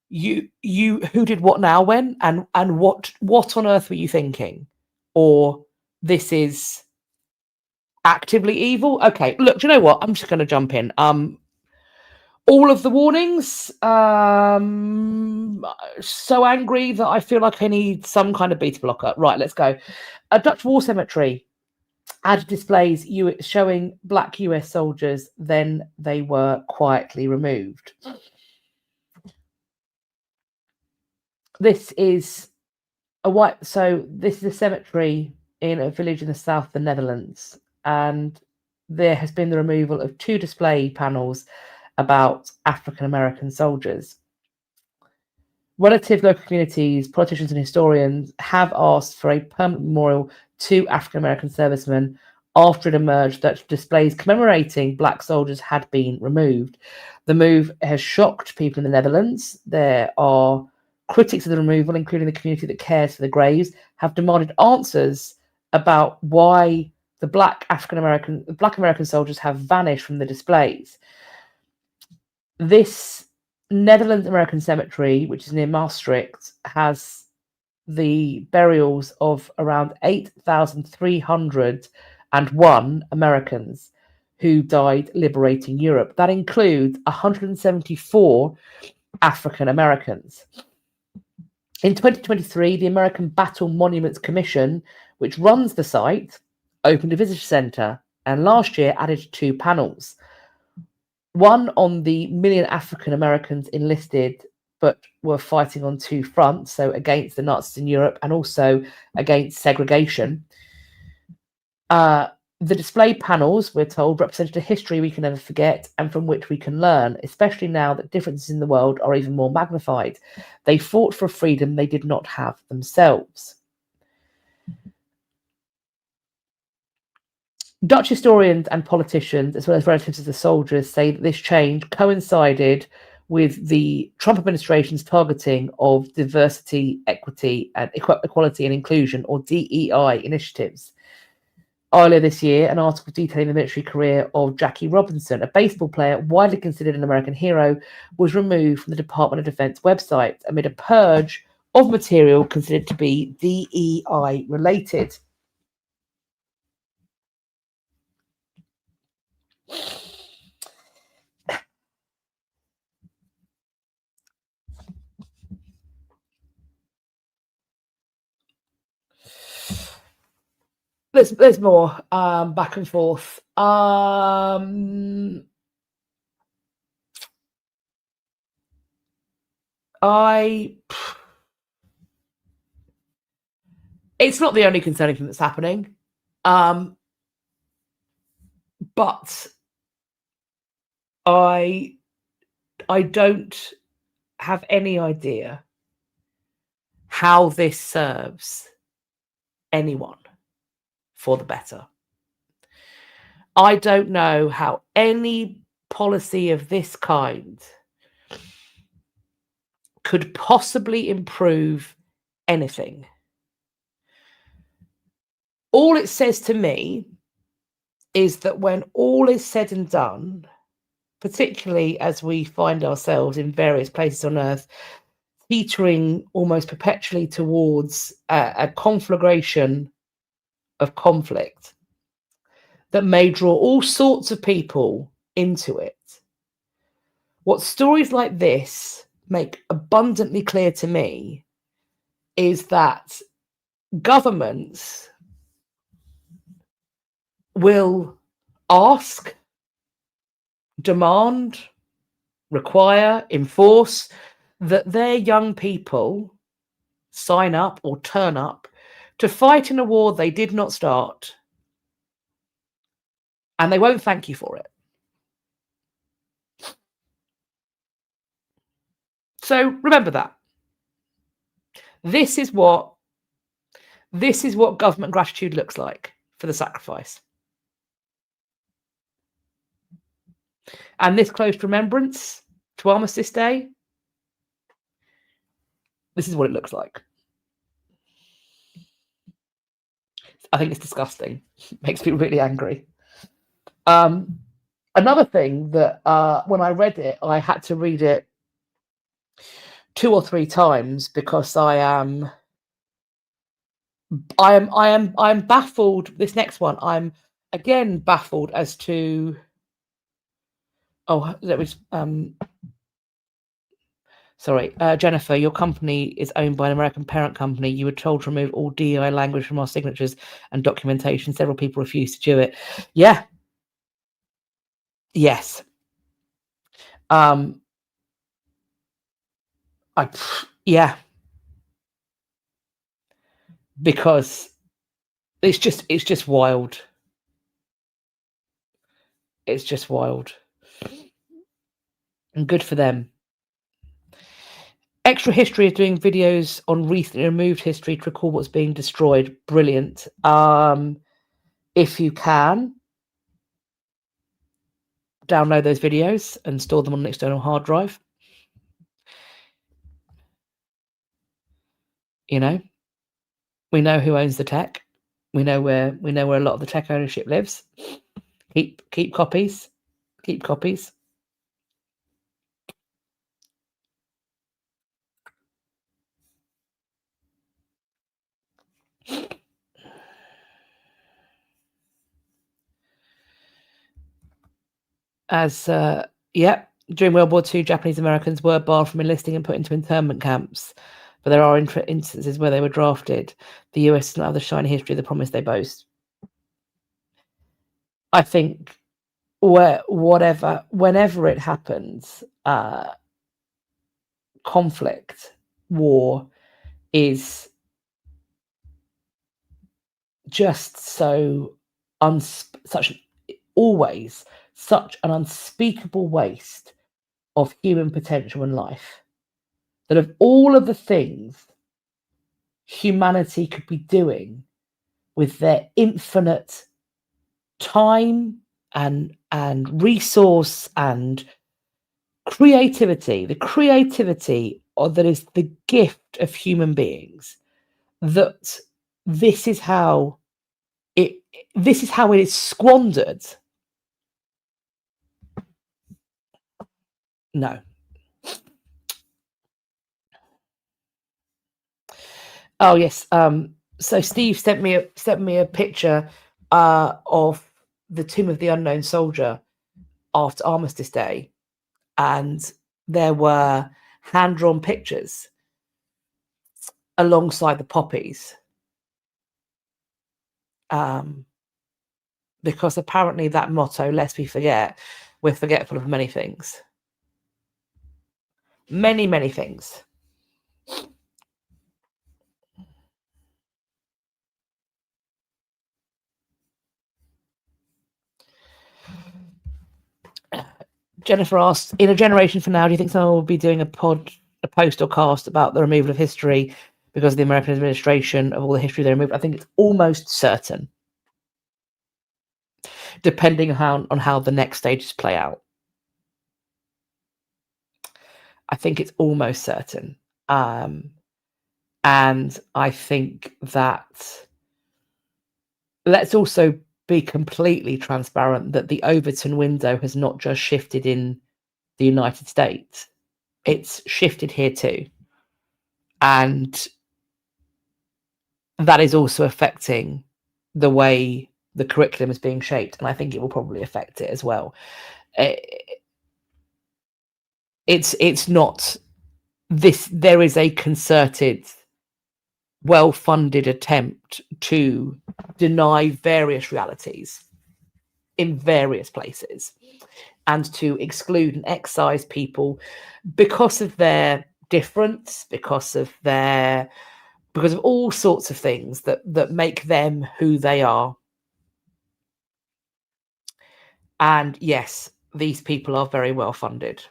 you who did what now when and what on earth were you thinking? Or this is actively evil. Okay, look, do you know what? I'm just gonna jump in. All of the warnings, so angry that I feel like I need some kind of beta blocker. Right, let's go. A Dutch war cemetery added displays showing black US soldiers, then they were quietly removed. This is this is a cemetery in a village in the south of the Netherlands, and there has been the removal of 2 display panels about African American soldiers. Relative local communities, politicians, and historians have asked for a permanent memorial to African American servicemen after it emerged that displays commemorating black soldiers had been removed. The move has shocked people in the Netherlands. There are critics of the removal, including the community that cares for the graves, have demanded answers about why the black American soldiers have vanished from the displays. This Netherlands American Cemetery, which is near Maastricht, has the burials of around 8,301 Americans who died liberating Europe. That includes 174 African Americans. In 2023, the American Battle Monuments Commission, which runs the site, opened a visitor centre and last year added 2 panels. One on the million African Americans enlisted but were fighting on 2 fronts, so against the Nazis in Europe and also against segregation. The display panels, we're told, represented a history we can never forget and from which we can learn, especially now that differences in the world are even more magnified. They fought for freedom they did not have themselves. Dutch historians and politicians, as well as relatives of the soldiers, say that this change coincided with the Trump administration's targeting of diversity, equity, and equality and inclusion, or DEI, initiatives. Earlier this year, an article detailing the military career of Jackie Robinson, a baseball player widely considered an American hero, was removed from the Department of Defense website amid a purge of material considered to be DEI related. There's more back and forth. It's not the only concerning thing that's happening, but I don't have any idea how this serves anyone for the better. I don't know how any policy of this kind could possibly improve anything. All it says to me is that when all is said and done, particularly as we find ourselves in various places on Earth, teetering almost perpetually towards a conflagration of conflict that may draw all sorts of people into it. What stories like this make abundantly clear to me is that governments will ask, demand, require, enforce that their young people sign up or turn up to fight in a war they did not start, and they won't thank you for it. So remember that. This is what government gratitude looks like for the sacrifice. And this close remembrance to Armistice Day, this is what it looks like. I think it's disgusting. It makes me really angry. Another thing that when I read it, I had to read it 2 or 3 times because I am baffled. This next one, I'm again baffled as to. Oh, that was sorry, Jennifer. Your company is owned by an American parent company. You were told to remove all DEI language from our signatures and documentation. Several people refused to do it. Yeah. Yes. Yeah. Because it's just wild. It's just wild. And good for them. Extra History is doing videos on recently removed history to recall what's being destroyed. Brilliant. If you can, download those videos and store them on an external hard drive. You know, we know who owns the tech. We know where a lot of the tech ownership lives. Keep copies. Keep copies. As during World War II, Japanese Americans were barred from enlisting and put into internment camps, but there are instances where they were drafted. The US does not have the shiny history of the promise they boast. I think whenever it happens, conflict, war is just always such an unspeakable waste of human potential and life, that of all of the things humanity could be doing with their infinite time and resource and creativity, the creativity that is the gift of human beings, that this is how it is squandered. No. Oh yes. So Steve sent me a picture of the Tomb of the Unknown Soldier after Armistice Day, and there were hand-drawn pictures alongside the poppies. Because apparently that motto, lest we forget, we're forgetful of many things. Many, many things. Jennifer asks, in a generation from now, do you think someone will be doing a post or cast about the removal of history because of the American administration of all the history they removed? I think it's almost certain, depending on how the next stages play out. I think it's almost certain. And I think that let's also be completely transparent that the Overton window has not just shifted in the United States. It's shifted here too. And that is also affecting the way the curriculum is being shaped. And I think it will probably affect it as well. It's not this, there is a concerted, well-funded attempt to deny various realities in various places and to exclude and excise people because of their difference, because of all sorts of things that make them who they are. And yes, these people are very well funded.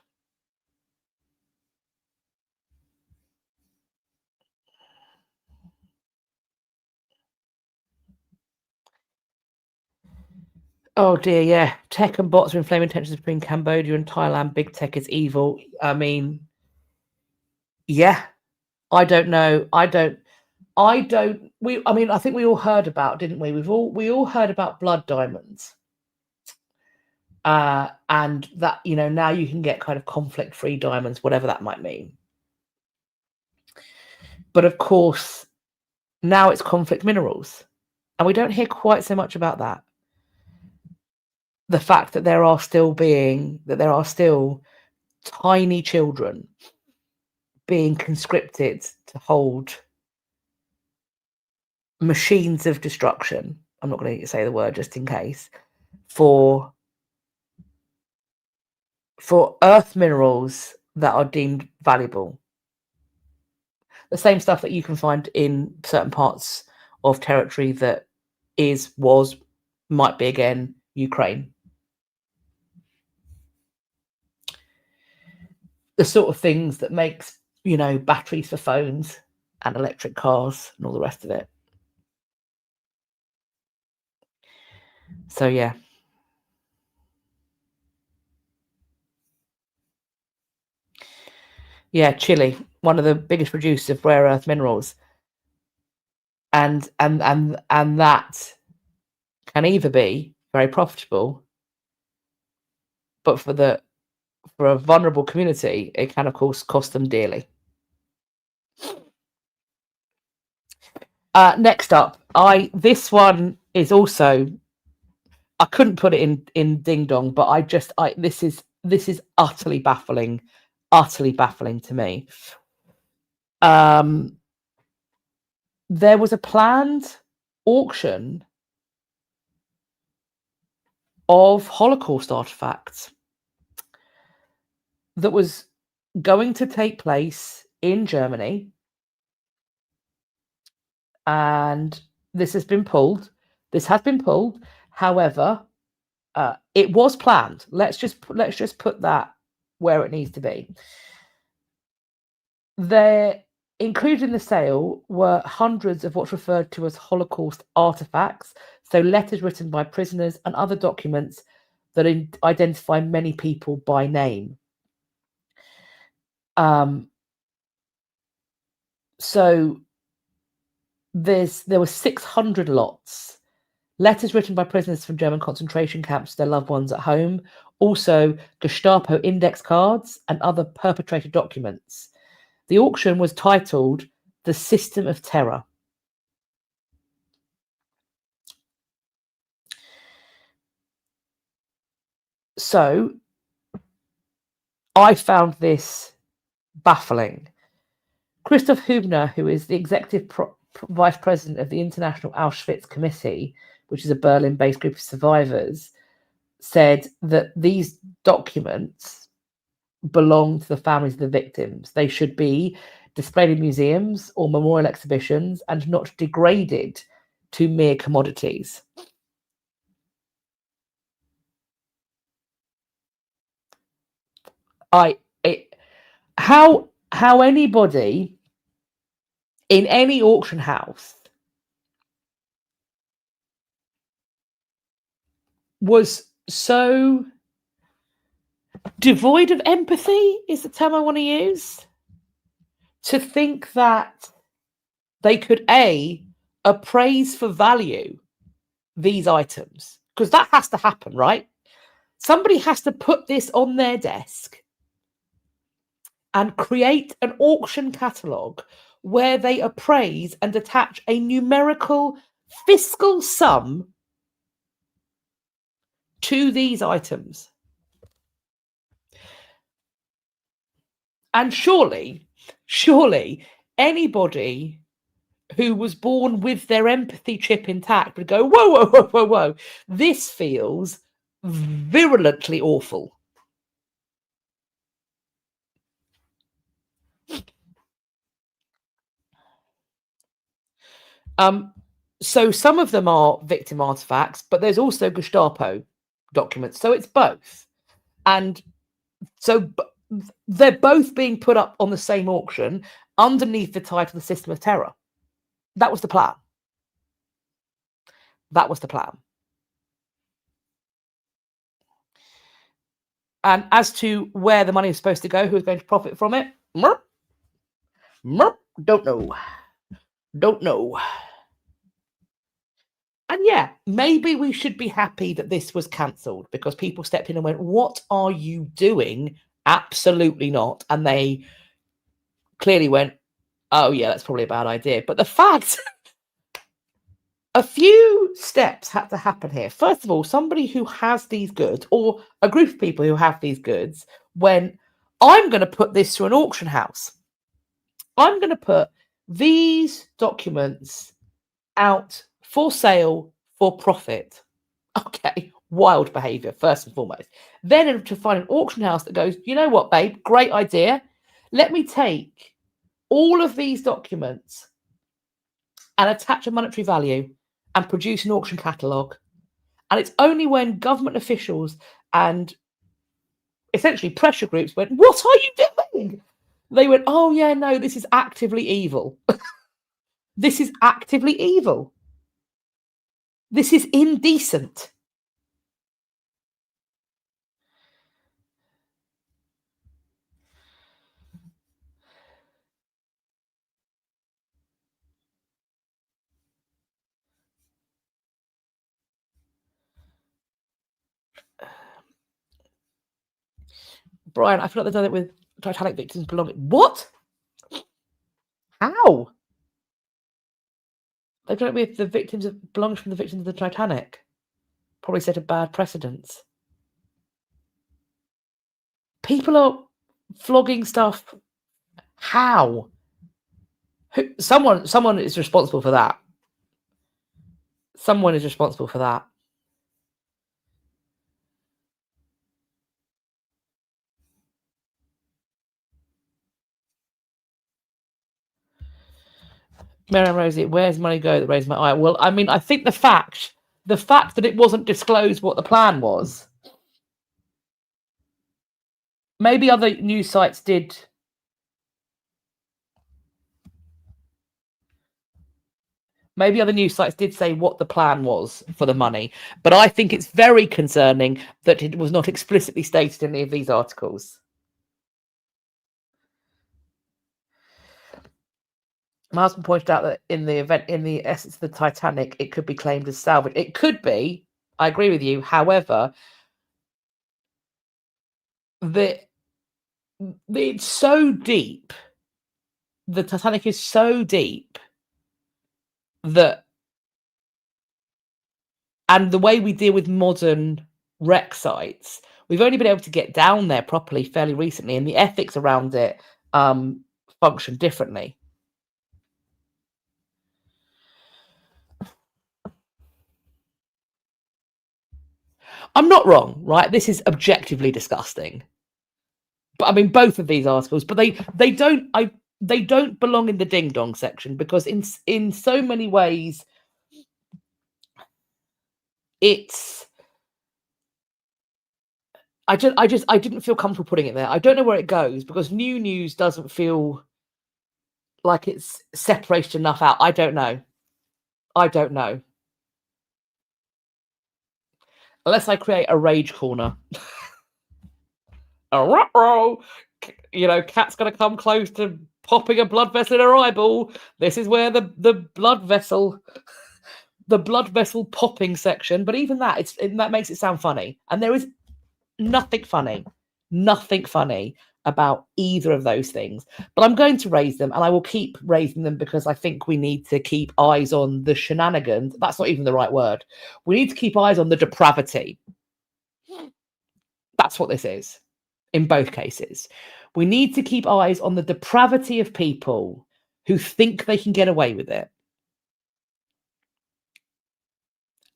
Oh dear, yeah. Tech and bots are inflaming tensions between Cambodia and Thailand. Big tech is evil. I mean, yeah. I don't know. I think we all heard about, didn't we? We all heard about blood diamonds. And that, now you can get kind of conflict-free diamonds, whatever that might mean. But of course, now it's conflict minerals. And we don't hear quite so much about that. The fact that there are still tiny children being conscripted to hold machines of destruction. I'm not going to say the word just in case. For earth minerals that are deemed valuable. The same stuff that you can find in certain parts of territory that might be again, Ukraine. The sort of things that makes, batteries for phones and electric cars and all the rest of it. So, yeah. Yeah, Chile, one of the biggest producers of rare earth minerals. And that can either be very profitable, but for a vulnerable community, it can of course cost them dearly. Next up, this one is also, I couldn't put it in ding dong, but this is utterly baffling to me. There was a planned auction of Holocaust artifacts that was going to take place in Germany, and this has been pulled. However, it was planned. Let's just put that where it needs to be. There, included in the sale, were hundreds of what's referred to as Holocaust artifacts, so letters written by prisoners and other documents that identify many people by name. So there were 600 lots. Letters written by prisoners from German concentration camps to their loved ones at home. Also, Gestapo index cards and other perpetrator documents. The auction was titled "The System of Terror." So, I found this baffling. Christoph Hübner, who is the executive vice president of the International Auschwitz Committee, which is a Berlin-based group of survivors, said that these documents belong to the families of the victims. They should be displayed in museums or memorial exhibitions and not degraded to mere commodities. How anybody in any auction house was so devoid of empathy is the term I want to use, to think that they could appraise for value these items, because that has to happen, right? Somebody has to put this on their desk and create an auction catalogue where they appraise and attach a numerical fiscal sum to these items. And surely anybody who was born with their empathy chip intact would go, whoa, whoa, whoa, whoa, whoa. This feels virulently awful. So some of them are victim artifacts, but there's also Gestapo documents. So it's both. And so they're both being put up on the same auction underneath the title, The System of Terror. That was the plan. That was the plan. And as to where the money is supposed to go, who is going to profit from it, don't know. Don't know. And yeah, maybe we should be happy that this was cancelled, because people stepped in and went, what are you doing? Absolutely not. And they clearly went, oh yeah, that's probably a bad idea. But the fact, a few steps had to happen here. First of all, somebody who has these goods, or a group of people who have these goods, went, I'm going to put this to an auction house. I'm going to put these documents out for sale for profit. Okay, wild behavior, first and foremost. Then to find an auction house that goes, you know what, babe, great idea. Let me take all of these documents and attach a monetary value and produce an auction catalogue. And it's only when government officials and essentially pressure groups went, what are you doing? They went, oh yeah, no, this is actively evil. This is actively evil. This is indecent. Brian, I feel like they've done it with Titanic victims belonging. What? How? They've done it with the victims of belongings from the victims of the Titanic. Probably set a bad precedence. People are flogging stuff. How? Someone is responsible for that. Someone is responsible for that. Mary and Rosie, where's money go that raised my eye? Well, I mean, I think the fact that it wasn't disclosed what the plan was. Maybe other news sites did. Maybe other news sites did say what the plan was for the money, but I think it's very concerning that it was not explicitly stated in any of these articles. My husband pointed out that in the essence of the Titanic, it could be claimed as salvage. It could be. I agree with you. However, it's so deep. The Titanic is so deep that, and the way we deal with modern wreck sites, we've only been able to get down there properly fairly recently, and the ethics around it function differently. I'm not wrong, right? This is objectively disgusting. But I mean, both of these articles, but they don't belong in the ding dong section, because in so many ways it's I didn't feel comfortable putting it there. I don't know where it goes, because new news doesn't feel like it's separated enough out. I don't know. Unless I create a rage corner. You know, Cat's gonna come close to popping a blood vessel in her eyeball. This is where the blood vessel popping section. But even that, that makes it sound funny, and there is nothing funny about either of those things. But I'm going to raise them, and I will keep raising them, because I think we need to keep eyes on the shenanigans. That's not even the right word. We need to keep eyes on the depravity. That's what this is. In both cases, we need to keep eyes on the depravity of people who think they can get away with it.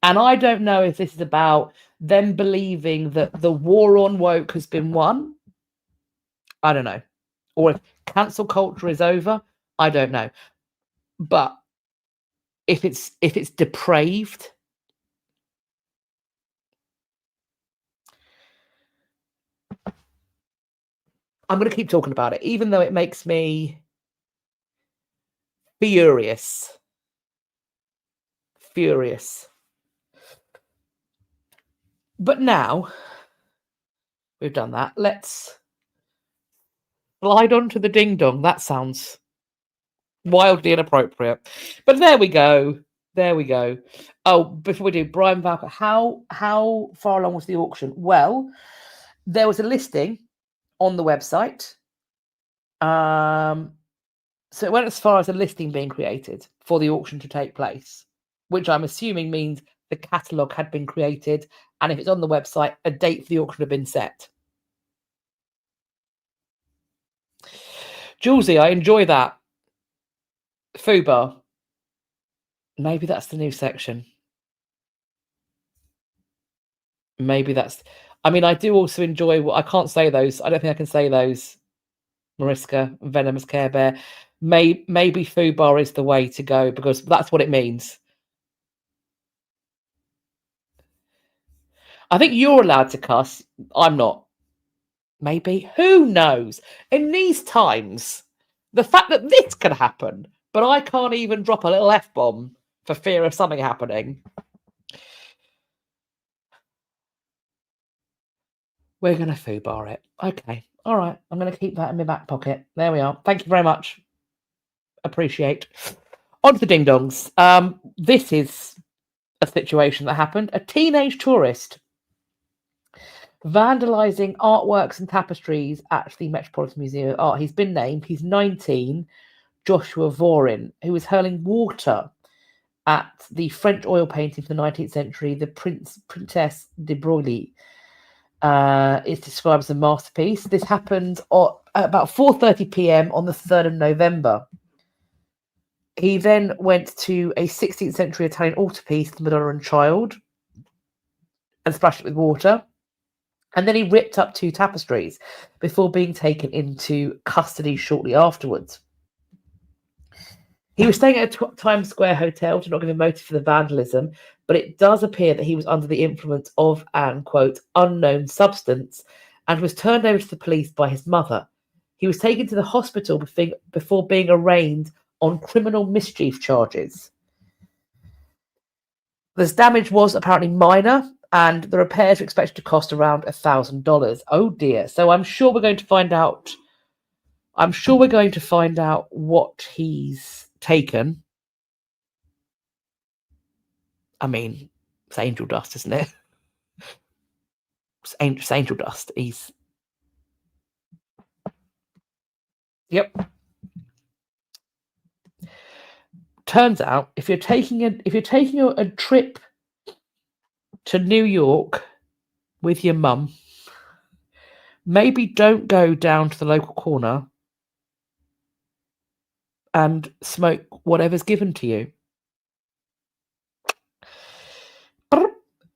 And I don't know if this is about them believing that the war on woke has been won. I don't know. Or if cancel culture is over. I don't know. But if it's depraved, I'm going to keep talking about it, even though it makes me furious. But now we've done that, let's slide on to the ding dong. That sounds wildly inappropriate. But there we go. Oh, before we do, Brian Valker, how far along was the auction? Well, there was a listing on the website. So it went as far as a listing being created for the auction to take place, which I'm assuming means the catalogue had been created, and if it's on the website, a date for the auction had been set. Julesy, I enjoy that. Fubar. Maybe that's the new section. Maybe that's... I mean, I do also enjoy... I can't say those. I don't think I can say those. Mariska, Venomous Care Bear. Maybe Fubar is the way to go, because that's what it means. I think you're allowed to cuss. I'm not. Maybe. Who knows? In these times, the fact that this can happen, but I can't even drop a little F-bomb for fear of something happening. We're going to Fubar it. Okay. All right. I'm going to keep that in my back pocket. There we are. Thank you very much. Appreciate. On to the ding-dongs. This is a situation that happened. A teenage tourist vandalising artworks and tapestries at the Metropolitan Museum of Art. He's been named. He's 19, Joshua Vorin, who was hurling water at the French oil painting from the 19th century, the Princess de Broglie. It's described as a masterpiece. This happened at about 4:30 p.m. on the 3rd of November. He then went to a 16th century Italian altarpiece, the Madonna and Child, and splashed it with water. And then he ripped up 2 tapestries before being taken into custody shortly afterwards. He was staying at a Times Square hotel, to not give a motive for the vandalism, but it does appear that he was under the influence of an, quote, unknown substance, and was turned over to the police by his mother. He was taken to the hospital before being arraigned on criminal mischief charges. This damage was apparently minor, and the repairs are expected to cost around $1,000. Oh dear. So I'm sure we're going to find out what he's taken. I mean, it's angel dust, isn't it? It's angel dust. Yep. Turns out, if you're taking a trip to New York with your mum, maybe don't go down to the local corner and smoke whatever's given to you.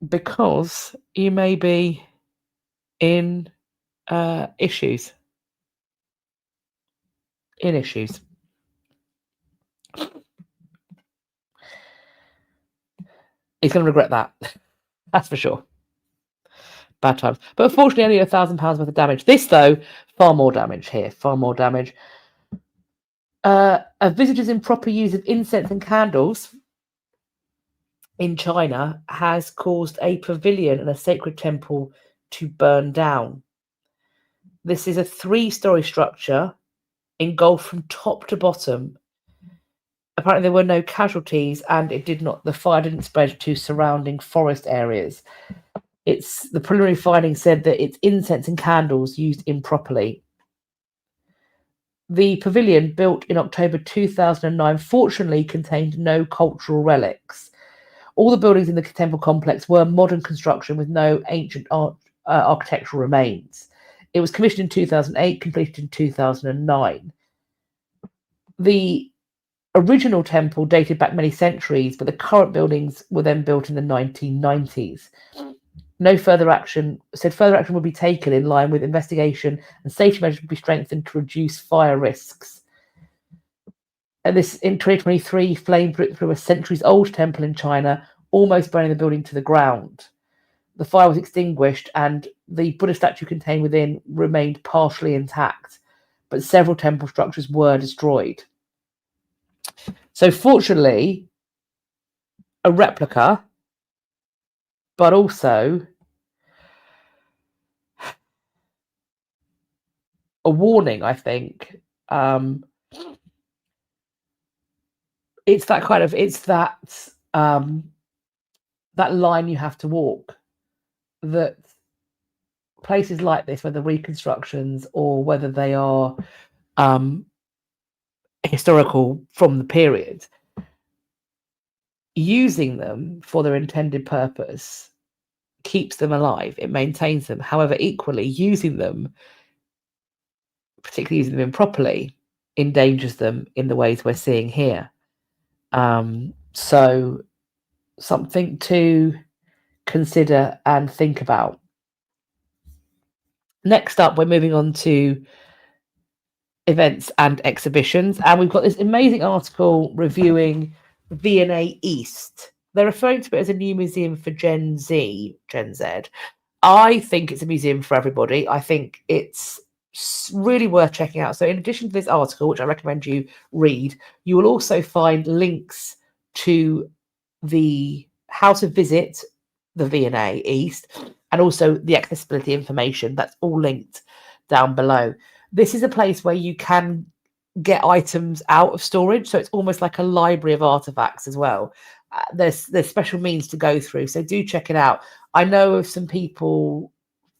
because you may be in issues. He's going to regret that. That's for sure. Bad times. But unfortunately, only £1,000 worth of damage. This, though, far more damage here. Far more damage. A visitor's improper use of incense and candles in China has caused a pavilion and a sacred temple to burn down. This is a 3-story structure engulfed from top to bottom. Apparently there were no casualties, and the fire didn't spread to surrounding forest areas. The preliminary findings said that it's incense and candles used improperly. The pavilion, built in October 2009, fortunately contained no cultural relics. All the buildings in the temple complex were modern construction with no ancient architectural remains. It was commissioned in 2008, completed in 2009. The original temple dated back many centuries, but the current buildings were then built in the 1990s. Further action would be taken in line with investigation, and safety measures would be strengthened to reduce fire risks. And this, in 2023, flame broke through a centuries-old temple in China, almost burning the building to the ground. The fire was extinguished, and the Buddha statue contained within remained partially intact, but several temple structures were destroyed. So fortunately, a replica, but also a warning, I think. It's that line you have to walk, that places like this, whether reconstructions or whether they are historical from the period, using them for their intended purpose keeps them alive. It maintains them. However, equally, using them, particularly using them improperly, endangers them in the ways we're seeing here. So something to consider and think about. Next up, we're moving on to events and exhibitions, and we've got this amazing article reviewing V&A East. They're referring to it as a new museum for Gen Z. I think it's a museum for everybody. I think it's really worth checking out. So in addition to this article, which I recommend you read, you will also find links to how to visit the V&A East, and also the accessibility information. That's all linked down below. This is a place where you can get items out of storage, so it's almost like a library of artifacts as well. There's special means to go through, so do check it out. I know of some people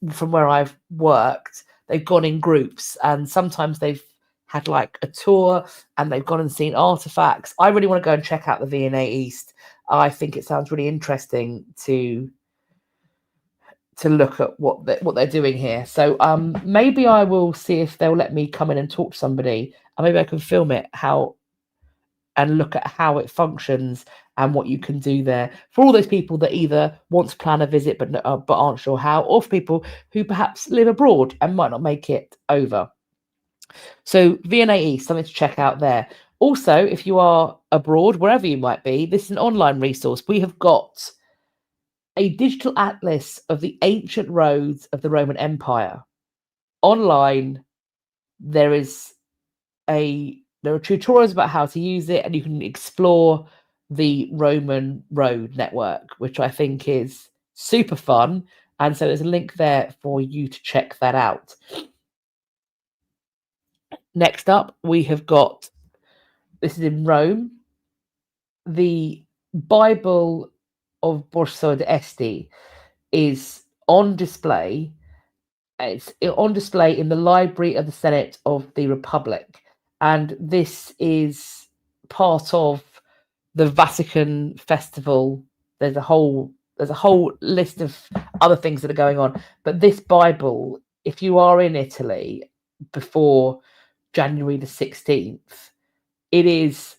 from where I've worked, they've gone in groups, and sometimes they've had like a tour and they've gone and seen artifacts. I really want to go and check out the V&A East. I think it sounds really interesting to look at what they're doing here. So maybe I will see if they'll let me come in and talk to somebody, and maybe I can film it and look at how it functions and what you can do there for all those people that either want to plan a visit but aren't sure how, or for people who perhaps live abroad and might not make it over. So V&A East, something to check out there. Also, if you are abroad, wherever you might be, this is an online resource. We have got a digital atlas of the ancient roads of the Roman Empire. Online, there are tutorials about how to use it, and you can explore the Roman road network, which I think is super fun. And so there's a link there for you to check that out. Next up, we have got, this is in Rome, the Bible of Borso d'Esti is on display. It's on display in the Library of the Senate of the Republic, and this is part of the Vatican Festival. There's a whole list of other things that are going on, but this Bible, if you are in Italy before January the 16th, it is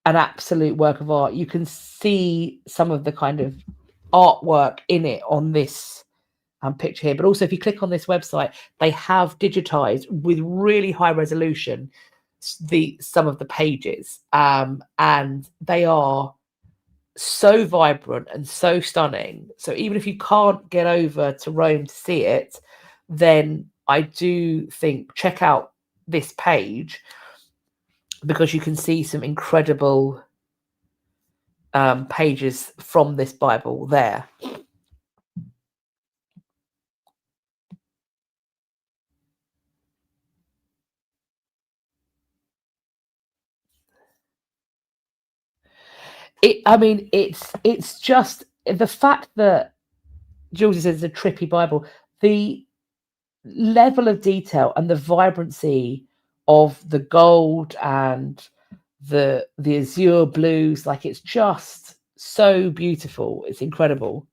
an absolute work of art. You can see some of the kind of artwork in it on this picture here. But also, if you click on this website, they have digitized with really high resolution some of the pages, and they are so vibrant and so stunning. So even if you can't get over to Rome to see it, then I do think check out this page, because you can see some incredible pages from this Bible there. It's just the fact that Jules says it's a trippy Bible, the level of detail and the vibrancy of the gold and the azure blues, like it's just so beautiful. It's incredible.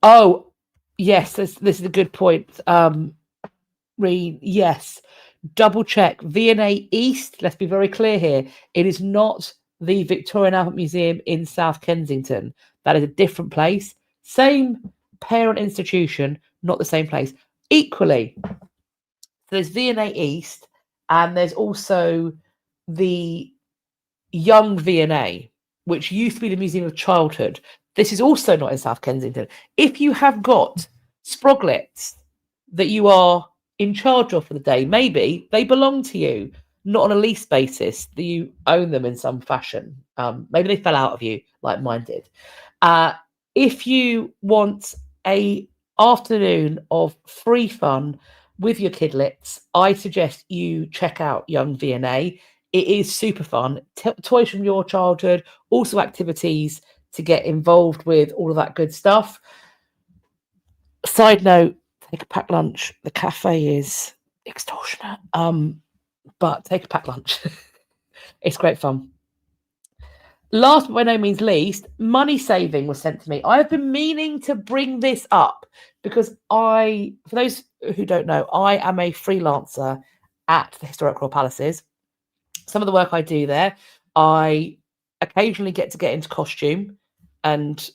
Oh yes, this is a good point. Reen, yes, double check V&A East. Let's be very clear here. It is not the Victorian Albert Museum in South Kensington. That is a different place. Same parent institution, not the same place. Equally, there's V&A East, and there's also the Young V&A, which used to be the Museum of Childhood. This is also not in South Kensington. If you have got sproglets that you are in charge of for the day, maybe they belong to you, not on a lease basis, that you own them in some fashion. Maybe they fell out of you like mine did. If you want a afternoon of free fun with your kidlets, I suggest you check out Young V&A. It is super fun. Toys from your childhood, also activities to get involved with, all of that good stuff. Side note, take a packed lunch. The cafe is extortionate, but take a packed lunch. It's great fun. Last but by no means least, money saving was sent to me. I have been meaning to bring this up because for those who don't know, I am a freelancer at the Historic Royal Palaces. Some of the work I do there, I occasionally get into costume and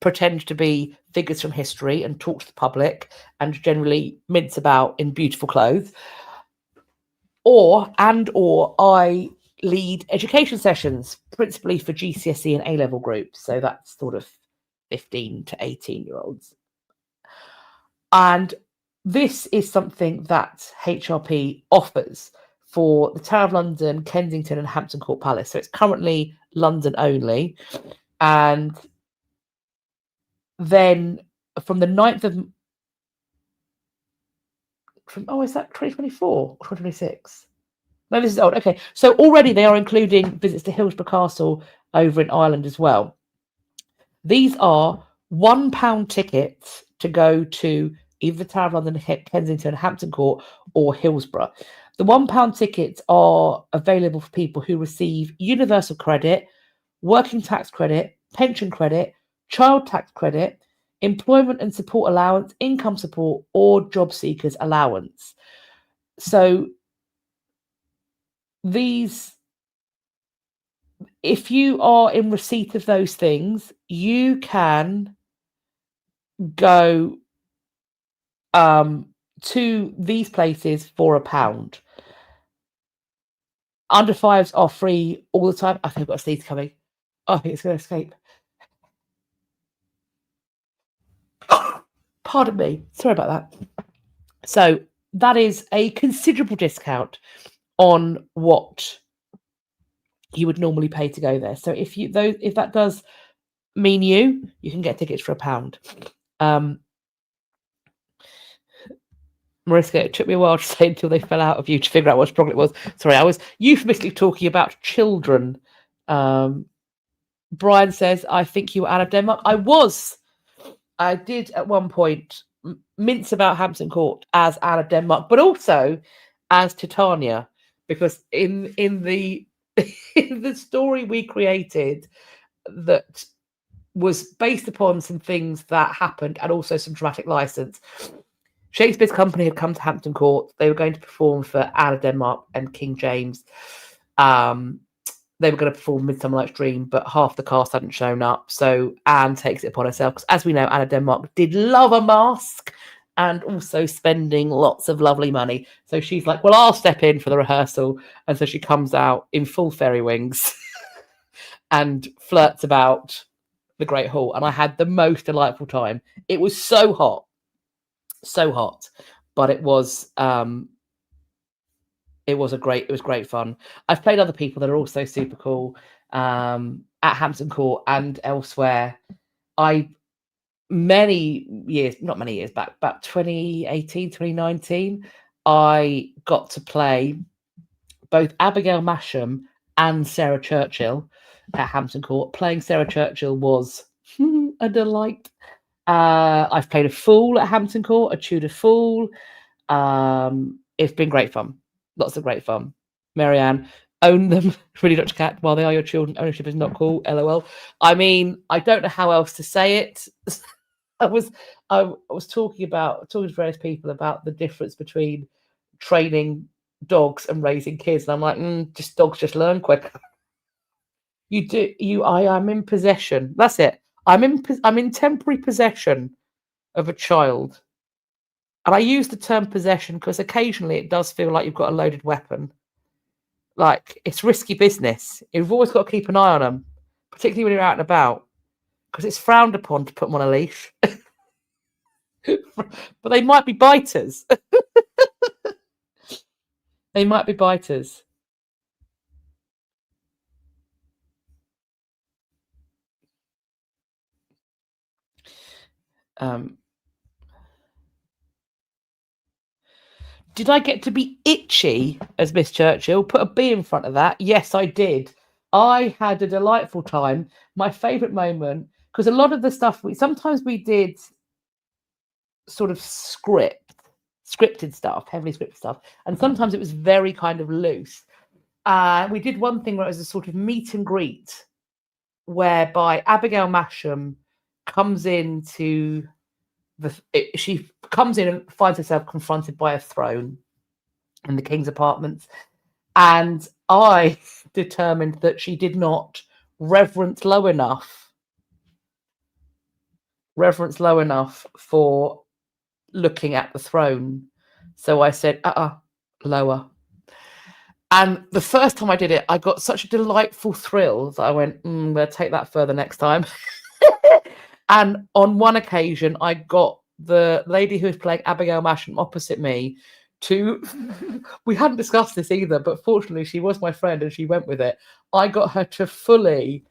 pretend to be figures from history and talk to the public and generally mince about in beautiful clothes. Or I lead education sessions, principally for GCSE and A-level groups. So that's sort of 15 to 18-year-olds. And this is something that HRP offers for the Tower of London, Kensington and Hampton Court Palace. So it's currently London only. And then from the 9th of... is that 2024 or 2026? No, this is old. Okay, so already they are including visits to Hillsborough Castle over in Ireland as well. These are £1 tickets to go to either the Tower of London, Kensington, Hampton Court, or Hillsborough. The £1 tickets are available for people who receive universal credit, working tax credit, pension credit, child tax credit, employment and support allowance, income support, or job seekers allowance. So these, if you are in receipt of those things, you can go to these places for £1. Under fives are free all the time. I think I've got a sneeze coming. Oh, I think it's going to escape. Pardon me. Sorry about that. So that is a considerable discount on what you would normally pay to go there. So if that does mean you can get tickets for £1. Mariska, it took me a while to say until they fell out of you to figure out what sproglet was. Sorry, I was euphemistically talking about children. Brian says, I think you were Anna Denmark. I did at one point mince about Hampton Court as Anna Denmark, but also as Titania, because in the in the story we created that was based upon some things that happened and also some dramatic license, Shakespeare's company had come to Hampton Court. They were going to perform for Anna Denmark and King James. they were going to perform Midsummer Night's Dream, but half the cast hadn't shown up. So Anne takes it upon herself, because as we know, Anna Denmark did love a mask and also spending lots of lovely money. So she's like, well, I'll step in for the rehearsal. And so she comes out in full fairy wings and flirts about the Great Hall. And I had the most delightful time. It was so hot, but it was great fun. I've played other people that are also super cool at Hampton Court and elsewhere. Not many years back, about 2018, 2019, I got to play both Abigail Masham and Sarah Churchill at Hampton Court. Playing Sarah Churchill was a delight. I've played a fool at Hampton Court, a Tudor fool. It's been great fun. Lots of great fun. Marianne, own them, really, Dr. Cat. While they are your children, ownership is not cool. LOL. I mean, I don't know how else to say it. I was talking to various people about the difference between training dogs and raising kids, and I'm like, dogs just learn quicker. I am in possession. That's it. I'm in temporary possession of a child. And I use the term possession because occasionally it does feel like you've got a loaded weapon. Like, it's risky business. You've always got to keep an eye on them, particularly when you're out and about, because it's frowned upon to put them on a leash. But they might be biters. They might be biters. Did I get to be itchy as Miss Churchill? Put a B in front of that. Yes, I did. I had a delightful time. My favourite moment, because a lot of the stuff sometimes we did sort of scripted stuff, heavily scripted stuff, and sometimes it was very kind of loose. We did one thing where it was a sort of meet and greet, whereby Abigail Masham comes into she comes in and finds herself confronted by a throne in the king's apartments, and I determined that she did not reverence low enough for looking at the throne. So I said, lower. And the first time I did it, I got such a delightful thrill that I went, we'll take that further next time. And on one occasion, I got the lady who was playing Abigail Masham opposite me to, we hadn't discussed this either, but fortunately she was my friend and she went with it. I got her to fully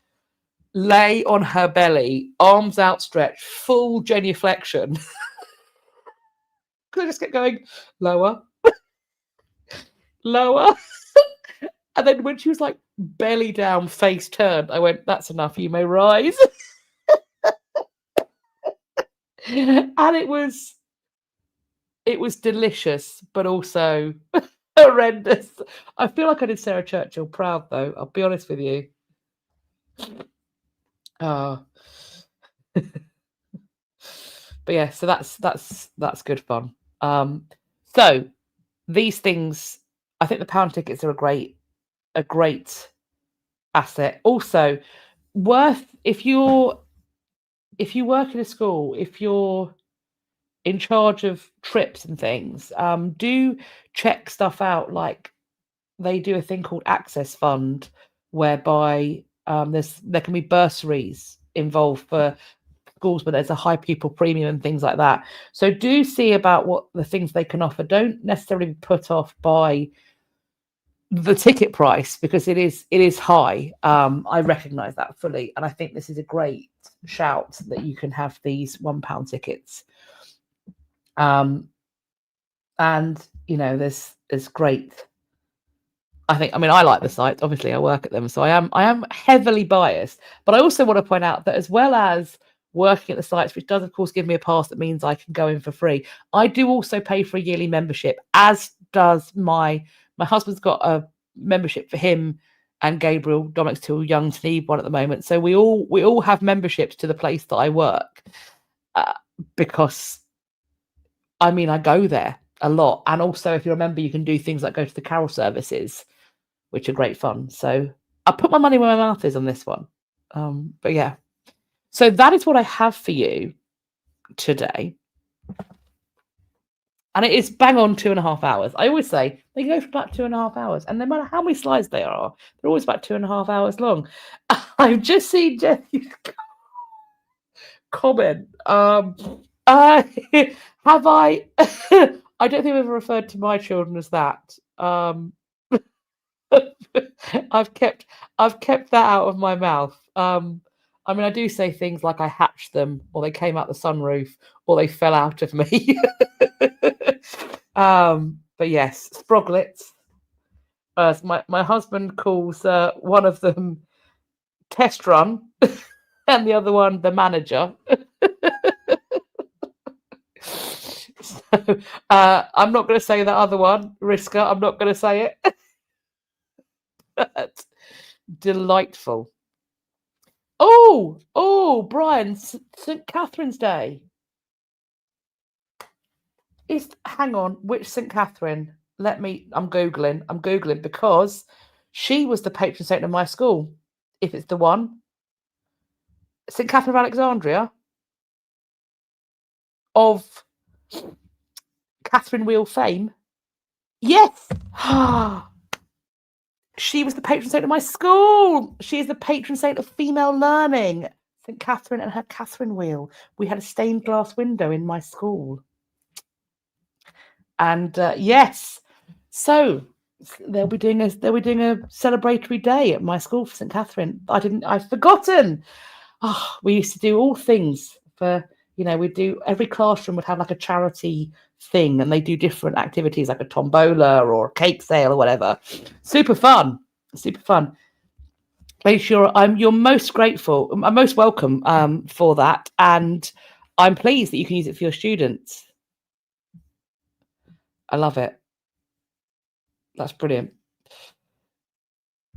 lay on her belly, arms outstretched, full genuflection. Could I just get going, lower, lower. And then when she was like belly down, face turned, I went, that's enough, you may rise. And it was delicious, but also horrendous. I feel like I did Sarah Churchill proud, though. I'll be honest with you. But yeah, so that's good fun. So these things, I think the pound tickets are a great asset. Also, if you work in a school, if you're in charge of trips and things, do check stuff out. Like, they do a thing called Access Fund, whereby there can be bursaries involved for schools, but there's a high pupil premium and things like that. So do see about what the things they can offer. Don't necessarily be put off by the ticket price, because it is high. I recognise that fully, and I think this is a great shout that you can have these £1 tickets. And there's great. I like the sites. Obviously, I work at them, so I am heavily biased. But I also want to point out that as well as working at the sites, which does of course give me a pass that means I can go in for free, I do also pay for a yearly membership, as does my husband's got a membership for him and Gabriel. Dominic's too young to need one at the moment, so we all have memberships to the place that I work, because I go there a lot. And also, if you remember, you can do things like go to the carol services, which are great fun. So I put my money where my mouth is on this one. But yeah, so that is what I have for you today. And it is bang on 2.5 hours. I always say they go for about 2.5 hours. And no matter how many slides there are, they're always about 2.5 hours long. I've just seen Jessie's comment. Have I? I don't think I've ever referred to my children as that. I've kept that out of my mouth. I mean, I do say things like I hatched them, or they came out the sunroof, or they fell out of me. But yes, sproglets. My husband calls one of them test run, and the other one the manager. So I'm not going to say that other one, Riska. I'm not going to say it. But delightful. Oh, Brian, St. Catherine's Day. Hang on, which St. Catherine? I'm Googling because she was the patron saint of my school. If it's the one. St. Catherine of Alexandria of Catherine Wheel fame. Yes. She was the patron saint of my school. She is the patron saint of female learning. St. Catherine and her Catherine Wheel. We had a stained glass window in my school. And yes, so they'll be doing a celebratory day at my school for St. Catherine. I've forgotten. We used to do all things for, we'd do, every classroom would have like a charity thing, and they do different activities like a tombola or a cake sale or whatever. Super fun. You're most grateful. I'm most welcome for that, and I'm pleased that you can use it for your students. I love it. That's brilliant.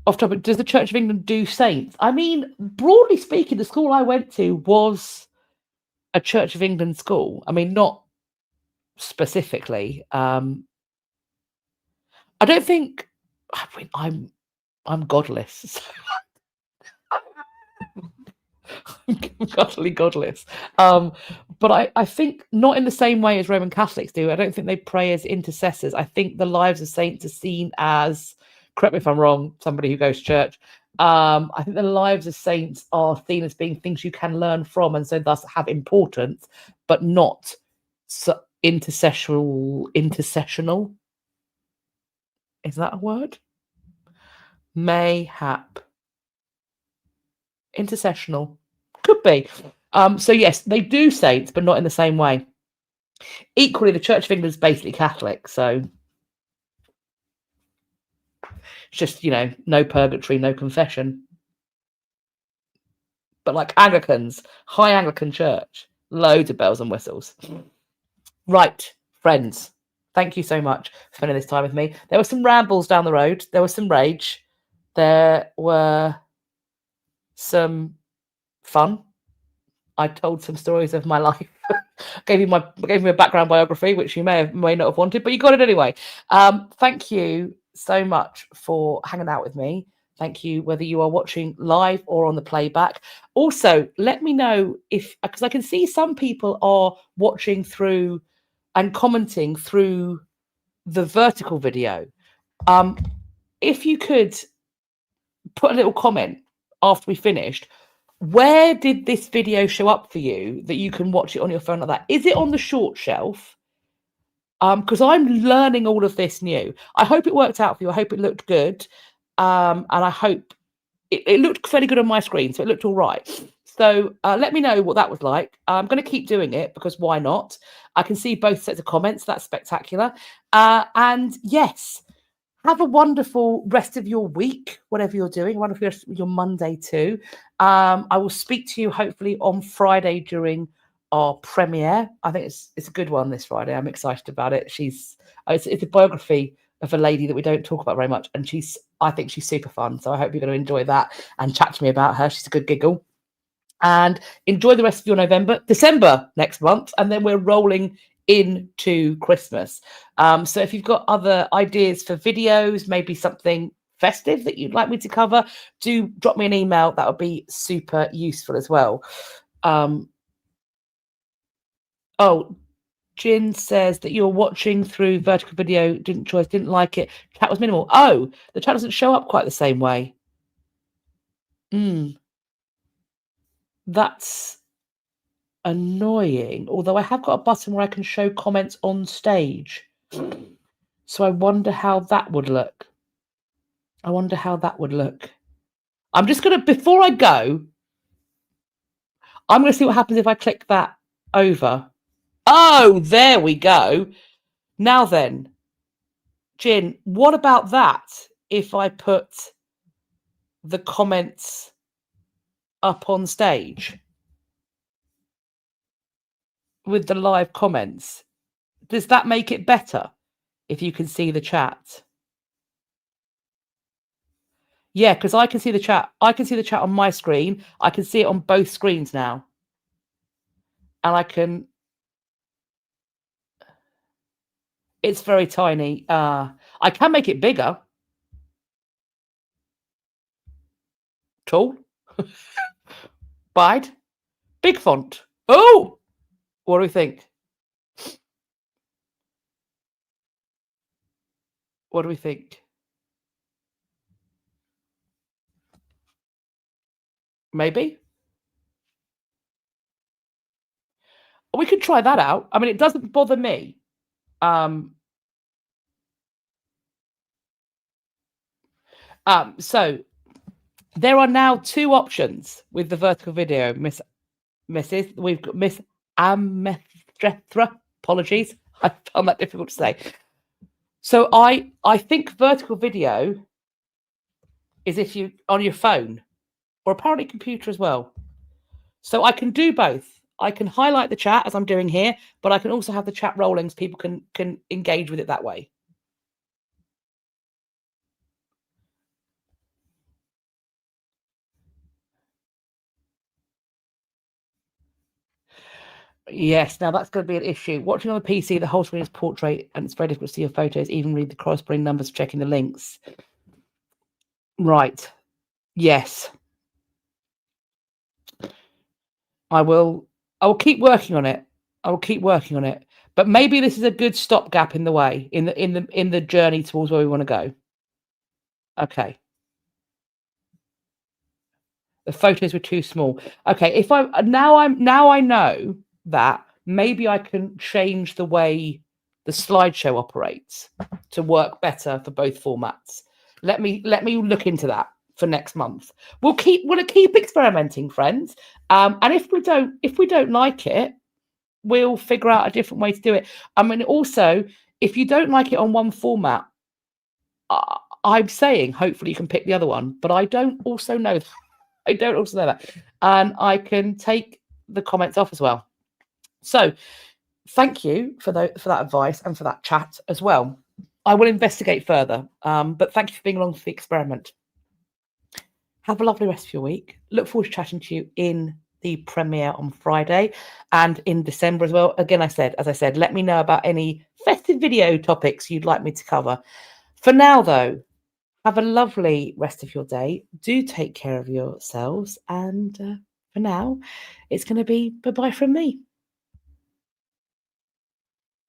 Off topic, does the Church of England do saints? I mean, broadly speaking, the school I went to was a Church of England school. I mean, not specifically. I don't think. I mean, I'm godless. So I'm utterly godless. But I think not in the same way as Roman Catholics do. I don't think they pray as intercessors. I think the lives of saints are seen as, correct me if I'm wrong, somebody who goes to church. I think the lives of saints are seen as being things you can learn from, and so thus have importance, but not intercessional. Is that a word? Mayhap. Intercessional. Could be. So yes, they do saints, but not in the same way. Equally, the Church of England is basically Catholic, so it's just, no purgatory, no confession. But like Anglicans, high Anglican church, loads of bells and whistles. Right, friends, thank you so much for spending this time with me. There were some rambles down the road. There was some rage. There were some fun. I told some stories of my life. gave me a background biography, which you may not have wanted, but you got it anyway. Thank you so much for hanging out with me. Thank you, whether you are watching live or on the playback. Also, let me know because I can see some people are watching through and commenting through the vertical video. If you could put a little comment after we finished, where did this video show up for you that you can watch it on your phone like that? Is it on the short shelf? Because I'm learning all of this new. I hope it worked out for you. I hope it looked good. And I hope it looked fairly good on my screen, so it looked all right. So let me know what that was like. I'm going to keep doing it because why not? I can see both sets of comments. That's spectacular. And yes, have a wonderful rest of your week, whatever you're doing. Wonderful rest of your Monday too. I will speak to you hopefully on Friday during our premiere. I think it's a good one this Friday. I'm excited about it. It's a biography of a lady that we don't talk about very much, and I think she's super fun. So I hope you're going to enjoy that and chat to me about her. She's a good giggle. And enjoy the rest of your December next month, and then we're rolling into Christmas. So if you've got other ideas for videos, maybe something festive that you'd like me to cover, do drop me an email. That would be super useful as well. Oh, Jin says that you're watching through vertical video, didn't like it. Chat was minimal. Oh, the chat doesn't show up quite the same way. That's annoying. Although I have got a button where I can show comments on stage. So I wonder how that would look. I'm just going to, before I go, I'm going to see what happens if I click that over. Oh, there we go. Now then, Jin, what about that if I put the comments up on stage with the live comments? Does that make it better if you can see the chat? Yeah, because I can see the chat. I can see the chat on my screen. I can see it on both screens now. And I can... It's very tiny. I can make it bigger. Tall. Wide. Big font. Oh! What do we think? What do we think? Maybe? We could try that out. I mean, it doesn't bother me. So there are now 2 options with the vertical video, Mrs. We've got Miss Amethra. Apologies, I found that difficult to say. So I think vertical video is if you on your phone or apparently computer as well. So I can do both. I can highlight the chat as I'm doing here, but I can also have the chat rolling so people can engage with it that way. Yes, now that's going to be an issue. Watching on the PC, the whole screen is portrait, and it's very difficult to see your photos, even read the corresponding numbers, checking the links. Right. Yes. I will keep working on it. But maybe this is a good stopgap in the way, in the journey towards where we want to go. Okay. The photos were too small. Okay, if I know that maybe I can change the way the slideshow operates to work better for both formats. Let me look into that for next month. We'll keep experimenting, friends. And if we don't like it, we'll figure out a different way to do it. I mean, also, if you don't like it on one format, I'm saying hopefully you can pick the other one, but I don't also know that. And I can take the comments off as well. So thank you for that advice and for that chat as well. I will investigate further, but thank you for being along for the experiment. Have a lovely rest of your week. Look forward to chatting to you in the premiere on Friday and in December as well. Again, as I said, let me know about any festive video topics you'd like me to cover. For now, though, have a lovely rest of your day. Do take care of yourselves. And for now, it's going to be bye-bye from me.